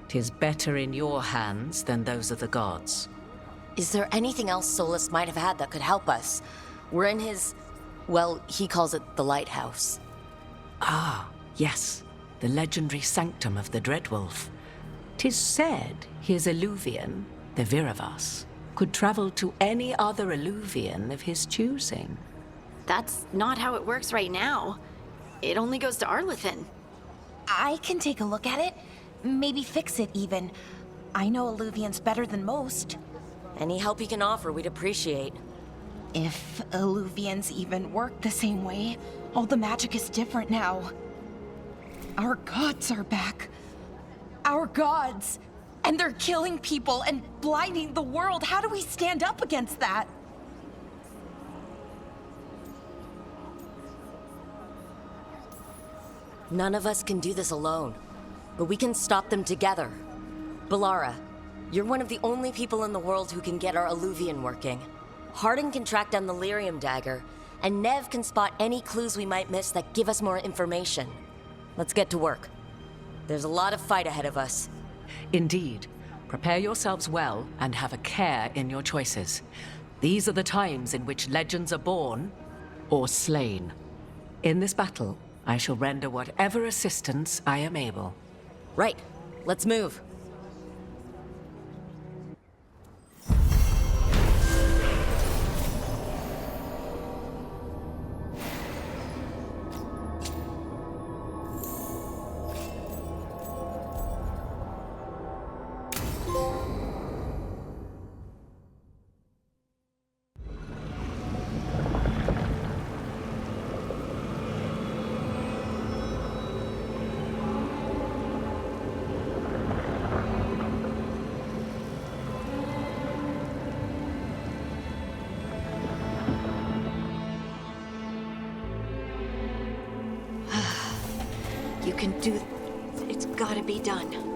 Speaker 2: 'Tis better in your hands than those of the gods.
Speaker 3: Is there anything else Solus might have had that could help us? We're in his... well, he calls it the lighthouse.
Speaker 2: Ah, yes. The legendary sanctum of the Dreadwolf. 'Tis said his Illuvian, the Viravas, could travel to any other Illuvian of his choosing.
Speaker 7: That's not how it works right now. It only goes to Arlethan.
Speaker 14: I can take a look at it. Maybe fix it even. I know Illuvians better than most.
Speaker 3: Any help you can offer, we'd appreciate.
Speaker 14: If Illuvians even work the same way, all the magic is different now. Our gods are back. Our gods! And they're killing people and blinding the world. How do we stand up against that?
Speaker 3: None of us can do this alone, but we can stop them together. Balara, you're one of the only people in the world who can get our Illuvian working. Harding can track down the Lyrium dagger, and Nev can spot any clues we might miss that give us more information. Let's get to work. There's a lot of fight ahead of us.
Speaker 2: Indeed. Prepare yourselves well and have a care in your choices. These are the times in which legends are born or slain. In this battle, I shall render whatever assistance I am able.
Speaker 3: Right. Let's move.
Speaker 7: can do... It's gotta be done.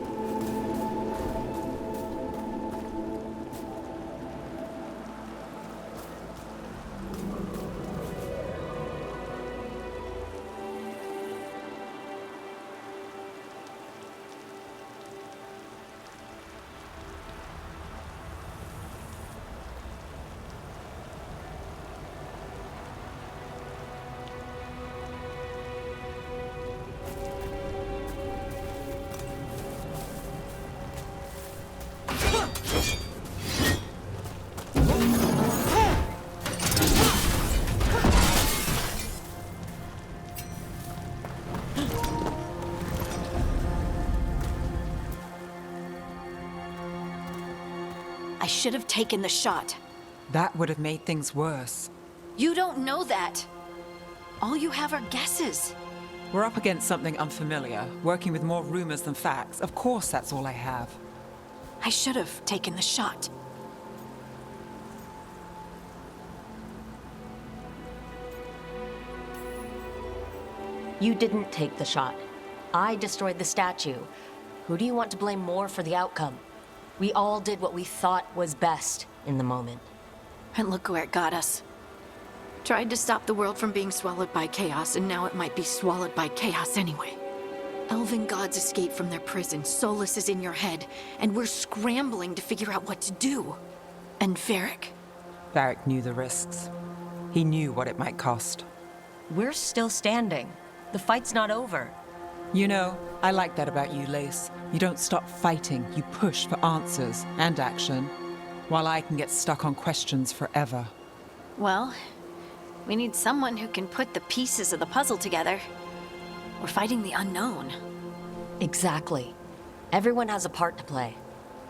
Speaker 7: I should have taken the shot.
Speaker 9: That would have made things worse.
Speaker 7: You don't know that. All you have are guesses.
Speaker 9: We're up against something unfamiliar, working with more rumors than facts. Of course, that's all I have.
Speaker 7: I should have taken the shot.
Speaker 3: You didn't take the shot. I destroyed the statue. Who do you want to blame more for the outcome? We all did what we thought was best in the moment.
Speaker 7: And look where it got us. Tried to stop the world from being swallowed by chaos, and now it might be swallowed by chaos anyway. Elven gods escaped from their prison, Solus is in your head, and we're scrambling to figure out what to do. And Varric?
Speaker 9: Varric knew the risks. He knew what it might cost.
Speaker 3: We're still standing. The fight's not over.
Speaker 9: You know, I like that about you, Lace. You don't stop fighting, you push for answers and action, while I can get stuck on questions forever.
Speaker 7: Well, we need someone who can put the pieces of the puzzle together. We're fighting the unknown.
Speaker 3: Exactly. Everyone has a part to play.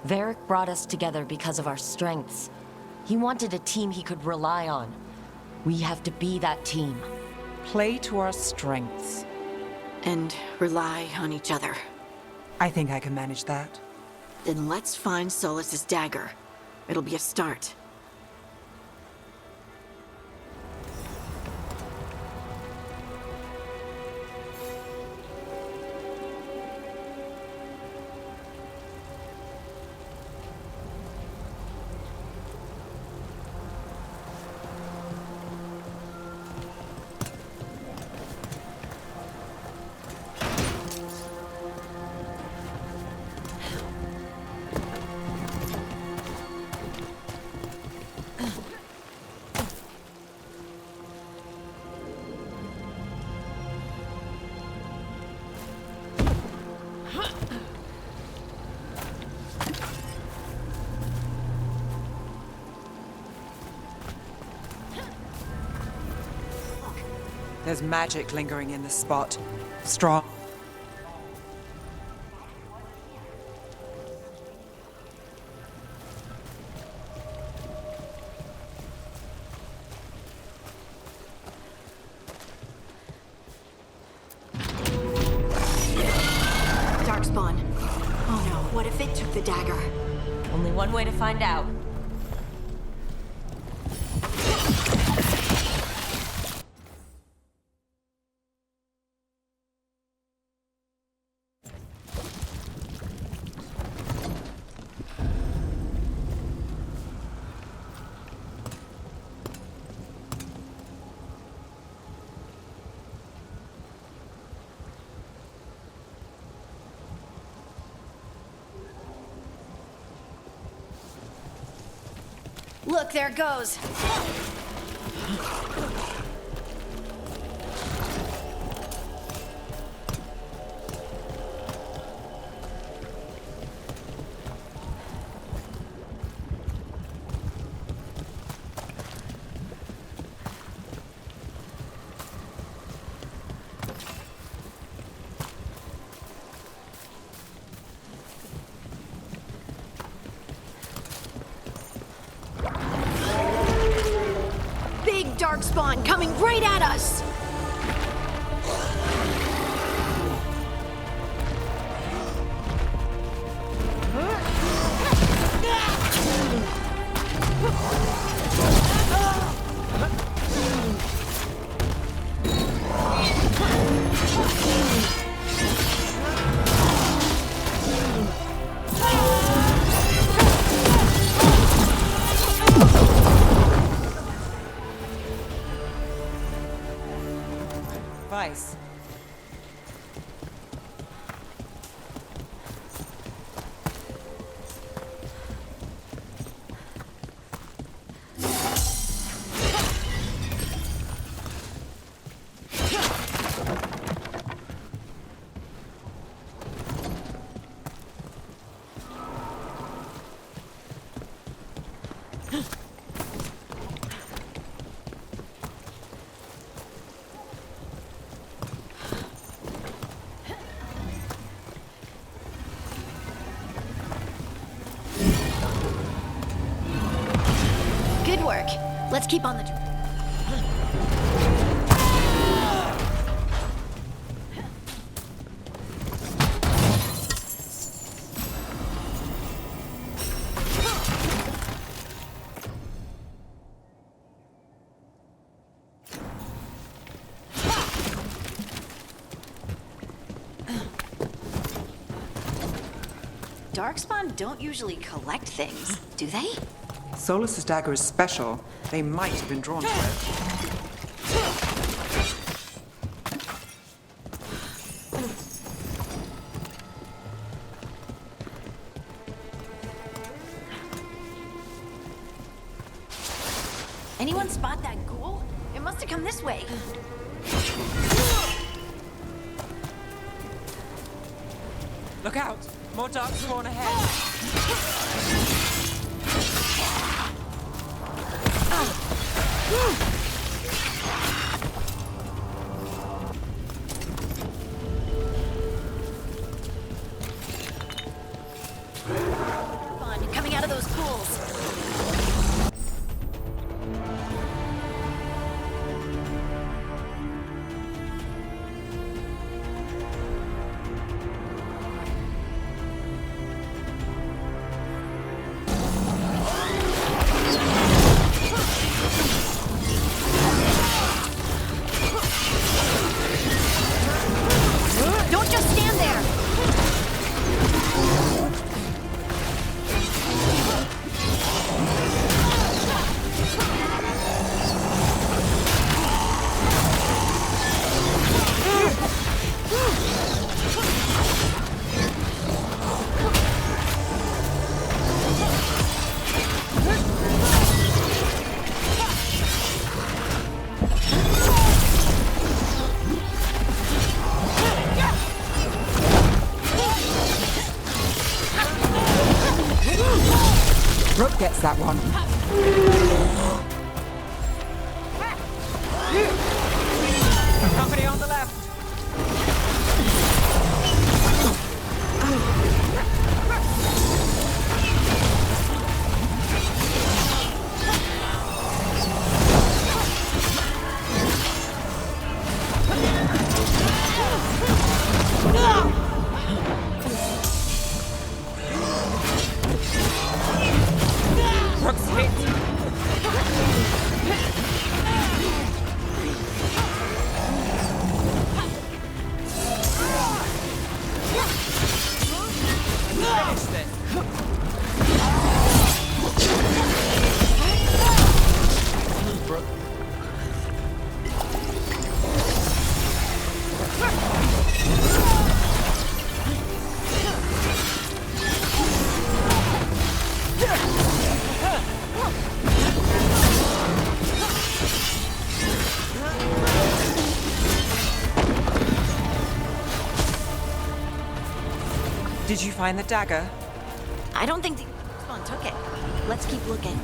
Speaker 3: Varric brought us together because of our strengths. He wanted a team he could rely on. We have to be that team.
Speaker 9: Play to our strengths.
Speaker 7: And rely on each other.
Speaker 9: I think I can manage that.
Speaker 7: Then let's find Solus's dagger. It'll be a start.
Speaker 9: There's magic lingering in this spot. Strong.
Speaker 7: Darkspawn. Oh no, what if it took the dagger?
Speaker 3: Only one way to find out.
Speaker 7: Look, there it goes. Darkspawn coming right at us!
Speaker 9: nice.
Speaker 7: Good work. Let's keep on the... Darkspawn don't usually collect things, do they?
Speaker 9: Solus's dagger is special. They might have been drawn to it.
Speaker 7: Anyone spot that ghoul? It must have come this way.
Speaker 9: Look out! More darkspawn ahead!
Speaker 7: Fun, coming out of those pools. Don't just stand there!
Speaker 9: Brooke gets that one. Company on the left. Brooke's hit. Finish this. Brooke. Did you find the dagger?
Speaker 7: I don't think the spawn took it. Let's keep looking.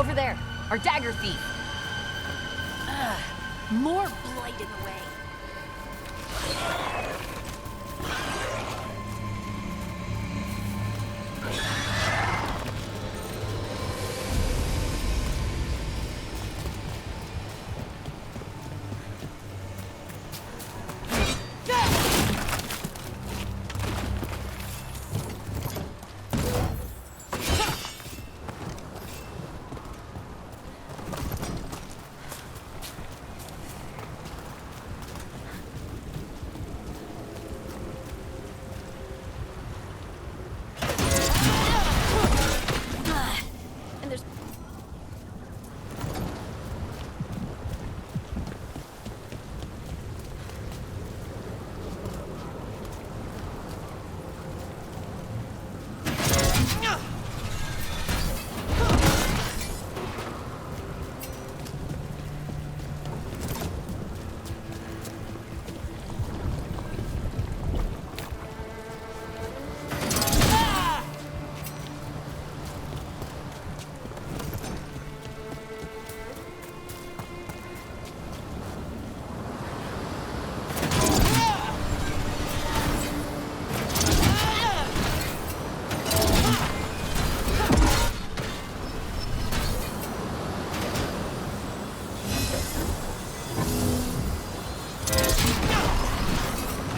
Speaker 14: Over there, our dagger thief. More blight in the way.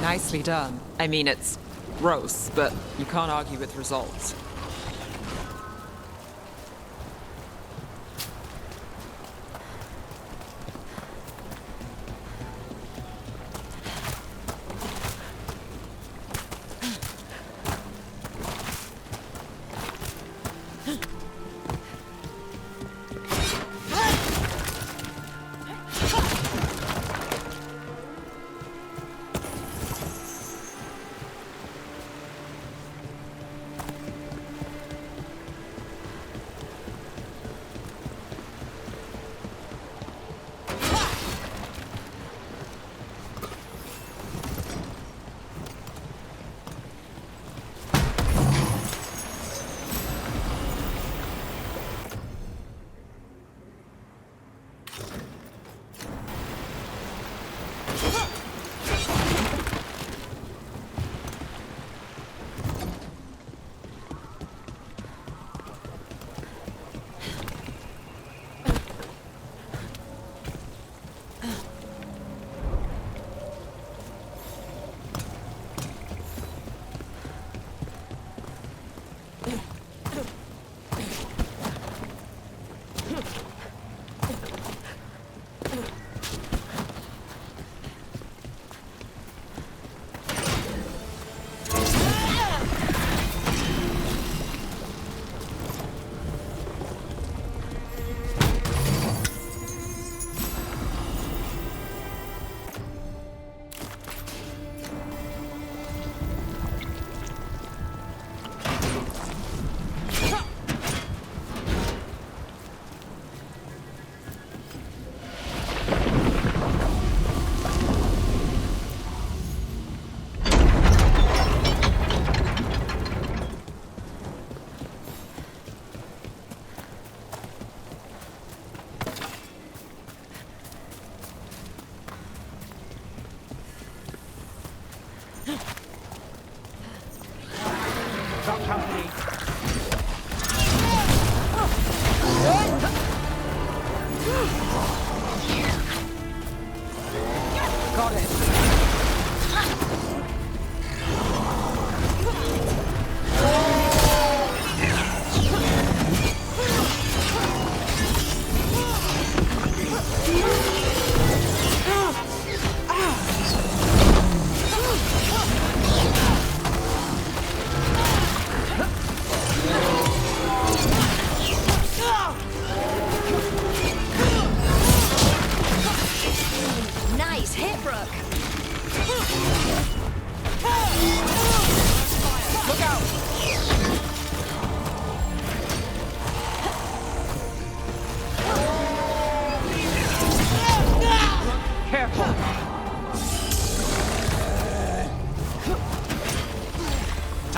Speaker 9: Nicely done. I mean, it's gross, but you can't argue with results.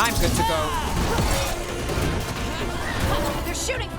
Speaker 9: I'm good to go.
Speaker 14: They're shooting!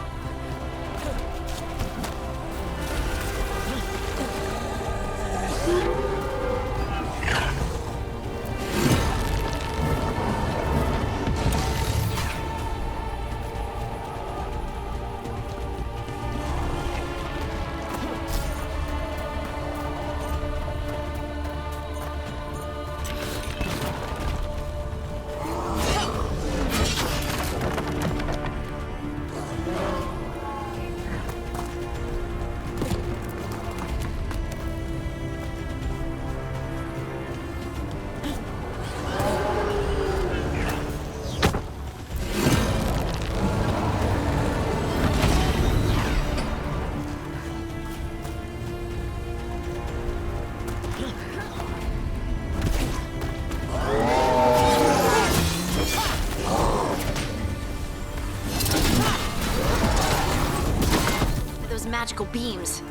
Speaker 7: magical beams.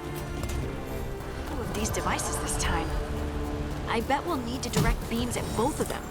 Speaker 7: Who of these devices this time? I bet we'll need to direct beams at both of them.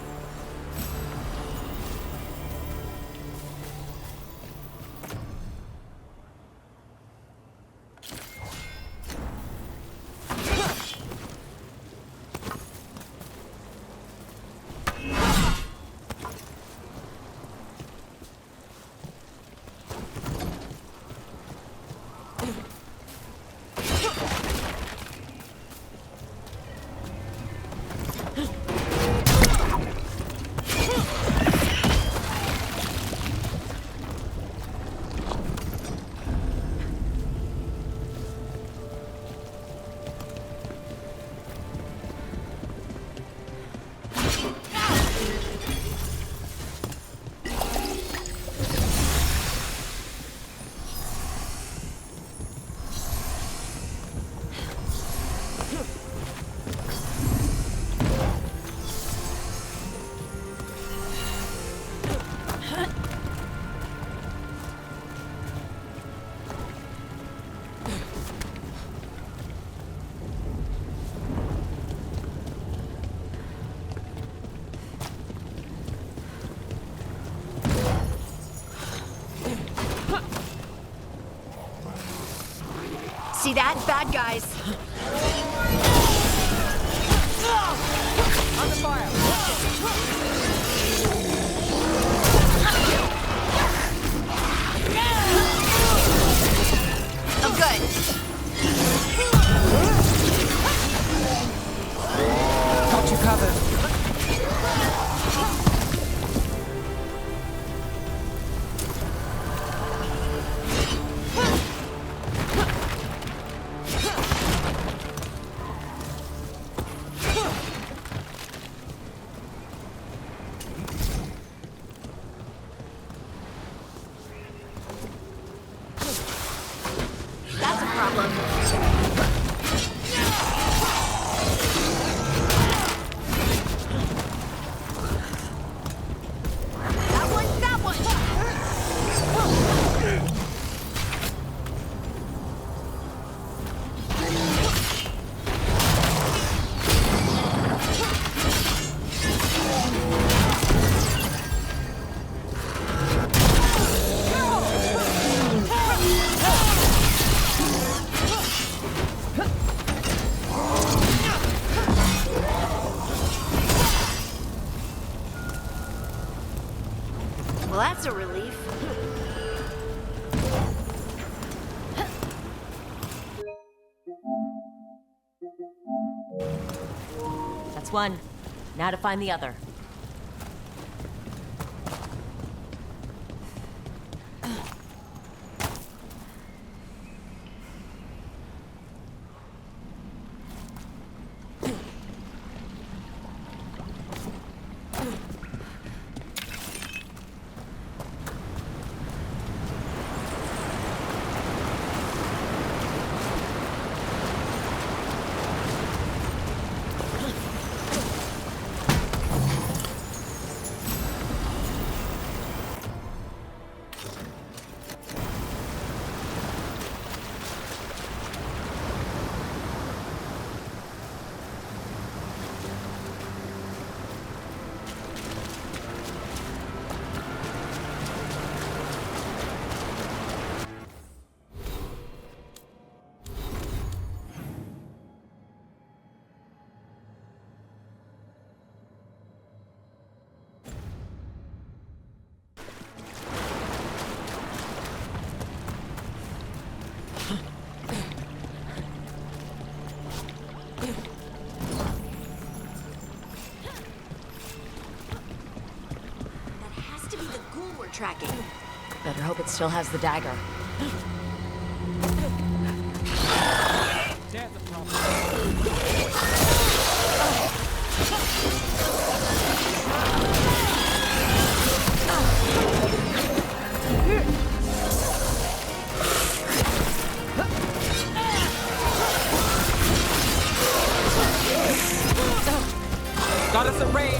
Speaker 7: See that? Bad guys.
Speaker 5: Under fire!
Speaker 7: I'm good.
Speaker 9: Got you covered.
Speaker 7: That's a problem. That one! Well, that's a relief.
Speaker 3: That's one. Now to find the other.
Speaker 7: Tracking.
Speaker 3: Better hope it still has the dagger.
Speaker 9: Got us at range.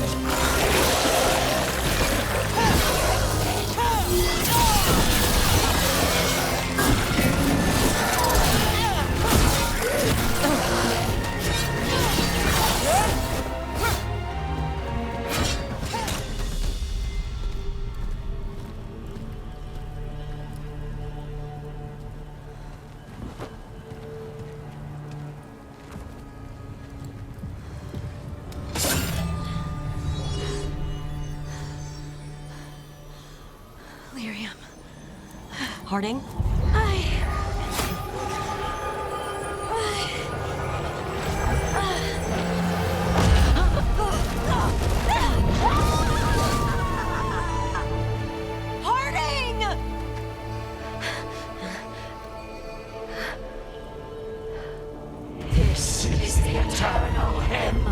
Speaker 3: Harding?
Speaker 8: This is the eternal hymn,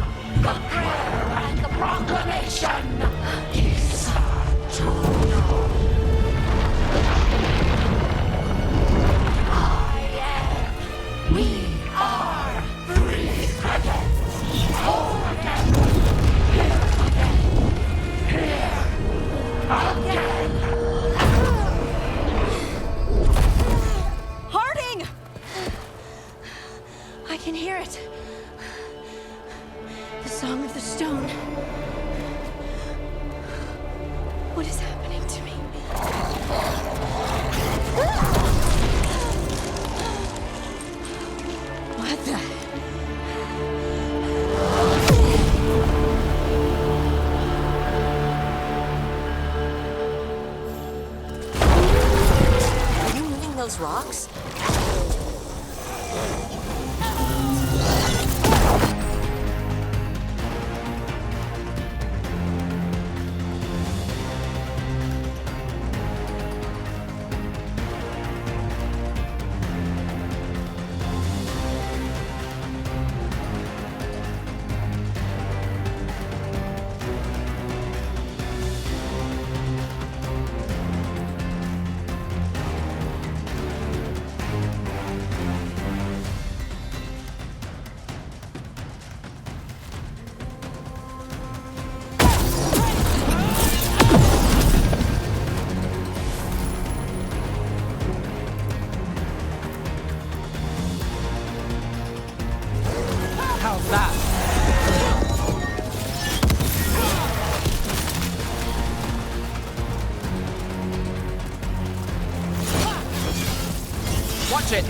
Speaker 8: the prayer and the proclamation. Is to know. We are free again. Whole again. Here again.
Speaker 7: Harding! I can hear it. The Song of the Stone. What is happening to me? What the?
Speaker 3: Are you moving those rocks?
Speaker 9: How's that? Watch it!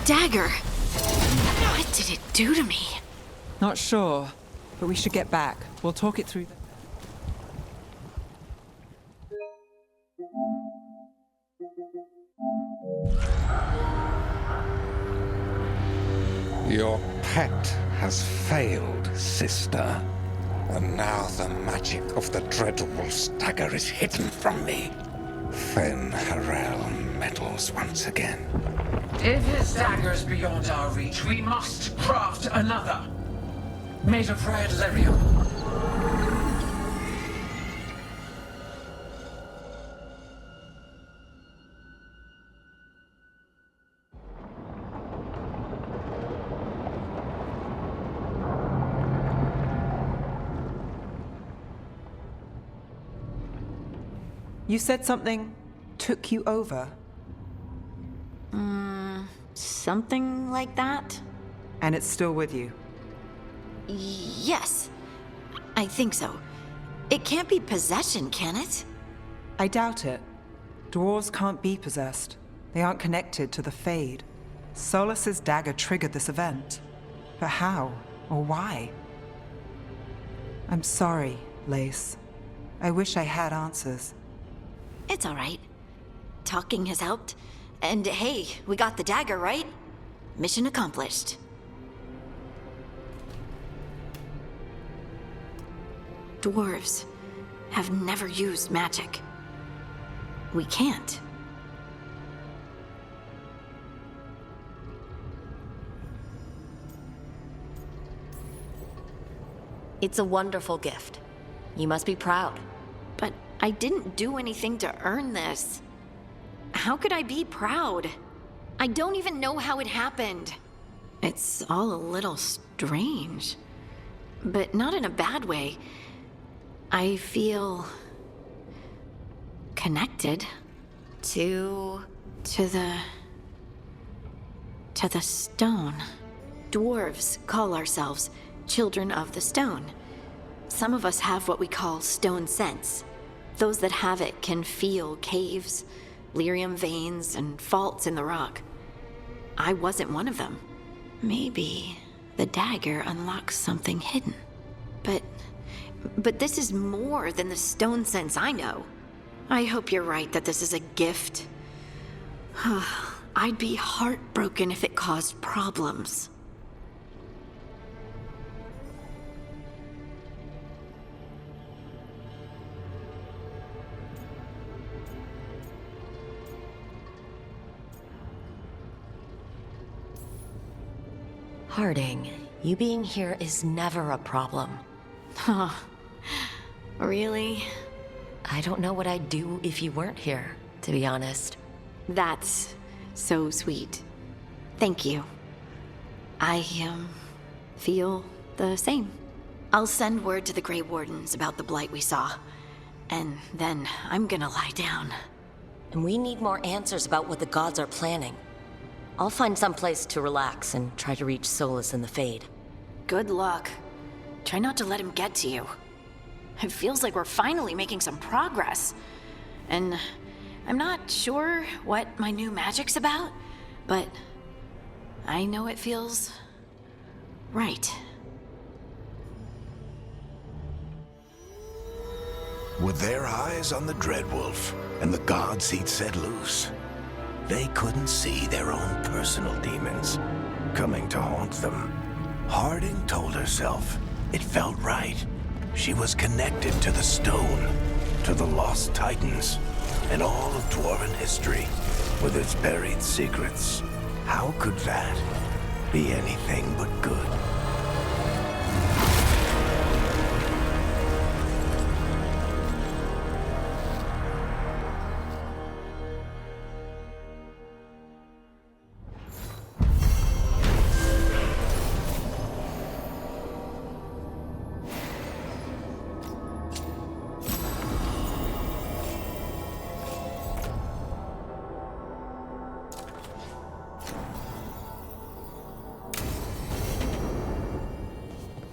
Speaker 7: dagger. What did it do to me?
Speaker 9: Not sure, but we should get back. We'll talk it through.
Speaker 17: Your pact has failed, sister. And now the magic of the Dreadwolf's dagger is hidden from me. Fen Harel meddles once again.
Speaker 18: If his dagger's beyond our reach, we must craft another. Made of red lyrium.
Speaker 9: You said something took you over.
Speaker 7: Something like that?
Speaker 9: And it's still with you?
Speaker 7: Yes. I think so. It can't be possession, can it?
Speaker 9: I doubt it. Dwarves can't be possessed. They aren't connected to the Fade. Solus's dagger triggered this event. But how? Or why? I'm sorry, Lace. I wish I had answers.
Speaker 7: It's all right. Talking has helped. And hey, we got the dagger, right? Mission accomplished. Dwarves have never used magic. We can't.
Speaker 3: It's a wonderful gift. You must be proud.
Speaker 7: But I didn't do anything to earn this. How could I be proud? I don't even know how it happened. It's all a little strange. But not in a bad way. I feel connected to the stone. Dwarves call ourselves children of the stone. Some of us have what we call stone sense. Those that have it can feel caves, lyrium veins, and faults in the rock. I wasn't one of them. Maybe the dagger unlocks something hidden. But this is more than the stone sense I know. I hope you're right that this is a gift. I'd be heartbroken if it caused problems.
Speaker 3: Harding, you being here is never a problem.
Speaker 7: Huh. Really?
Speaker 3: I don't know what I'd do if you weren't here, to be honest.
Speaker 7: That's so sweet. Thank you. I, feel the same. I'll send word to the Grey Wardens about the blight we saw. And then I'm gonna lie down.
Speaker 3: And we need more answers about what the gods are planning. I'll find some place to relax and try to reach Solus in the Fade.
Speaker 7: Good luck. Try not to let him get to you. It feels like we're finally making some progress. And I'm not sure what my new magic's about, but I know it feels right.
Speaker 1: With their eyes on the Dreadwolf and the gods he'd set loose, they couldn't see their own personal demons coming to haunt them. Harding told herself it felt right. She was connected to the stone, to the lost titans, and all of Dwarven history, with its buried secrets. How could that be anything but good?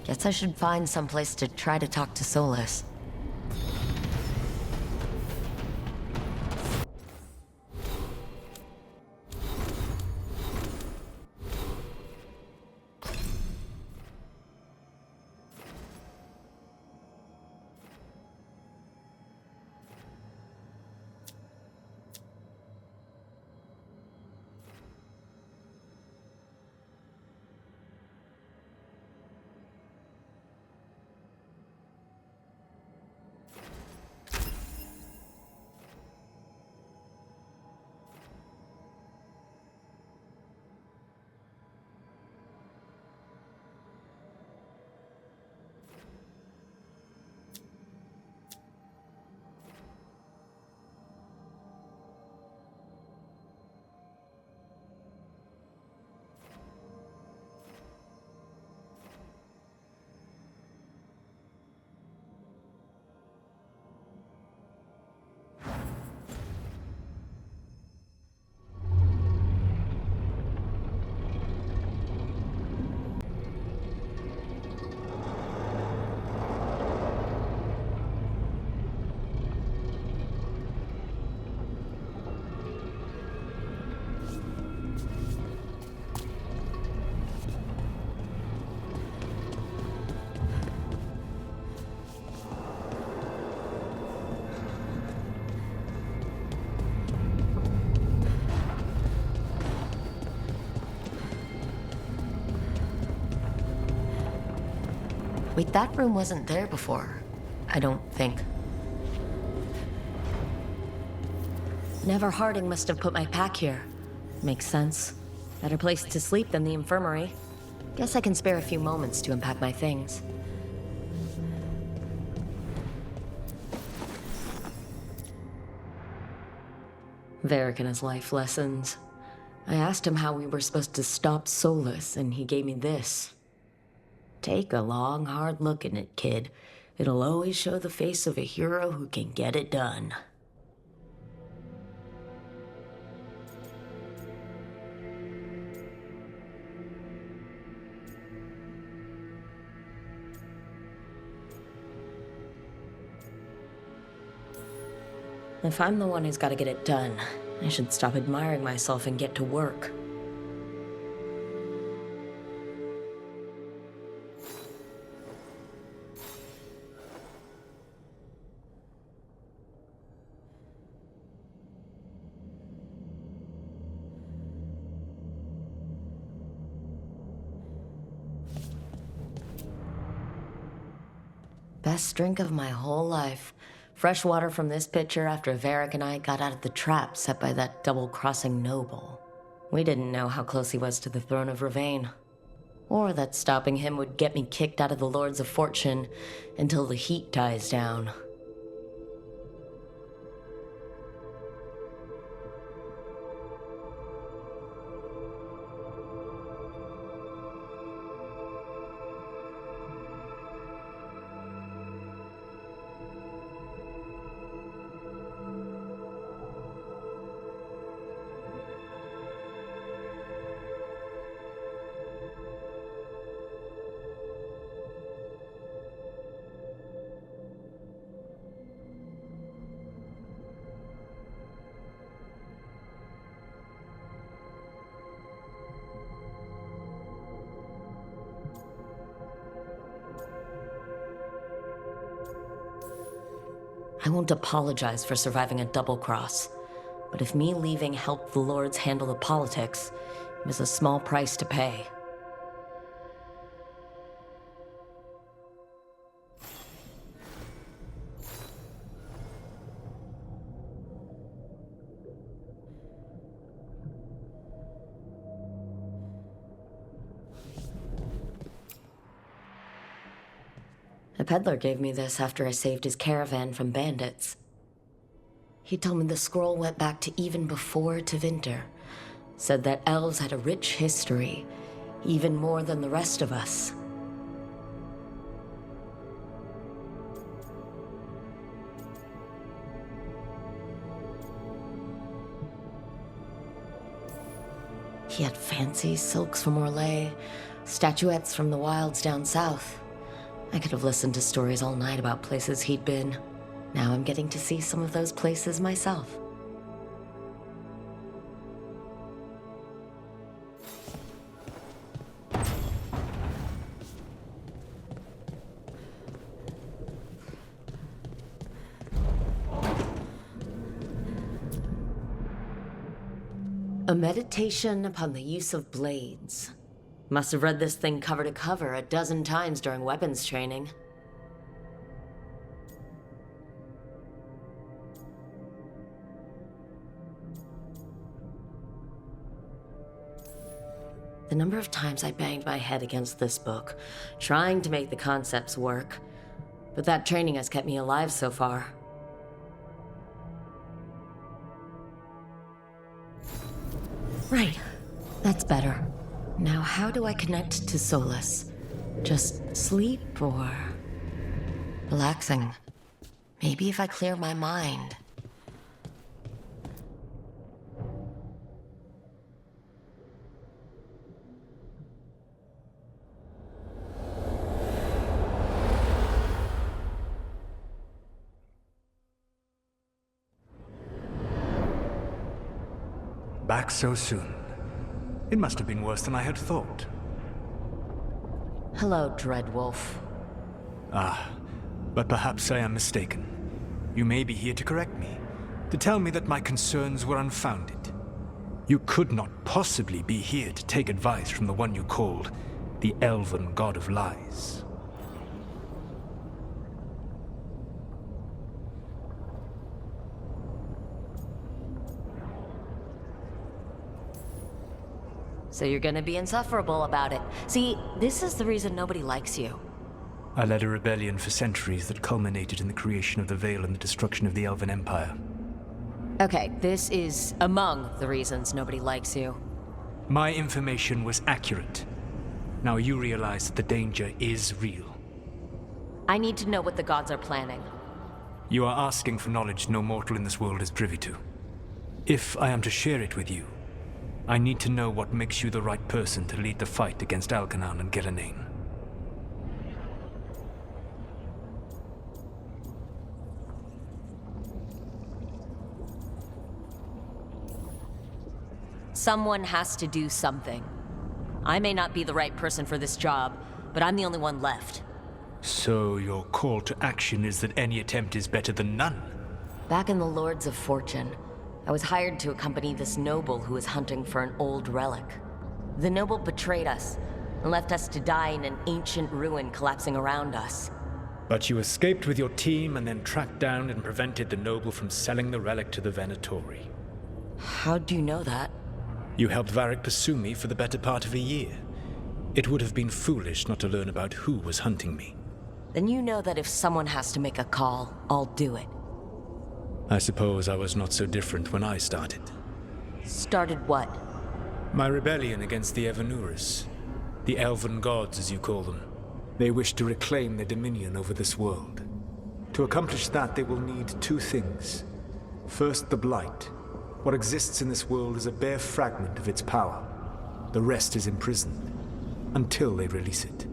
Speaker 3: Guess I should find someplace to try to talk to Solus. Wait, that room wasn't there before. I don't think. Never Harding must have put my pack here. Makes sense. Better place to sleep than the infirmary. Guess I can spare a few moments to unpack my things. Varric and his life lessons. I asked him how we were supposed to stop Solus, and he gave me this. Take a long, hard look at it, kid. It'll always show the face of a hero who can get it done. If I'm the one who's got to get it done, I should stop admiring myself and get to work. Best drink of my whole life. Fresh water from this pitcher after Varric and I got out of the trap set by that double-crossing noble. We didn't know how close he was to the throne of Ravain, or that stopping him would get me kicked out of the Lords of Fortune until the heat dies down. I won't apologize for surviving a double cross, but if me leaving helped the Lords handle the politics, it was a small price to pay. A peddler gave me this after I saved his caravan from bandits. He told me the scroll went back to even before Tevinter. Said that elves had a rich history, even more than the rest of us. He had fancy silks from Orlais, statuettes from the wilds down south. I could have listened to stories all night about places he'd been. Now I'm getting to see some of those places myself. A meditation upon the use of blades. Must have read this thing cover to cover a dozen times during weapons training. The number of times I banged my head against this book, trying to make the concepts work, but that training has kept me alive so far. Right, that's better. Now how do I connect to Solus? Just sleep or relaxing? Maybe if I clear my mind.
Speaker 11: Back so soon. It must have been worse than I had thought.
Speaker 3: Hello, Dreadwolf.
Speaker 11: Ah, but perhaps I am mistaken. You may be here to correct me, to tell me that my concerns were unfounded. You could not possibly be here to take advice from the one you called the Elven God of Lies.
Speaker 3: So you're gonna be insufferable about it. See, this is the reason nobody likes you.
Speaker 11: I led a rebellion for centuries that culminated in the creation of the Veil and the destruction of the Elven Empire.
Speaker 3: Okay, this is among the reasons nobody likes you.
Speaker 11: My information was accurate. Now you realize that the danger is real.
Speaker 3: I need to know what the gods are planning.
Speaker 11: You are asking for knowledge no mortal in this world is privy to. If I am to share it with you, I need to know what makes you the right person to lead the fight against Algernon and Gillenane.
Speaker 3: Someone has to do something. I may not be the right person for this job, but I'm the only one left.
Speaker 11: So your call to action is that any attempt is better than none?
Speaker 3: Back in the Lords of Fortune, I was hired to accompany this noble who was hunting for an old relic. The noble betrayed us and left us to die in an ancient ruin collapsing around us.
Speaker 10: But you escaped with your team and then tracked down and prevented the noble from selling the relic to the Venatori.
Speaker 3: How'd you know that?
Speaker 10: You helped Varric pursue me for the better part of a year. It would have been foolish not to learn about who was hunting me.
Speaker 3: Then you know that if someone has to make a call, I'll do it.
Speaker 10: I suppose I was not so different when I started.
Speaker 3: Started what?
Speaker 10: My rebellion against the Evanuris. The Elven Gods, as you call them. They wish to reclaim their dominion over this world. To accomplish that, they will need two things. First, the Blight. What exists in this world is a bare fragment of its power. The rest is imprisoned, until they release it.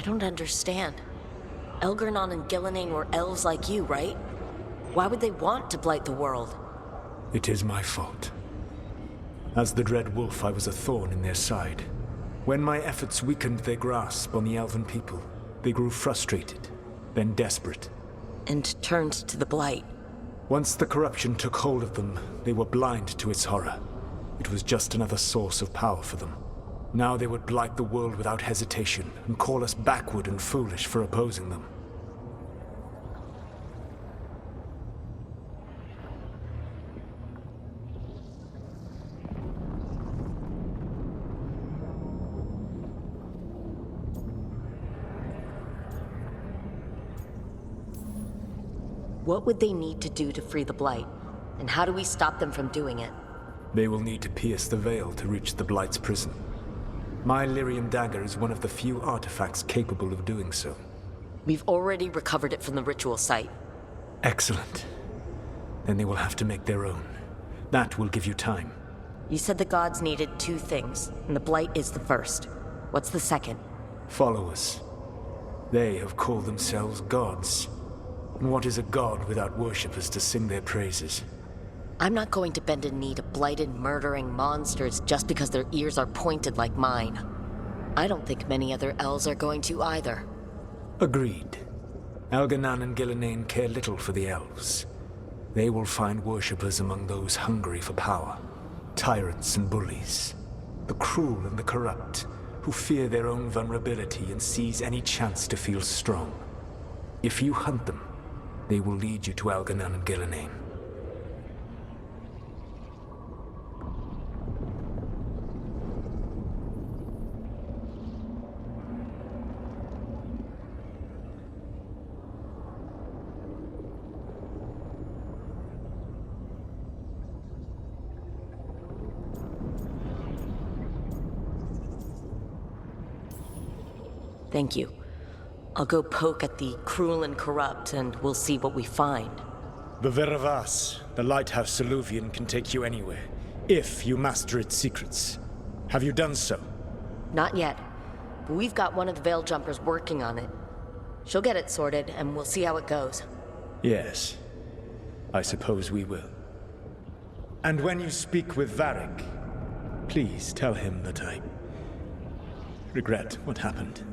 Speaker 3: I don't understand. Algernon and Gillenane were elves like you, right? Why would they want to blight the world?
Speaker 10: It is my fault. As the Dread Wolf, I was a thorn in their side. When my efforts weakened their grasp on the Elven people, they grew frustrated, then desperate.
Speaker 3: And turned to the Blight.
Speaker 10: Once the corruption took hold of them, they were blind to its horror. It was just another source of power for them. Now they would blight the world without hesitation and call us backward and foolish for opposing them.
Speaker 3: What would they need to do to free the Blight? And how do we stop them from doing it?
Speaker 10: They will need to pierce the veil to reach the Blight's prison. My Lyrium dagger is one of the few artifacts capable of doing so.
Speaker 3: We've already recovered it from the ritual site.
Speaker 10: Excellent. Then they will have to make their own. That will give you time.
Speaker 3: You said the gods needed two things, and the Blight is the first. What's the second?
Speaker 10: Followers. They have called themselves gods. And what is a god without worshippers to sing their praises?
Speaker 3: I'm not going to bend a knee to blighted, murdering monsters just because their ears are pointed like mine. I don't think many other elves are going to either.
Speaker 10: Agreed. Algernon and Gillenane care little for the elves. They will find worshippers among those hungry for power. Tyrants and bullies. The cruel and the corrupt, who fear their own vulnerability and seize any chance to feel strong. If you hunt them, they will lead you to Algernon and Gillenane.
Speaker 3: Thank you. I'll go poke at the cruel and corrupt, and we'll see what we find.
Speaker 10: The Veravas, the lighthouse Soluvian, can take you anywhere, if you master its secrets. Have you done so?
Speaker 3: Not yet, but we've got one of the Veil Jumpers working on it. She'll get it sorted, and we'll see how it goes.
Speaker 10: Yes. I suppose we will. And when you speak with Varric, please tell him that I regret what happened.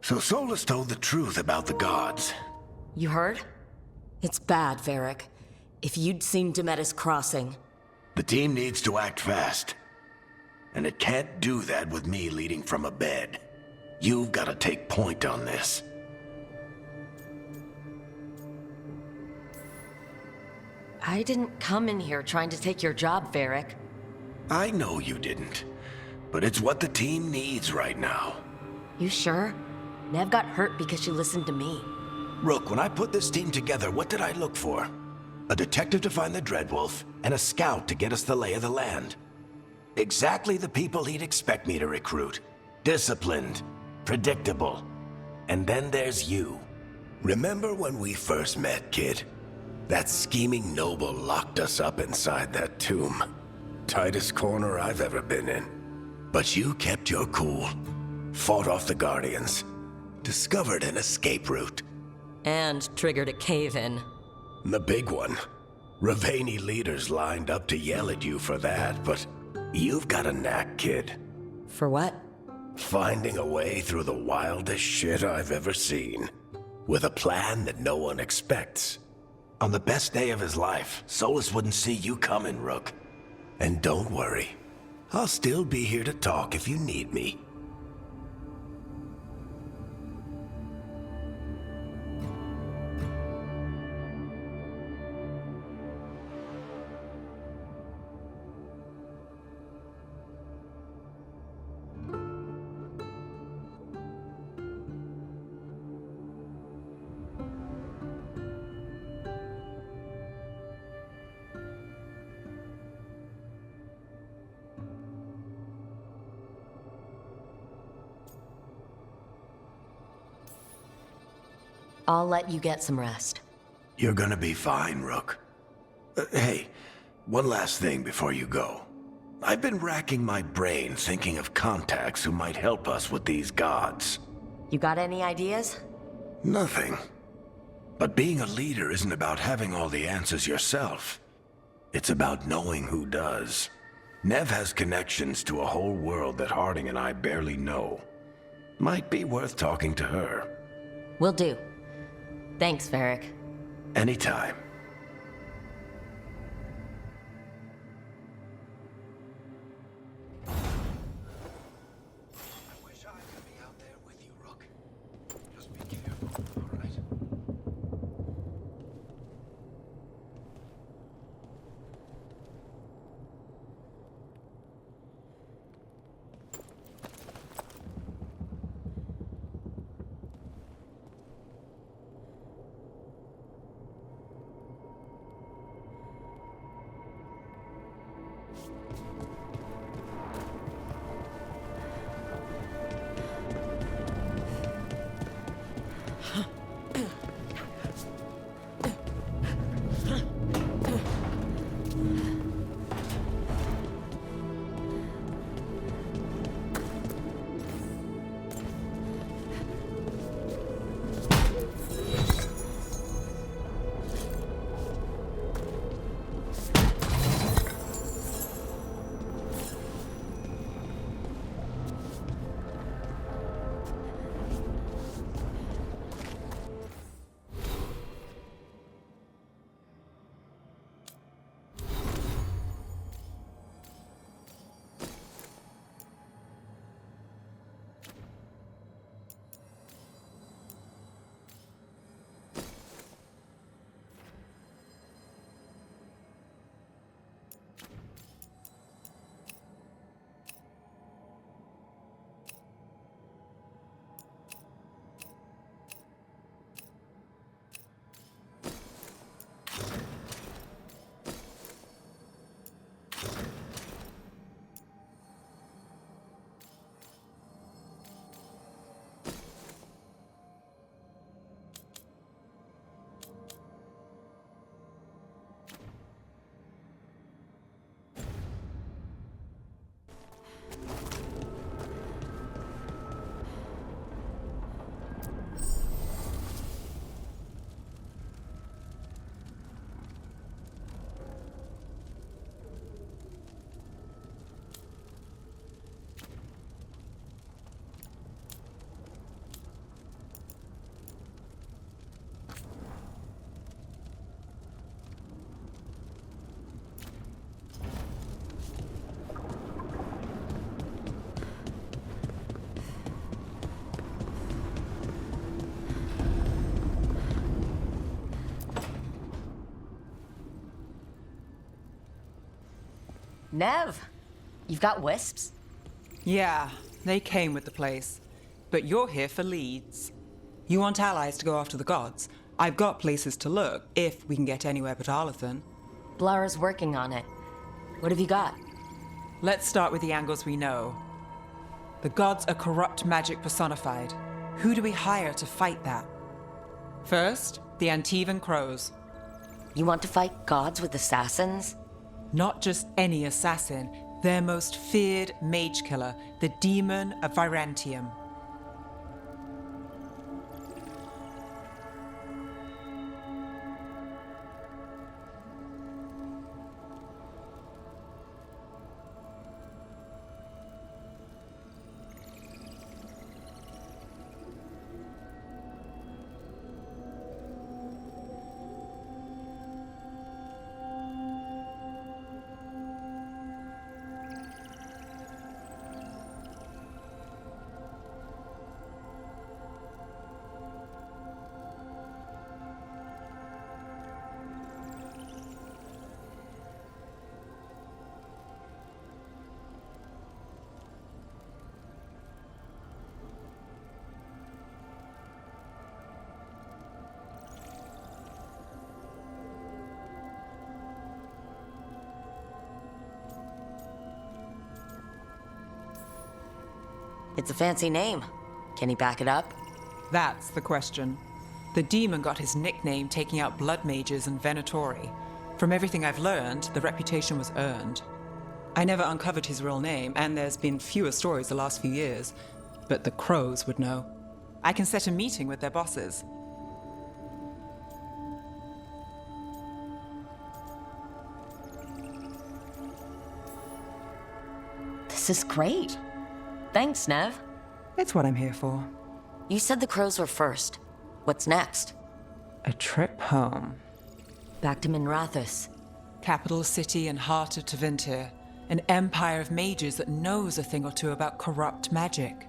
Speaker 1: So Solus told the truth about the gods.
Speaker 3: You heard? It's bad, Varric. If you'd seen Demetus crossing...
Speaker 1: The team needs to act fast. And it can't do that with me leading from a bed. You've got to take point on this.
Speaker 3: I didn't come in here trying to take your job, Varric.
Speaker 1: I know you didn't. But it's what the team needs right now.
Speaker 3: You sure? Nev got hurt because she listened to me.
Speaker 1: Rook, when I put this team together, what did I look for? A detective to find the Dreadwolf, and a scout to get us the lay of the land. Exactly the people he'd expect me to recruit. Disciplined, predictable. And then there's you. Remember when we first met, kid? That scheming noble locked us up inside that tomb. Tightest corner I've ever been in. But you kept your cool. Fought off the Guardians. Discovered an escape route.
Speaker 3: And triggered a cave-in.
Speaker 1: The big one. Ravani leaders lined up to yell at you for that, but you've got a knack, kid.
Speaker 3: For what?
Speaker 1: Finding a way through the wildest shit I've ever seen. With a plan that no one expects. On the best day of his life, Solus wouldn't see you coming, Rook. And don't worry. I'll still be here to talk if you need me.
Speaker 3: I'll let you get some rest.
Speaker 1: You're gonna be fine, Rook. Hey, one last thing before you go. I've been racking my brain thinking of contacts who might help us with these gods.
Speaker 3: You got any ideas?
Speaker 1: Nothing. But being a leader isn't about having all the answers yourself. It's about knowing who does. Nev has connections to a whole world that Harding and I barely know. Might be worth talking to her.
Speaker 3: Will do. Thanks, Varric.
Speaker 1: Anytime.
Speaker 3: Nev, you've got wisps?
Speaker 9: Yeah, they came with the place. But you're here for leads. You want allies to go after the gods? I've got places to look, if we can get anywhere but Arlathan.
Speaker 3: Blara's working on it. What have you got?
Speaker 9: Let's start with the angles we know. The gods are corrupt magic personified. Who do we hire to fight that? First, the Antivan Crows.
Speaker 3: You want to fight gods with assassins?
Speaker 9: Not just any assassin, their most feared mage killer, the Demon of Virantium.
Speaker 3: It's a fancy name. Can he back it up?
Speaker 9: That's the question. The demon got his nickname taking out blood mages and Venatori. From everything I've learned, the reputation was earned. I never uncovered his real name, and there's been fewer stories the last few years, but the Crows would know. I can set a meeting with their bosses.
Speaker 3: This is great. Thanks, Nev.
Speaker 9: It's what I'm here for.
Speaker 3: You said the Crows were first. What's next?
Speaker 9: A trip home.
Speaker 3: Back to Minrathous.
Speaker 9: Capital city and heart of Tevinter. An empire of mages that knows a thing or two about corrupt magic.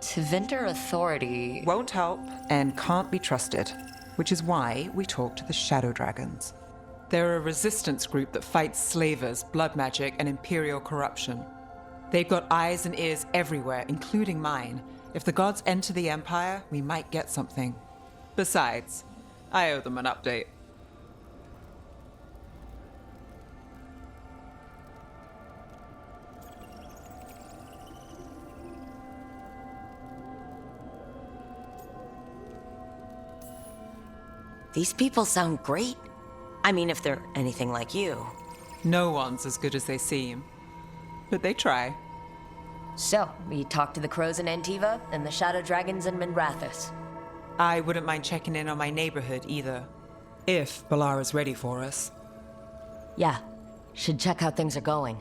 Speaker 3: Tevinter authority...
Speaker 9: won't help and can't be trusted, which is why we talk to the Shadow Dragons. They're a resistance group that fights slavers, blood magic, and imperial corruption. They've got eyes and ears everywhere, including mine. If the gods enter the Empire, we might get something. Besides, I owe them an update.
Speaker 3: These people sound great. I mean, if they're anything like you.
Speaker 9: No one's as good as they seem. But they try.
Speaker 3: So, we talked to the Crows in Antiva and the Shadow Dragons in Minrathous.
Speaker 9: I wouldn't mind checking in on my neighborhood either. If Balara's ready for us.
Speaker 3: Yeah, should check how things are going.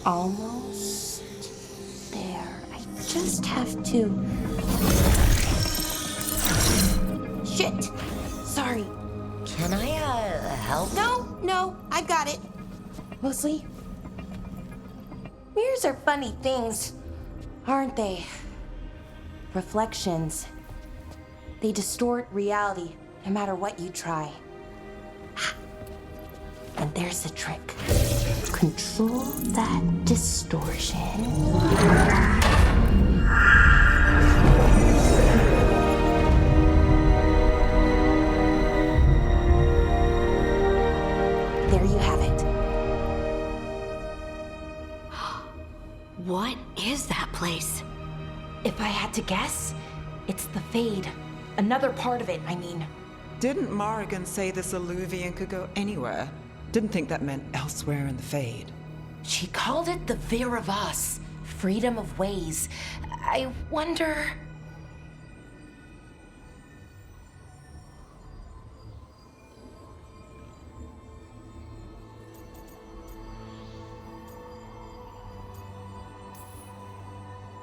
Speaker 14: Almost there. I just have to... Shit! Sorry.
Speaker 3: Can I, help?
Speaker 14: No, I got it. Mostly. Mirrors are funny things, aren't they? Reflections. They distort reality, no matter what you try. And there's the trick. Control that distortion.
Speaker 7: What is that place?
Speaker 14: If I had to guess, it's the Fade. Another part of it, I mean.
Speaker 9: Didn't Morrigan say this Illuvian could go anywhere? Didn't think that meant elsewhere in the Fade.
Speaker 14: She called it the Vir of Us, freedom of ways. I wonder...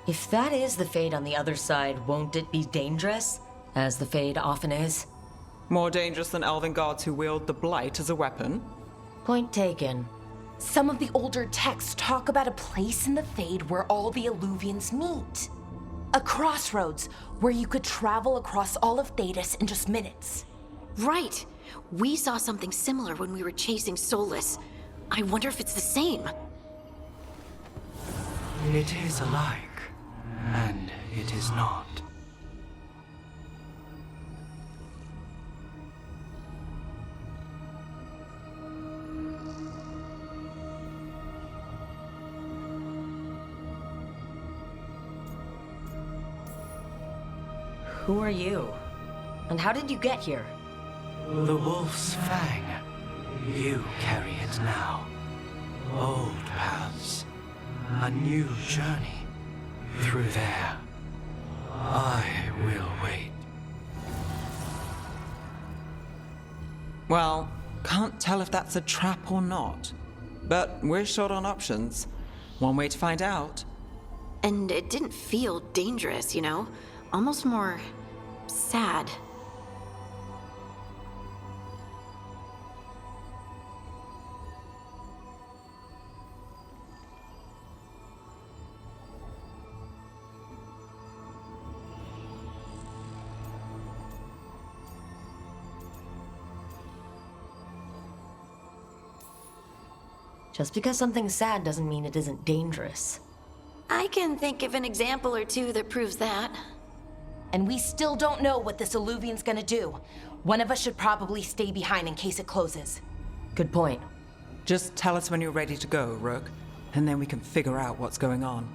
Speaker 3: If that is the Fade on the other side, won't it be dangerous? As the Fade often is.
Speaker 9: More dangerous than elven gods who wield the Blight as a weapon?
Speaker 3: Point taken.
Speaker 14: Some of the older texts talk about a place in the Fade where all the Illuvians meet. A crossroads where you could travel across all of Thedas in just minutes.
Speaker 7: Right. We saw something similar when we were chasing Solus. I wonder if it's the same.
Speaker 19: It is alike, and it is not.
Speaker 3: Who are you? And how did you get here?
Speaker 19: The Wolf's Fang. You carry it now. Old paths. A new journey. Through there. I will wait.
Speaker 9: Well, can't tell if that's a trap or not. But we're short on options. One way to find out.
Speaker 7: And it didn't feel dangerous, you know? Almost more... sad.
Speaker 3: Just because something's sad doesn't mean it isn't dangerous.
Speaker 7: I can think of an example or two that proves that.
Speaker 14: And we still don't know what this Illuvian's gonna do. One of us should probably stay behind in case it closes.
Speaker 3: Good point.
Speaker 9: Just tell us when you're ready to go, Rook, and then we can figure out what's going on.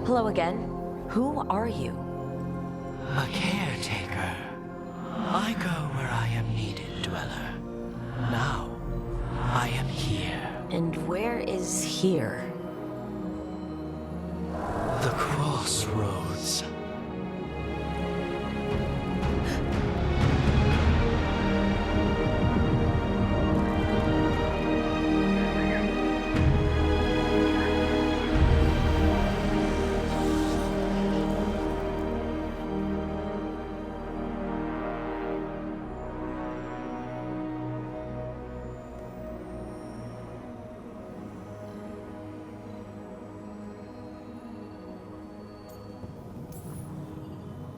Speaker 3: Hello again. Who are you?
Speaker 19: A caretaker. I go where I am needed, Dweller. Now, I am here.
Speaker 3: And where is here?
Speaker 19: The crossroads.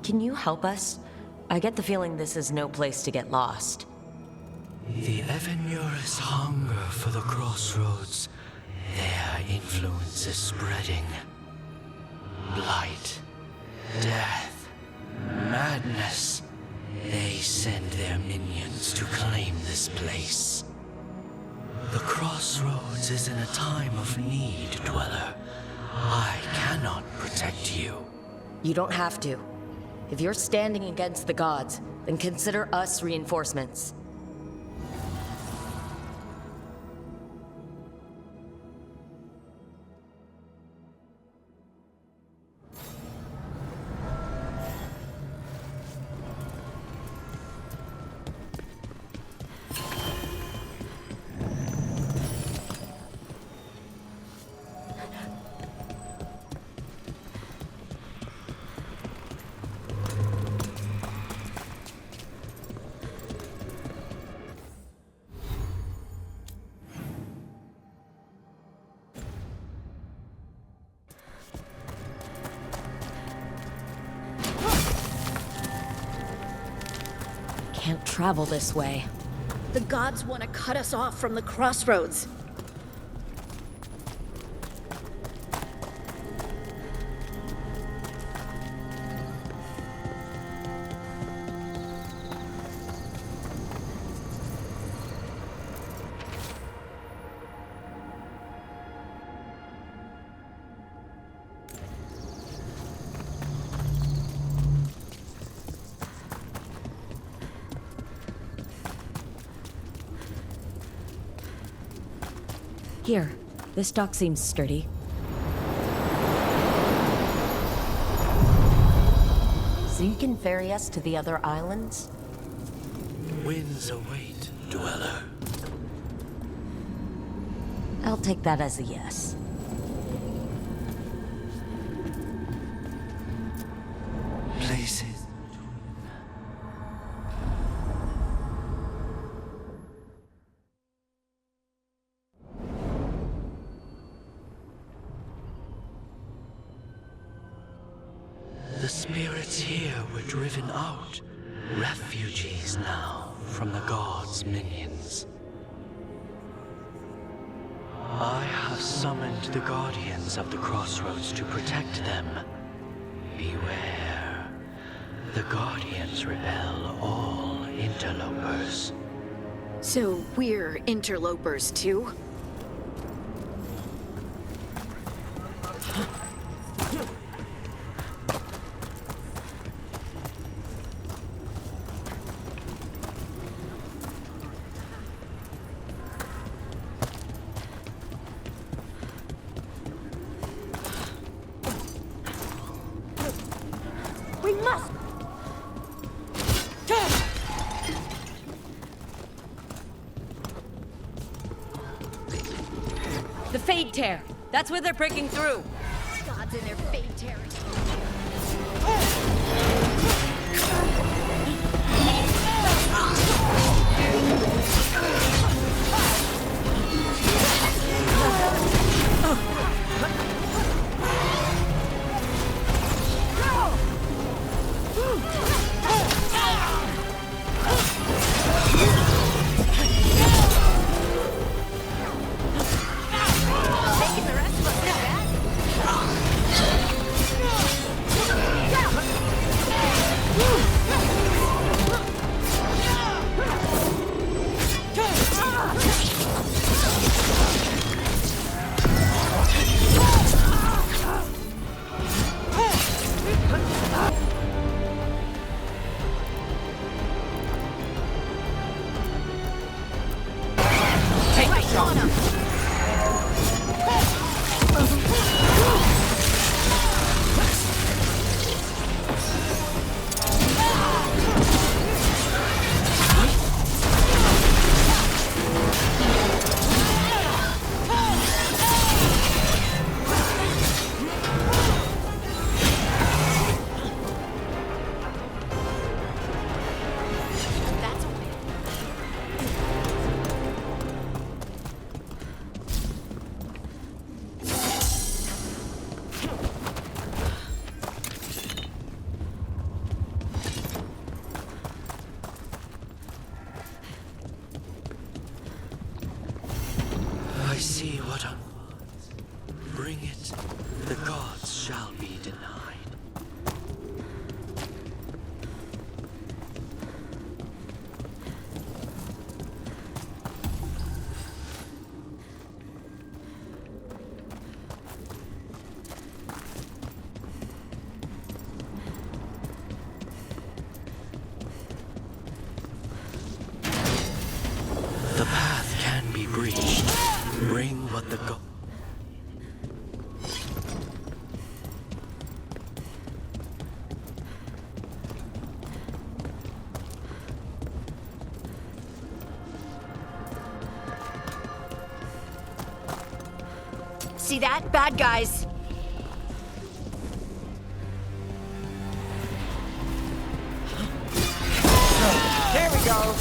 Speaker 3: Can you help us? I get the feeling this is no place to get lost.
Speaker 19: The Evenurus hunger for the crossroads. Their influence is spreading. Blight, death, madness. They send their minions to claim this place. The crossroads is in a time of need, Dweller. I cannot protect you.
Speaker 3: You don't have to. If you're standing against the gods, then consider us reinforcements.
Speaker 2: can't travel this way.
Speaker 7: The gods want to cut us off from the crossroads.
Speaker 2: Here, this dock seems sturdy.
Speaker 3: So you can ferry us to the other islands?
Speaker 19: Winds await, dweller.
Speaker 3: I'll take that as a yes.
Speaker 19: Places. The spirits here were driven out, refugees now from the gods' minions. I have summoned the guardians of the crossroads to protect them. Beware. The guardians repel all interlopers.
Speaker 7: So we're interlopers too?
Speaker 3: We must!
Speaker 2: The Fade Tear! That's where they're breaking through!
Speaker 7: Gods in their fade territory.
Speaker 19: I see what I bring it. The gods shall be denied. The path can be breached. Bring what the go-
Speaker 7: See that? Bad guys.
Speaker 9: There we go.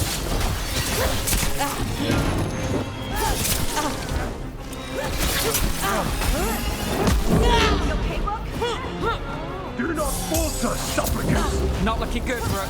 Speaker 15: Do not falter, supplicants!
Speaker 9: Not looking good, Brooke.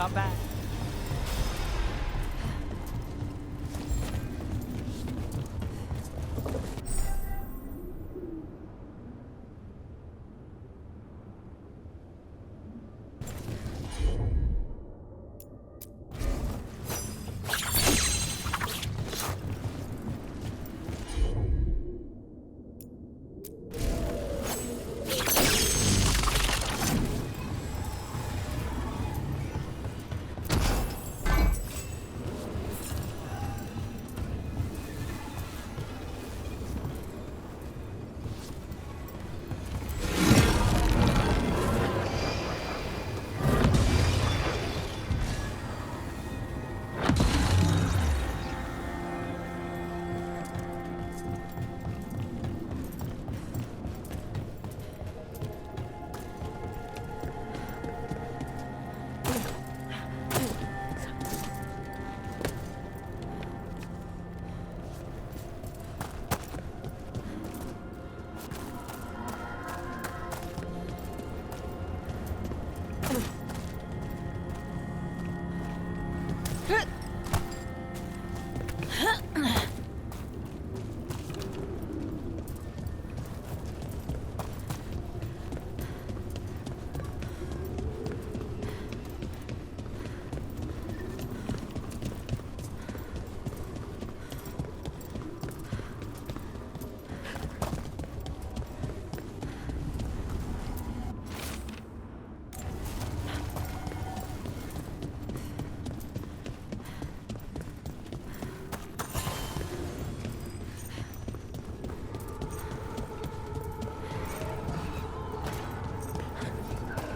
Speaker 9: Not bad.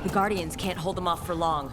Speaker 3: The Guardians can't hold them off for long.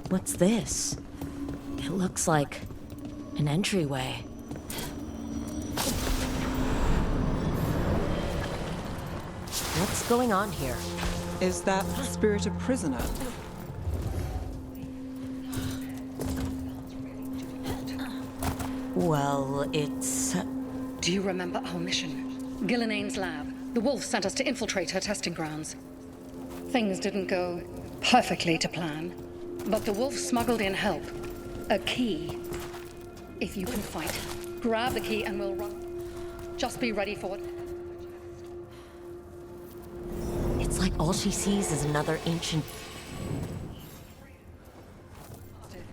Speaker 3: What's this? It looks like an entryway. What's going on here?
Speaker 9: Is that spirit a prisoner?
Speaker 3: Well, it's...
Speaker 20: Do you remember our mission? Gillinane's lab. The wolf sent us to infiltrate her testing grounds. Things didn't go perfectly to plan, but the wolf smuggled in help. A key. If you can fight, grab the key and we'll run. Just be ready for it.
Speaker 3: It's like all she sees is another ancient...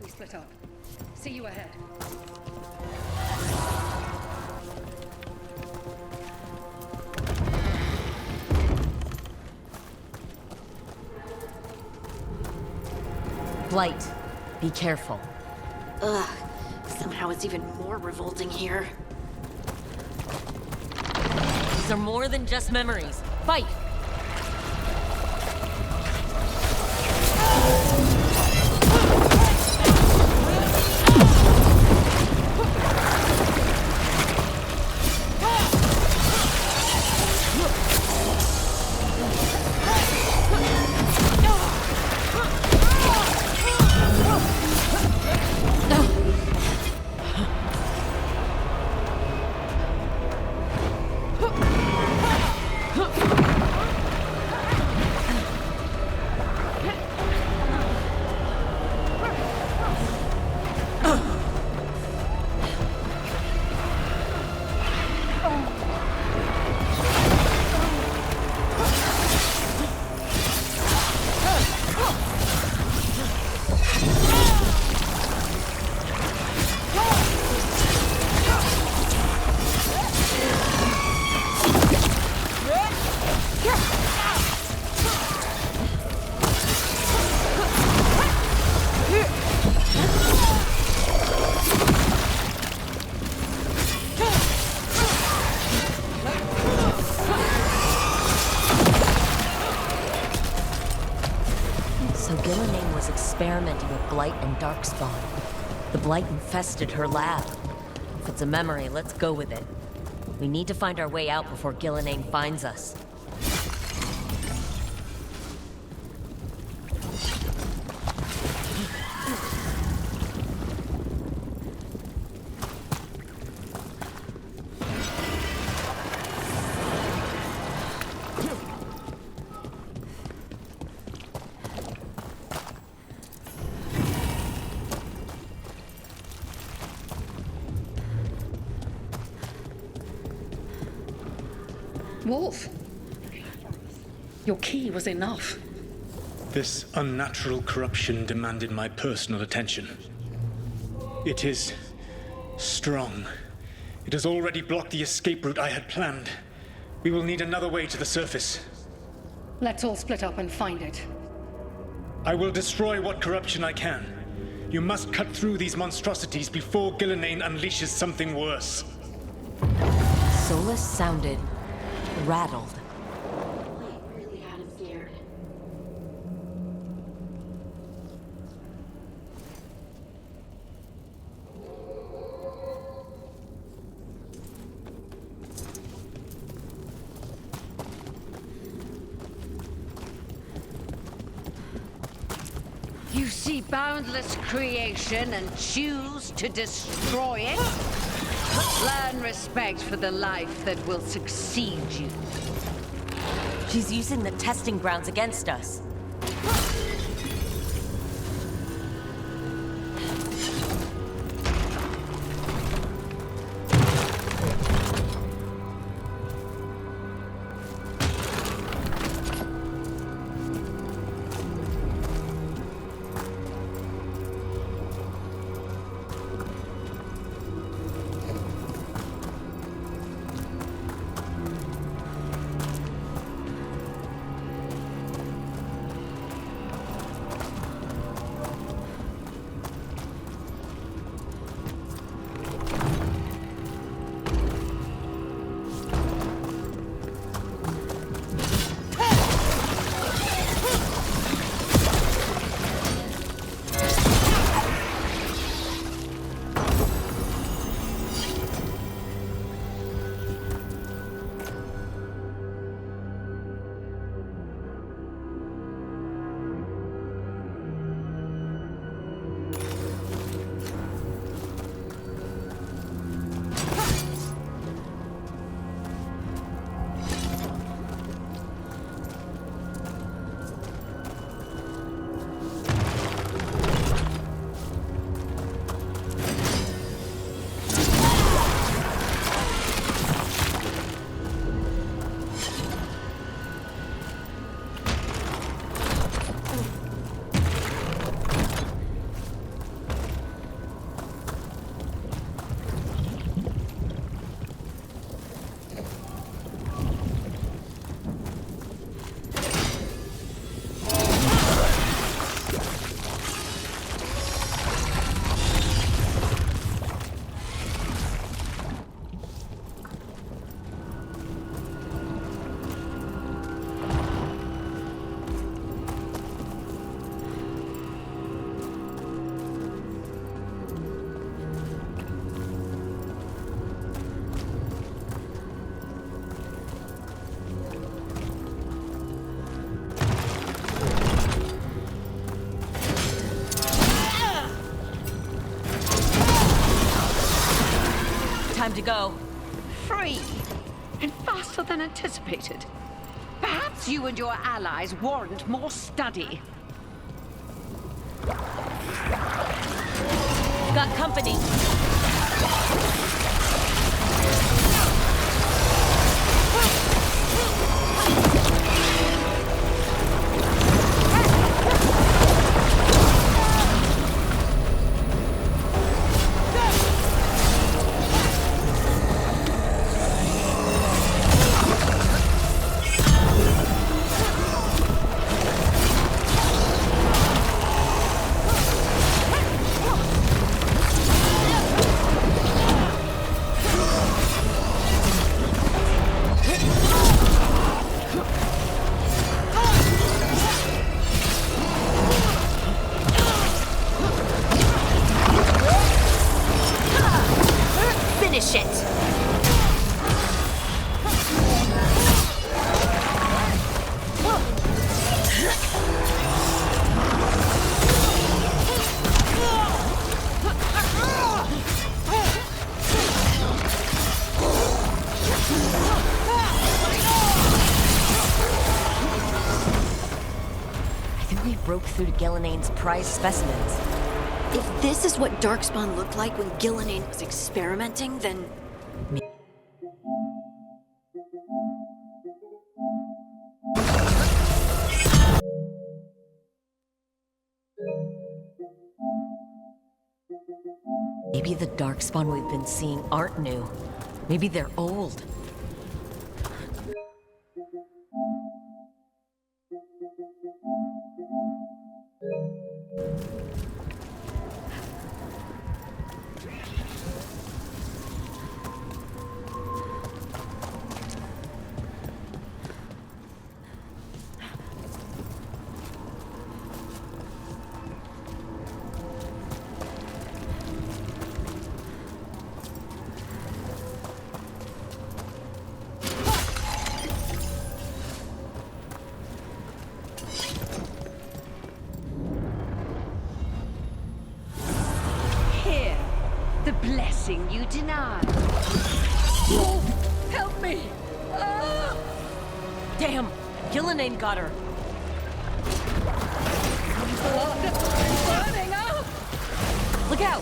Speaker 20: We split up. See you ahead.
Speaker 3: Blight, be careful.
Speaker 7: Ugh. Somehow it's even more revolting here.
Speaker 3: These are more than just memories. Fight! So Gillenane was experimenting with Blight and Darkspawn. The Blight infested her lab. If it's a memory, let's go with it. We need to find our way out before Gillenane finds us.
Speaker 20: Wolf, your key was enough.
Speaker 10: This unnatural corruption demanded my personal attention. It is strong. It has already blocked the escape route I had planned. We will need another way to the surface.
Speaker 20: Let's all split up and find it.
Speaker 10: I will destroy what corruption I can. You must cut through these monstrosities before Gillenane unleashes something worse.
Speaker 3: Solus sounded rattled.
Speaker 7: Really had him scared.
Speaker 21: You see boundless creation and choose to destroy it? Learn respect for the life that will succeed you.
Speaker 3: She's using the testing grounds against us. Time to go.
Speaker 21: Free! And faster than anticipated. Perhaps you and your allies warrant more study.
Speaker 3: Got company. I think we broke through to Gillinane's prized specimens.
Speaker 7: If this is what Darkspawn looked like when Gillinane was experimenting, then...
Speaker 3: Maybe the Darkspawn we've been seeing aren't new. Maybe they're old.
Speaker 21: Here, the blessing you denied.
Speaker 2: Help me! Ah! Damn! Gillinane got her!
Speaker 21: Burning up!
Speaker 2: Look out!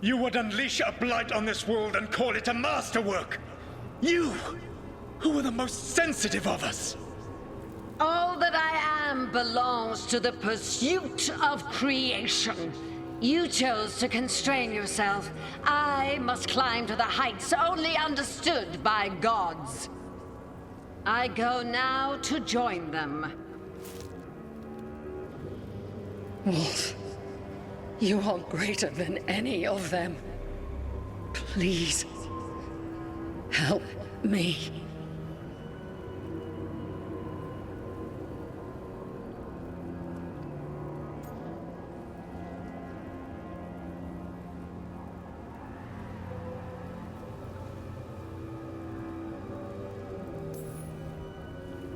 Speaker 10: You would unleash a blight on this world and call it a masterwork! You, who were the most sensitive of us!
Speaker 21: All that I am belongs to the pursuit of creation. You chose to constrain yourself. I must climb to the heights only understood by gods. I go now to join them.
Speaker 20: Wolf, you are greater than any of them. Please, help me.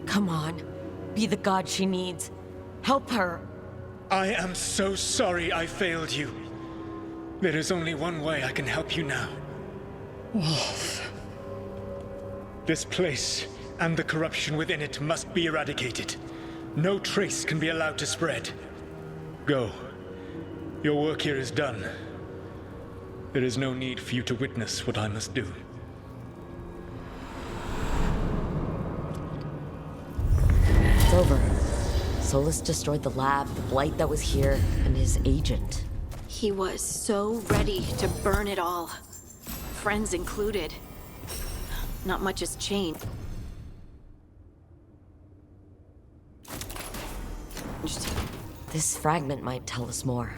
Speaker 3: Come on. Be the god she needs. Help her.
Speaker 10: I am so sorry I failed you. There is only one way I can help you now.
Speaker 20: Wolf.
Speaker 10: This place and the corruption within it must be eradicated. No trace can be allowed to spread. Go. Your work here is done. There is no need for you to witness what I must do.
Speaker 3: It's over. Solus destroyed the lab, the blight that was here, and his agent.
Speaker 7: He was so ready to burn it all. Friends included. Not much has changed.
Speaker 3: This fragment might tell us more.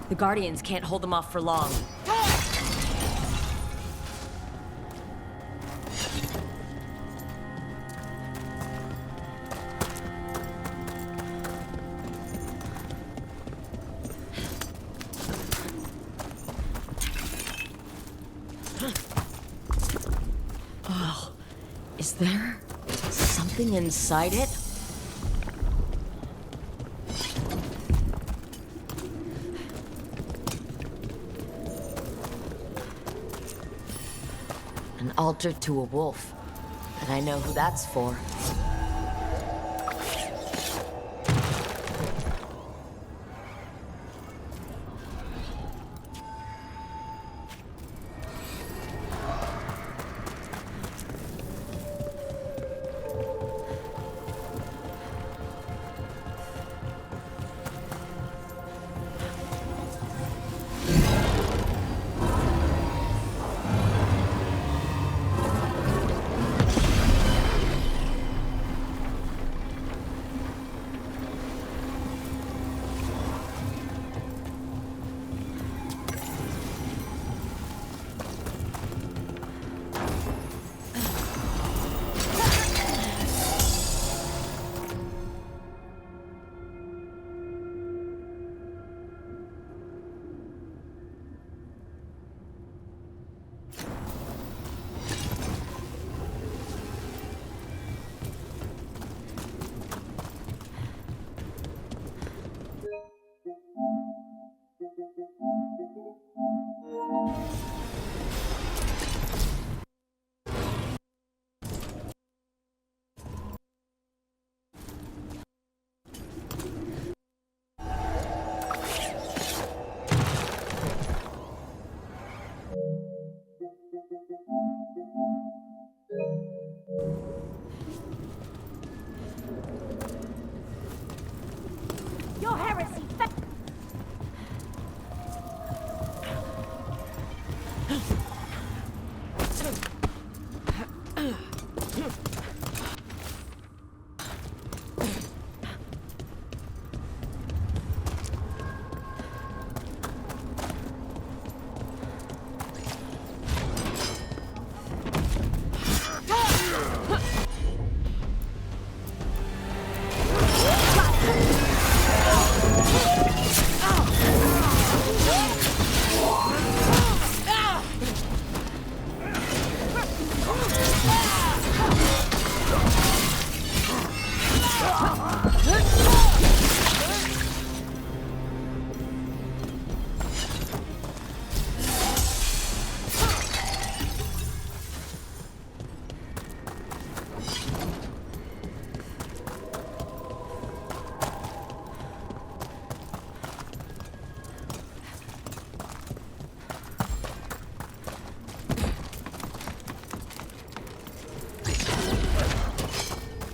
Speaker 3: The Guardians can't hold them off for long. Oh, is there something inside it? An altar to a wolf. And I know who that's for.
Speaker 12: Your heresy.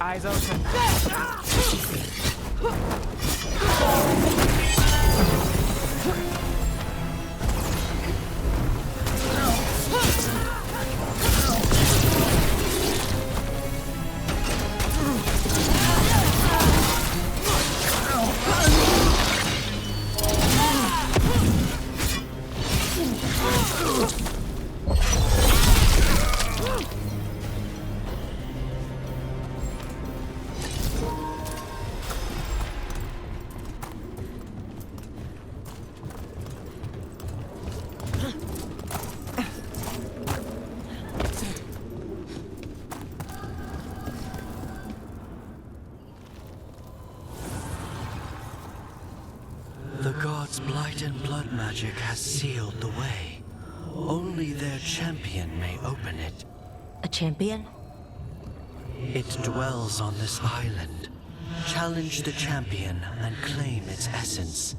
Speaker 9: Eyes open.
Speaker 19: The gods' blight and blood magic has sealed the way. Only their champion may open it.
Speaker 3: A champion?
Speaker 19: It dwells on this island. Challenge the champion and claim its essence.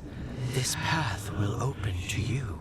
Speaker 19: This path will open to you.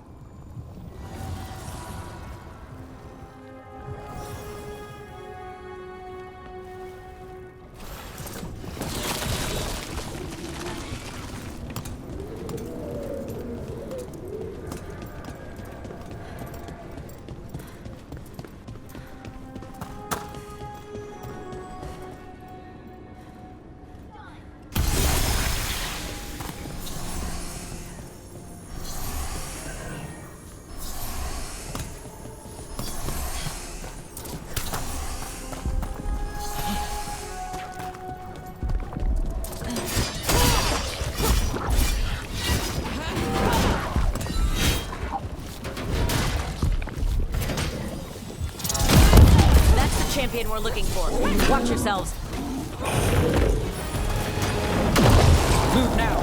Speaker 3: Champion we're looking for. Watch yourselves.
Speaker 9: Move now.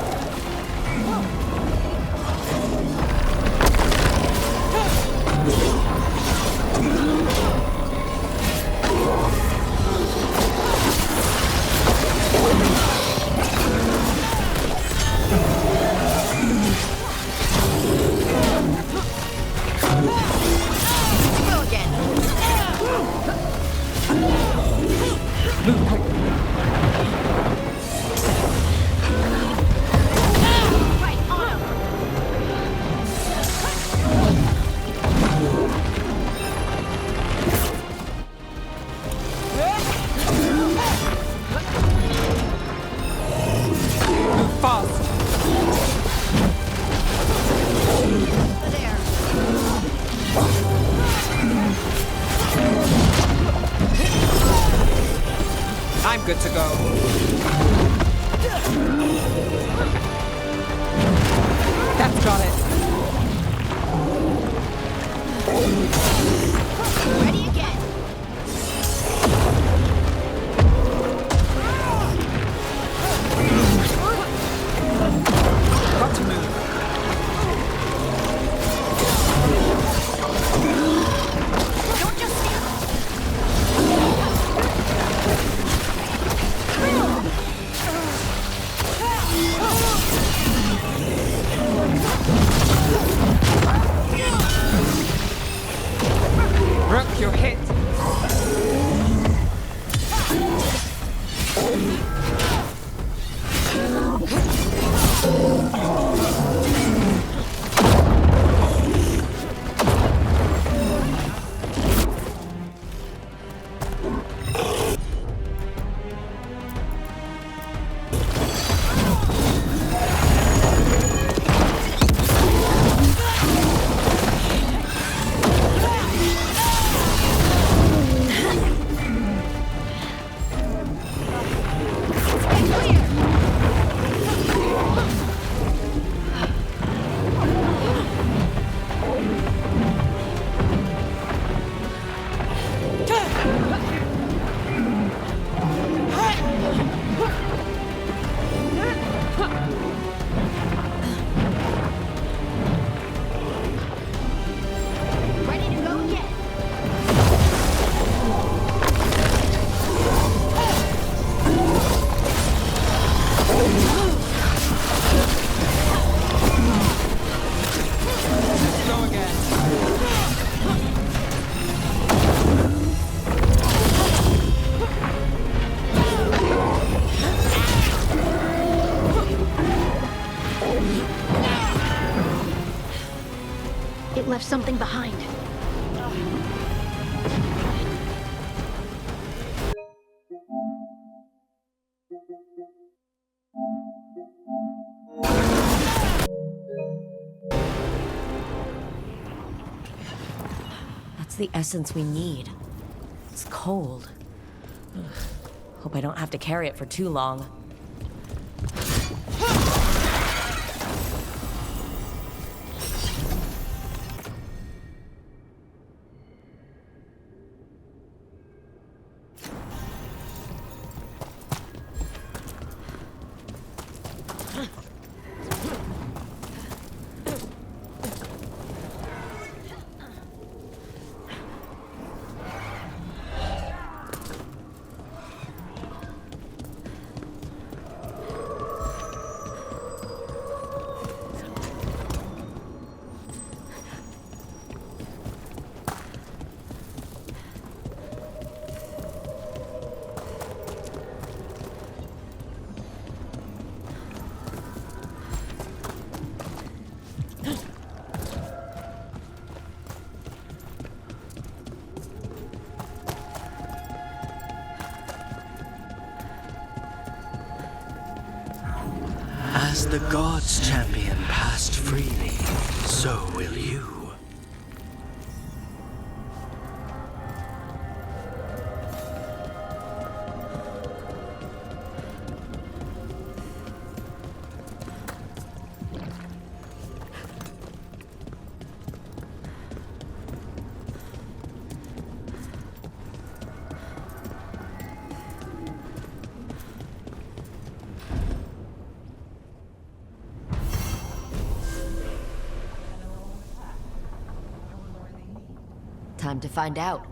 Speaker 3: Go again.
Speaker 9: Move quick. I'm good to go. That's got it.
Speaker 3: Ready again.
Speaker 9: Got to move.
Speaker 3: Don't just stand.
Speaker 9: Rook, you're hit.
Speaker 20: behind.
Speaker 3: That's the essence we need. It's cold. Ugh. Hope I don't have to carry it for too long.
Speaker 19: As the gods' champion passed freely, so will you.
Speaker 3: Time to find out.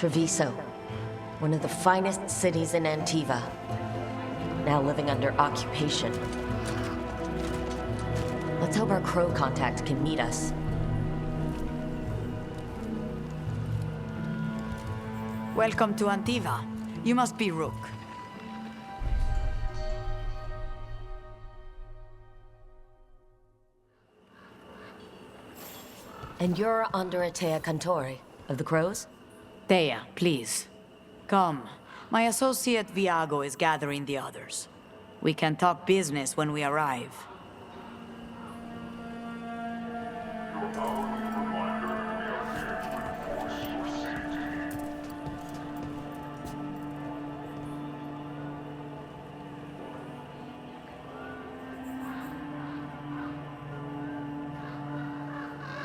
Speaker 3: Treviso, one of the finest cities in Antiva, now living under occupation. Let's hope our crow contact can meet us.
Speaker 4: Welcome to Antiva. You must be Rook.
Speaker 3: And you're Andreatea Cantori, of the Crows?
Speaker 4: Thea, please. Come. My associate Viago is gathering the others. We can talk business when we arrive.